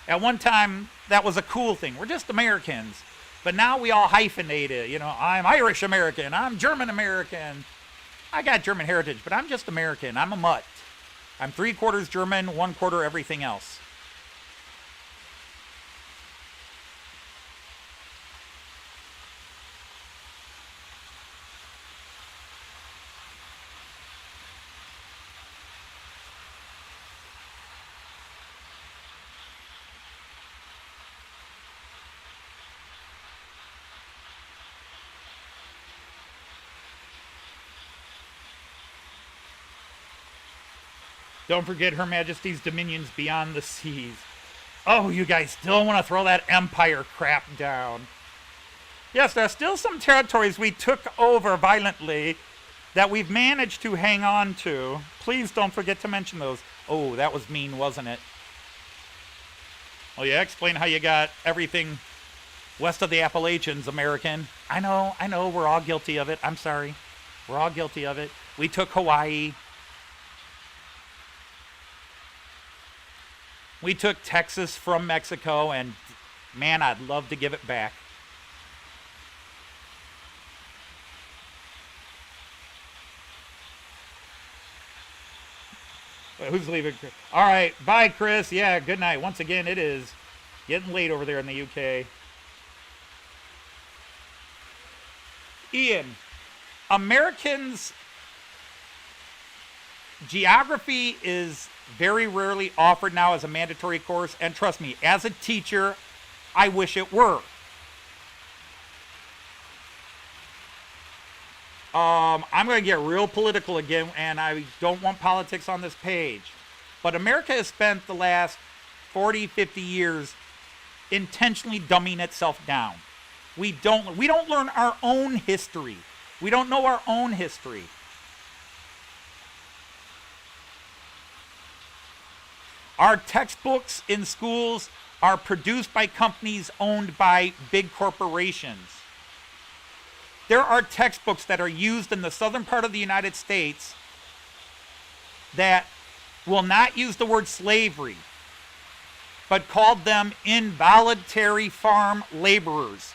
At one time, that was a cool thing. We're just Americans. But now we all hyphenate it. You know, I'm Irish American. I'm German American. I got German heritage, but I'm just American. I'm a mutt. I'm 3/4 German, 1/4 everything else. Don't forget Her Majesty's dominions beyond the seas. Oh, you guys still want to throw that empire crap down. Yes, there are still some territories we took over violently that we've managed to hang on to. Please don't forget to mention those. Oh, that was mean, wasn't it? Oh yeah, explain how you got everything west of the Appalachians, American. I know, we're all guilty of it. I'm sorry. We're all guilty of it. We took Hawaii. We took Texas from Mexico, and man, I'd love to give it back. Wait, who's leaving? All right, bye, Chris. Yeah, good night. Once again, it is getting late over there in the UK. Ian, Americans' geography is very rarely offered now as a mandatory course, and trust me, as a teacher, I wish it were. I'm going to get real political again, and I don't want politics on this page. But America has spent the last 40, 50 years intentionally dumbing itself down. We don't learn our own history. We don't know our own history. Our textbooks in schools are produced by companies owned by big corporations. There are textbooks that are used in the southern part of the United States that will not use the word slavery, but called them involuntary farm laborers.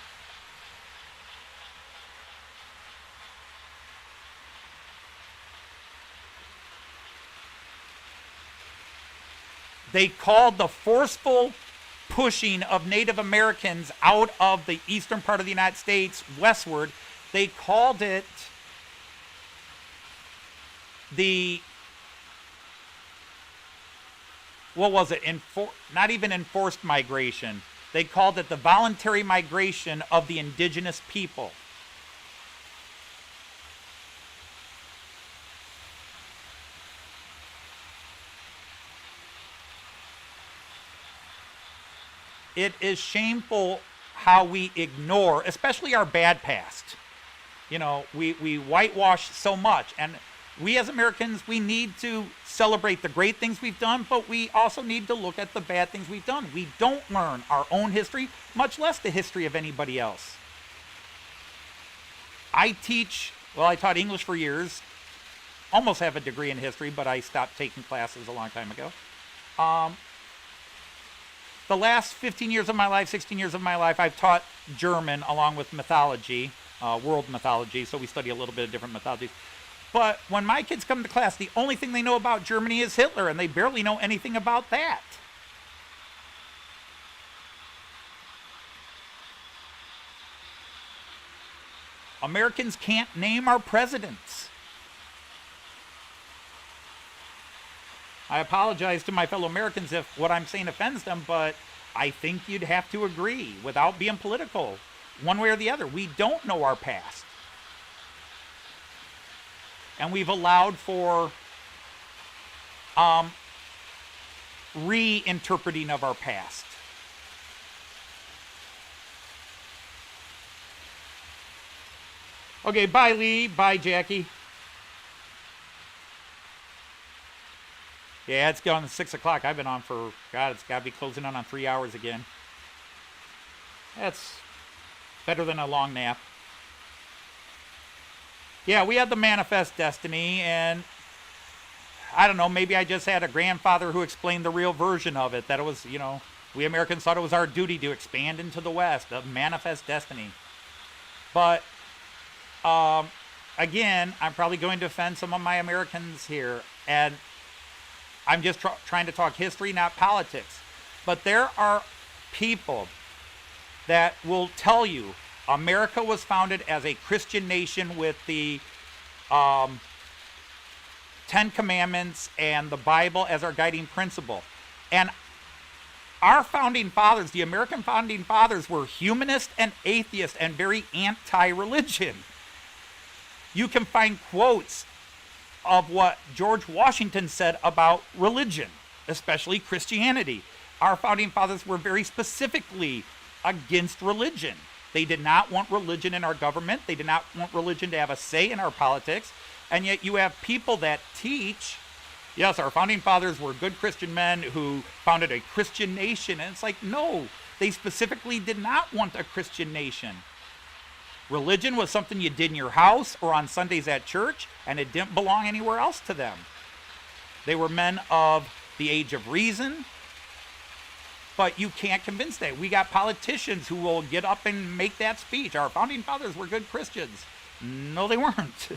They called the forceful pushing of Native Americans out of the eastern part of the United States westward, they called it not even enforced migration. They called it the voluntary migration of the indigenous people. It is shameful how we ignore, especially our bad past. You know, we whitewash so much. And we as Americans, we need to celebrate the great things we've done, but we also need to look at the bad things we've done. We don't learn our own history, much less the history of anybody else. I taught English for years, almost have a degree in history, but I stopped taking classes a long time ago. The last 15 years of my life, 16 years of my life, I've taught German along with mythology, world mythology, so we study a little bit of different mythologies. But when my kids come to class, the only thing they know about Germany is Hitler, and they barely know anything about that. Americans can't name our presidents. I apologize to my fellow Americans if what I'm saying offends them, but I think you'd have to agree without being political, one way or the other. We don't know our past. And we've allowed for reinterpreting of our past. Okay, bye Lee, bye Jackie. Yeah, it's going to 6 o'clock. I've been on for, God, it's got to be closing on 3 hours again. That's better than a long nap. Yeah, we had the Manifest Destiny, and I don't know, maybe I just had a grandfather who explained the real version of it, that it was, you know, we Americans thought it was our duty to expand into the West, the Manifest Destiny. But, again, I'm probably going to offend some of my Americans here, and I'm just trying to talk history, not politics. But there are people that will tell you America was founded as a Christian nation with the Ten Commandments and the Bible as our guiding principle. And our founding fathers, the American founding fathers, were humanist and atheist and very anti-religion. You can find quotes of what George Washington said about religion, especially Christianity. Our founding fathers were very specifically against religion. They did not want religion in our government. They did not want religion to have a say in our politics. And yet you have people that teach, yes, our founding fathers were good Christian men who founded a Christian nation. And it's like, no, they specifically did not want a Christian nation. Religion was something you did in your house or on Sundays at church, and it didn't belong anywhere else to them. They were men of the age of reason, but you can't convince that. We got politicians who will get up and make that speech. Our founding fathers were good Christians. No, they weren't.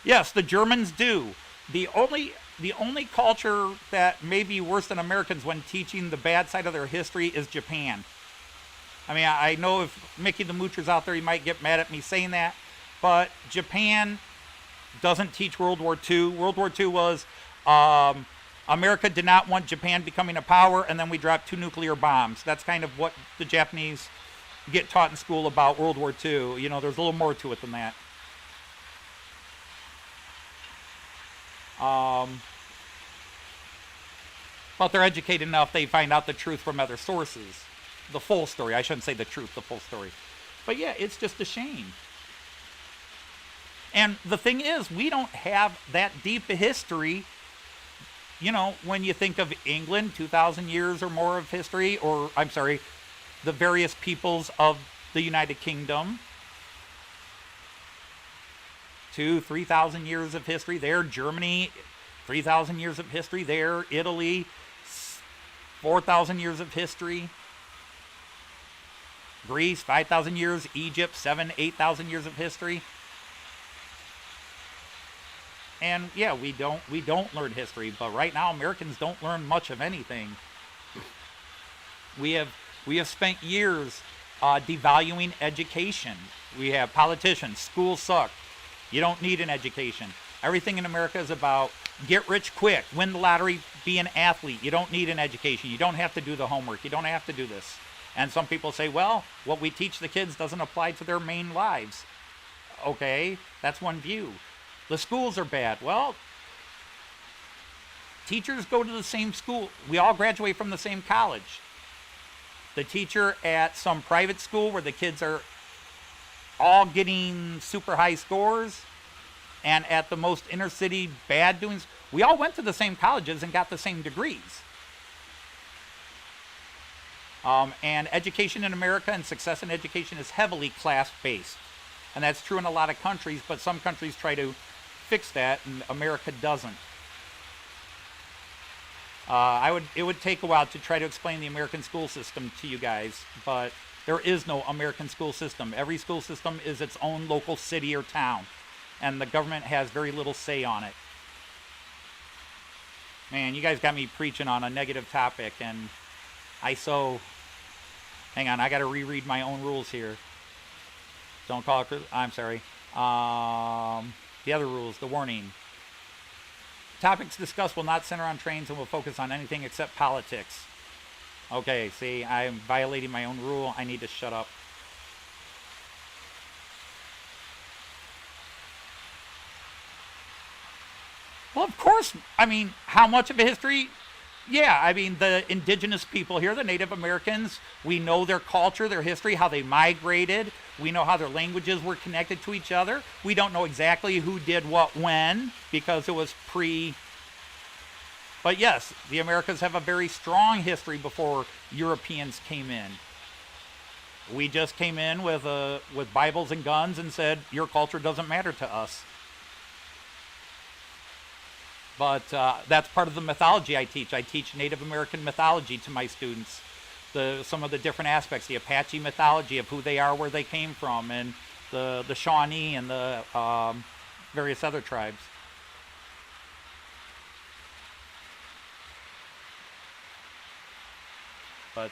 Yes, the Germans do. The only culture that may be worse than Americans when teaching the bad side of their history is Japan. I mean, I know if Mickey the Moocher's out there, he might get mad at me saying that, but Japan doesn't teach World War II. World War II was America did not want Japan becoming a power, and then we dropped 2 nuclear bombs. That's kind of what the Japanese get taught in school about World War II. You know, there's a little more to it than that. But they're educated enough, they find out the truth from other sources. The full story. I shouldn't say the truth, the full story. But yeah, it's just a shame. And the thing is, we don't have that deep a history. You know, when you think of England, 2,000 years or more of history, or, I'm sorry, the various peoples of the United Kingdom. 3,000 years of history there. Germany, 3,000 years of history there. Italy, 4,000 years of history. Greece, 5,000 years. Egypt, 8,000 years of history. And yeah, we don't learn history, but right now Americans don't learn much of anything. We have spent years devaluing education. We have politicians. Schools suck. You don't need an education. Everything in America is about get rich quick, win the lottery, be an athlete. You don't need an education. You don't have to do the homework. You don't have to do this. And some people say, well, what we teach the kids doesn't apply to their main lives. Okay, that's one view. The schools are bad. Well, teachers go to the same school. We all graduate from the same college. The teacher at some private school where the kids are all getting super high scores, and at the most inner city bad doings, we all went to the same colleges and got the same degrees. And education in America and success in education is heavily class-based. And that's true in a lot of countries, but some countries try to fix that, and America doesn't. It would take a while to try to explain the American school system to you guys, but there is no American school system. Every school system is its own local city or town, and the government has very little say on it. Man, you guys got me preaching on a negative topic, and hang on, I got to reread my own rules here. Don't call it, I'm sorry. The other rules, the warning. Topics discussed will not center on trains and will focus on anything except politics. Okay, see, I'm violating my own rule. I need to shut up. Well, of course, I mean, how much of a history? Yeah, I mean, the indigenous people here, the Native Americans, we know their culture, their history, how they migrated. We know how their languages were connected to each other. We don't know exactly who did what when, because it was But yes, the Americas have a very strong history before Europeans came in. We just came in with Bibles and guns and said, your culture doesn't matter to us. But that's part of the mythology I teach. I teach Native American mythology to my students. Some of the different aspects, the Apache mythology of who they are, where they came from, and the Shawnee and the various other tribes. But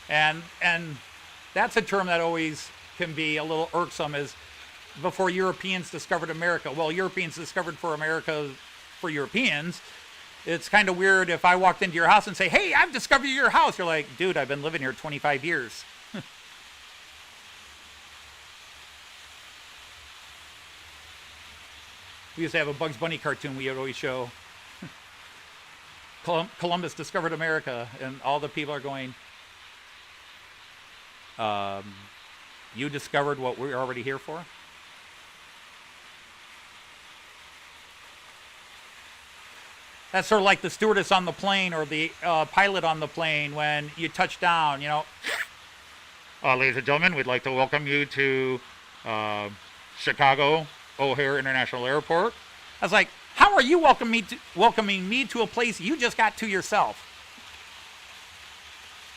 and that's a term that always can be a little irksome, is before Europeans discovered America. Well, Europeans discovered America for Europeans. It's kind of weird if I walked into your house and say, hey, I've discovered your house. You're like, dude, I've been living here 25 years. We used to have a Bugs Bunny cartoon we would always show. Columbus discovered America, and all the people are going, you discovered what we're already here for? That's sort of like the stewardess on the plane or the pilot on the plane when you touch down, you know. Ladies and gentlemen, we'd like to welcome you to Chicago O'Hare International Airport. I was like, how are you welcoming me to a place you just got to yourself?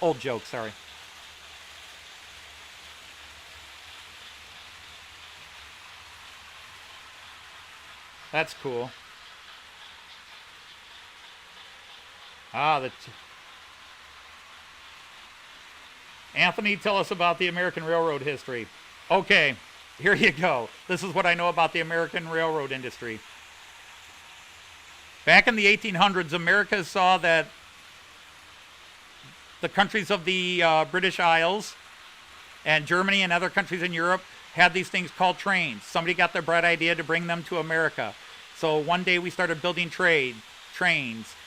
Old joke, sorry. That's cool. Anthony, tell us about the American Railroad history. Okay, here you go. This is what I know about the American railroad industry. Back in the 1800s, America saw that the countries of the British Isles and Germany and other countries in Europe had these things called trains. Somebody got the bright idea to bring them to America. So one day we started building trains.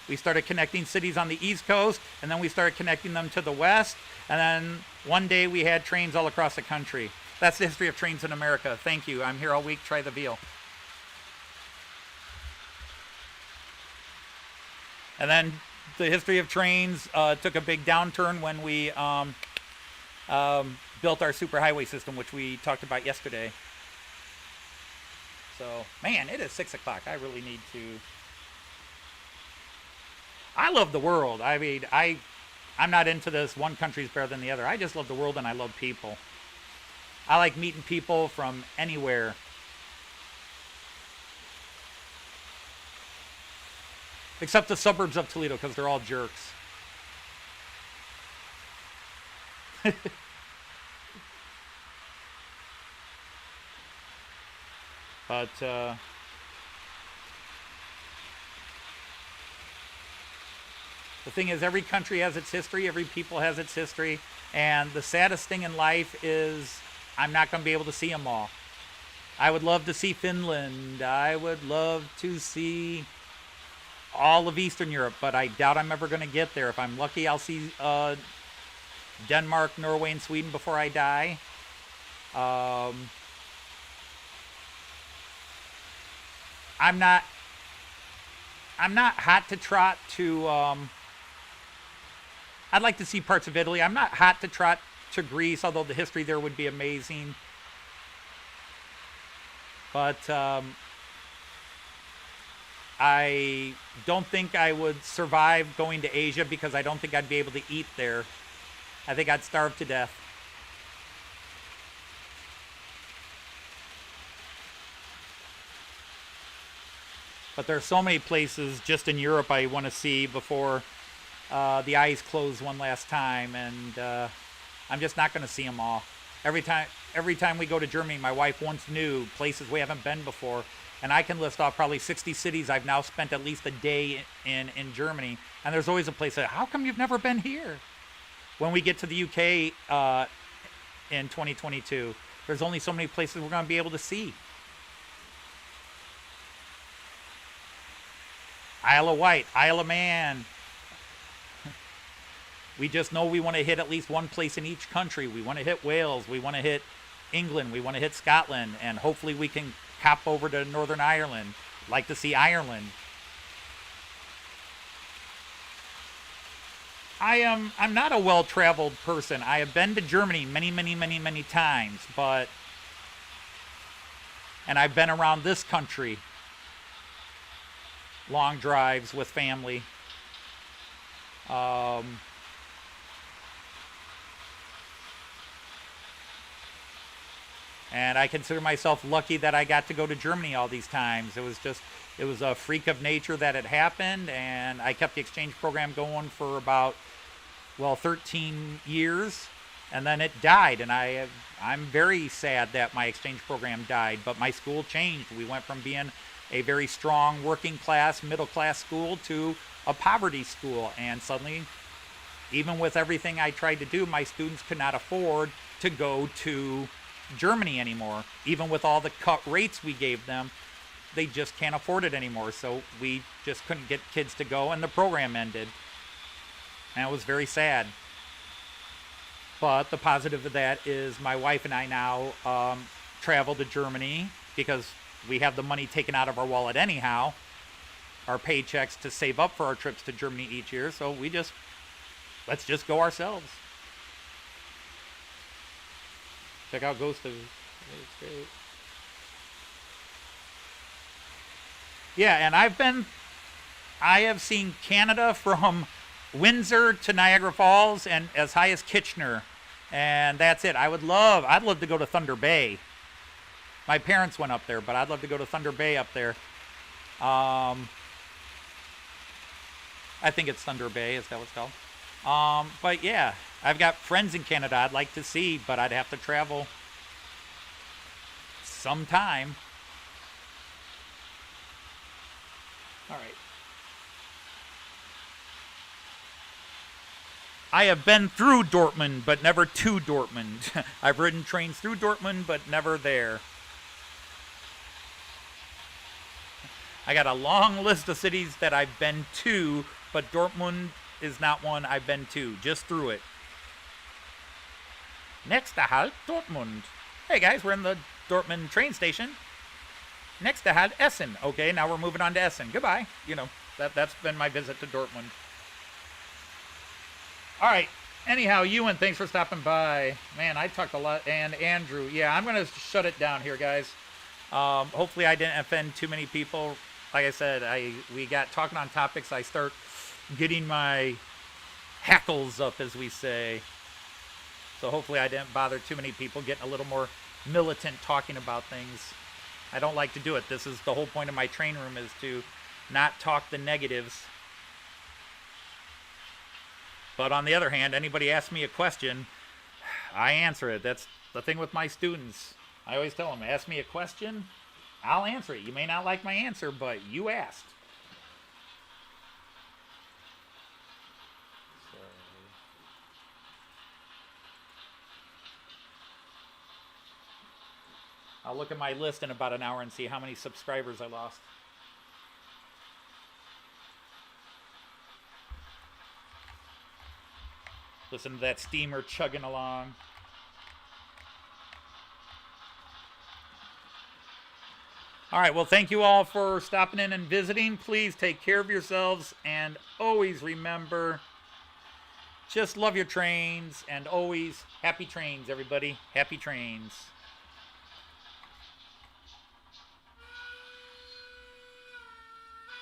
We started connecting cities on the East Coast, and then we started connecting them to the West. And then one day we had trains all across the country. That's the history of trains in America. Thank you. I'm here all week. Try the veal. And then the history of trains took a big downturn when we built our superhighway system, which we talked about yesterday. So, man, it is 6 o'clock. I really need to. I love the world. I mean, I'm not into this one country's better than the other. I just love the world and I love people. I like meeting people from anywhere. Except the suburbs of Toledo, because they're all jerks. But, the thing is, every country has its history, every people has its history, and the saddest thing in life is I'm not going to be able to see them all. I would love to see Finland. I would love to see all of Eastern Europe, but I doubt I'm ever going to get there. If I'm lucky, I'll see Denmark, Norway, and Sweden before I die. I'm not hot to trot to. I'd like to see parts of Italy. I'm not hot to trot to Greece, although the history there would be amazing. But I don't think I would survive going to Asia because I don't think I'd be able to eat there. I think I'd starve to death. But there are so many places just in Europe I want to see before the eyes close one last time, and I'm just not going to see them all. Every time we go to Germany, my wife once knew places we haven't been before, and I can list off probably 60 cities I've now spent at least a day in Germany, and there's always a place that, how come you've never been here? When we get to the UK in 2022, there's only so many places we're going to be able to see. Isle of Wight, Isle of Man. We just know we want to hit at least one place in each country. We want to hit Wales. We want to hit England. We want to hit Scotland. And hopefully we can cop over to Northern Ireland. Like to see Ireland. I'm not a well-traveled person. I have been to Germany many times, and I've been around this country. Long drives with family. And I consider myself lucky that I got to go to Germany all these times. It was a freak of nature that it happened, and I kept the exchange program going for about, 13 years, and then it died, and I'm very sad that my exchange program died, but my school changed. We went from being a very strong working class, middle class school to a poverty school, and suddenly, even with everything I tried to do, my students could not afford to go to Germany anymore. Even with all the cut rates we gave them, they just can't afford it anymore. So we just couldn't get kids to go, and the program ended. And it was very sad. But the positive of that is my wife and I now travel to Germany because we have the money taken out of our wallet anyhow, our paychecks, to save up for our trips to Germany each year. So let's just go ourselves. Check out Ghost of. It's great. Yeah, and I have seen Canada from Windsor to Niagara Falls and as high as Kitchener, and that's it. I'd love to go to Thunder Bay. My parents went up there, but I'd love to go to Thunder Bay up there. I think it's Thunder Bay, is that what it's called? But yeah, I've got friends in Canada I'd like to see, but I'd have to travel sometime. All right. I have been through Dortmund, but never to Dortmund. I've ridden trains through Dortmund, but never there. I got a long list of cities that I've been to, but Dortmund is not one I've been to, just through it. Next halt, Dortmund. Hey guys, we're in the Dortmund train station. Next halt, Essen. Okay, now we're moving on to Essen. Goodbye. That's been my visit to Dortmund. All right. Anyhow, Ewan, thanks for stopping by. Man, I talked a lot. And Andrew, yeah, I'm going to shut it down here, guys. Hopefully I didn't offend too many people. Like I said, we got talking on topics. I start getting my hackles up, as we say. So hopefully I didn't bother too many people, getting a little more militant talking about things. I don't like to do it. This is the whole point of my train room, is to not talk the negatives. But on the other hand, anybody asks me a question, I answer it. That's the thing with my students. I always tell them, ask me a question, I'll answer it. You may not like my answer, but you asked. So, I'll look at my list in about an hour and see how many subscribers I lost. Listen to that steamer chugging along. All right, well, thank you all for stopping in and visiting. Please take care of yourselves, and always remember, just love your trains, and always happy trains, everybody. Happy trains.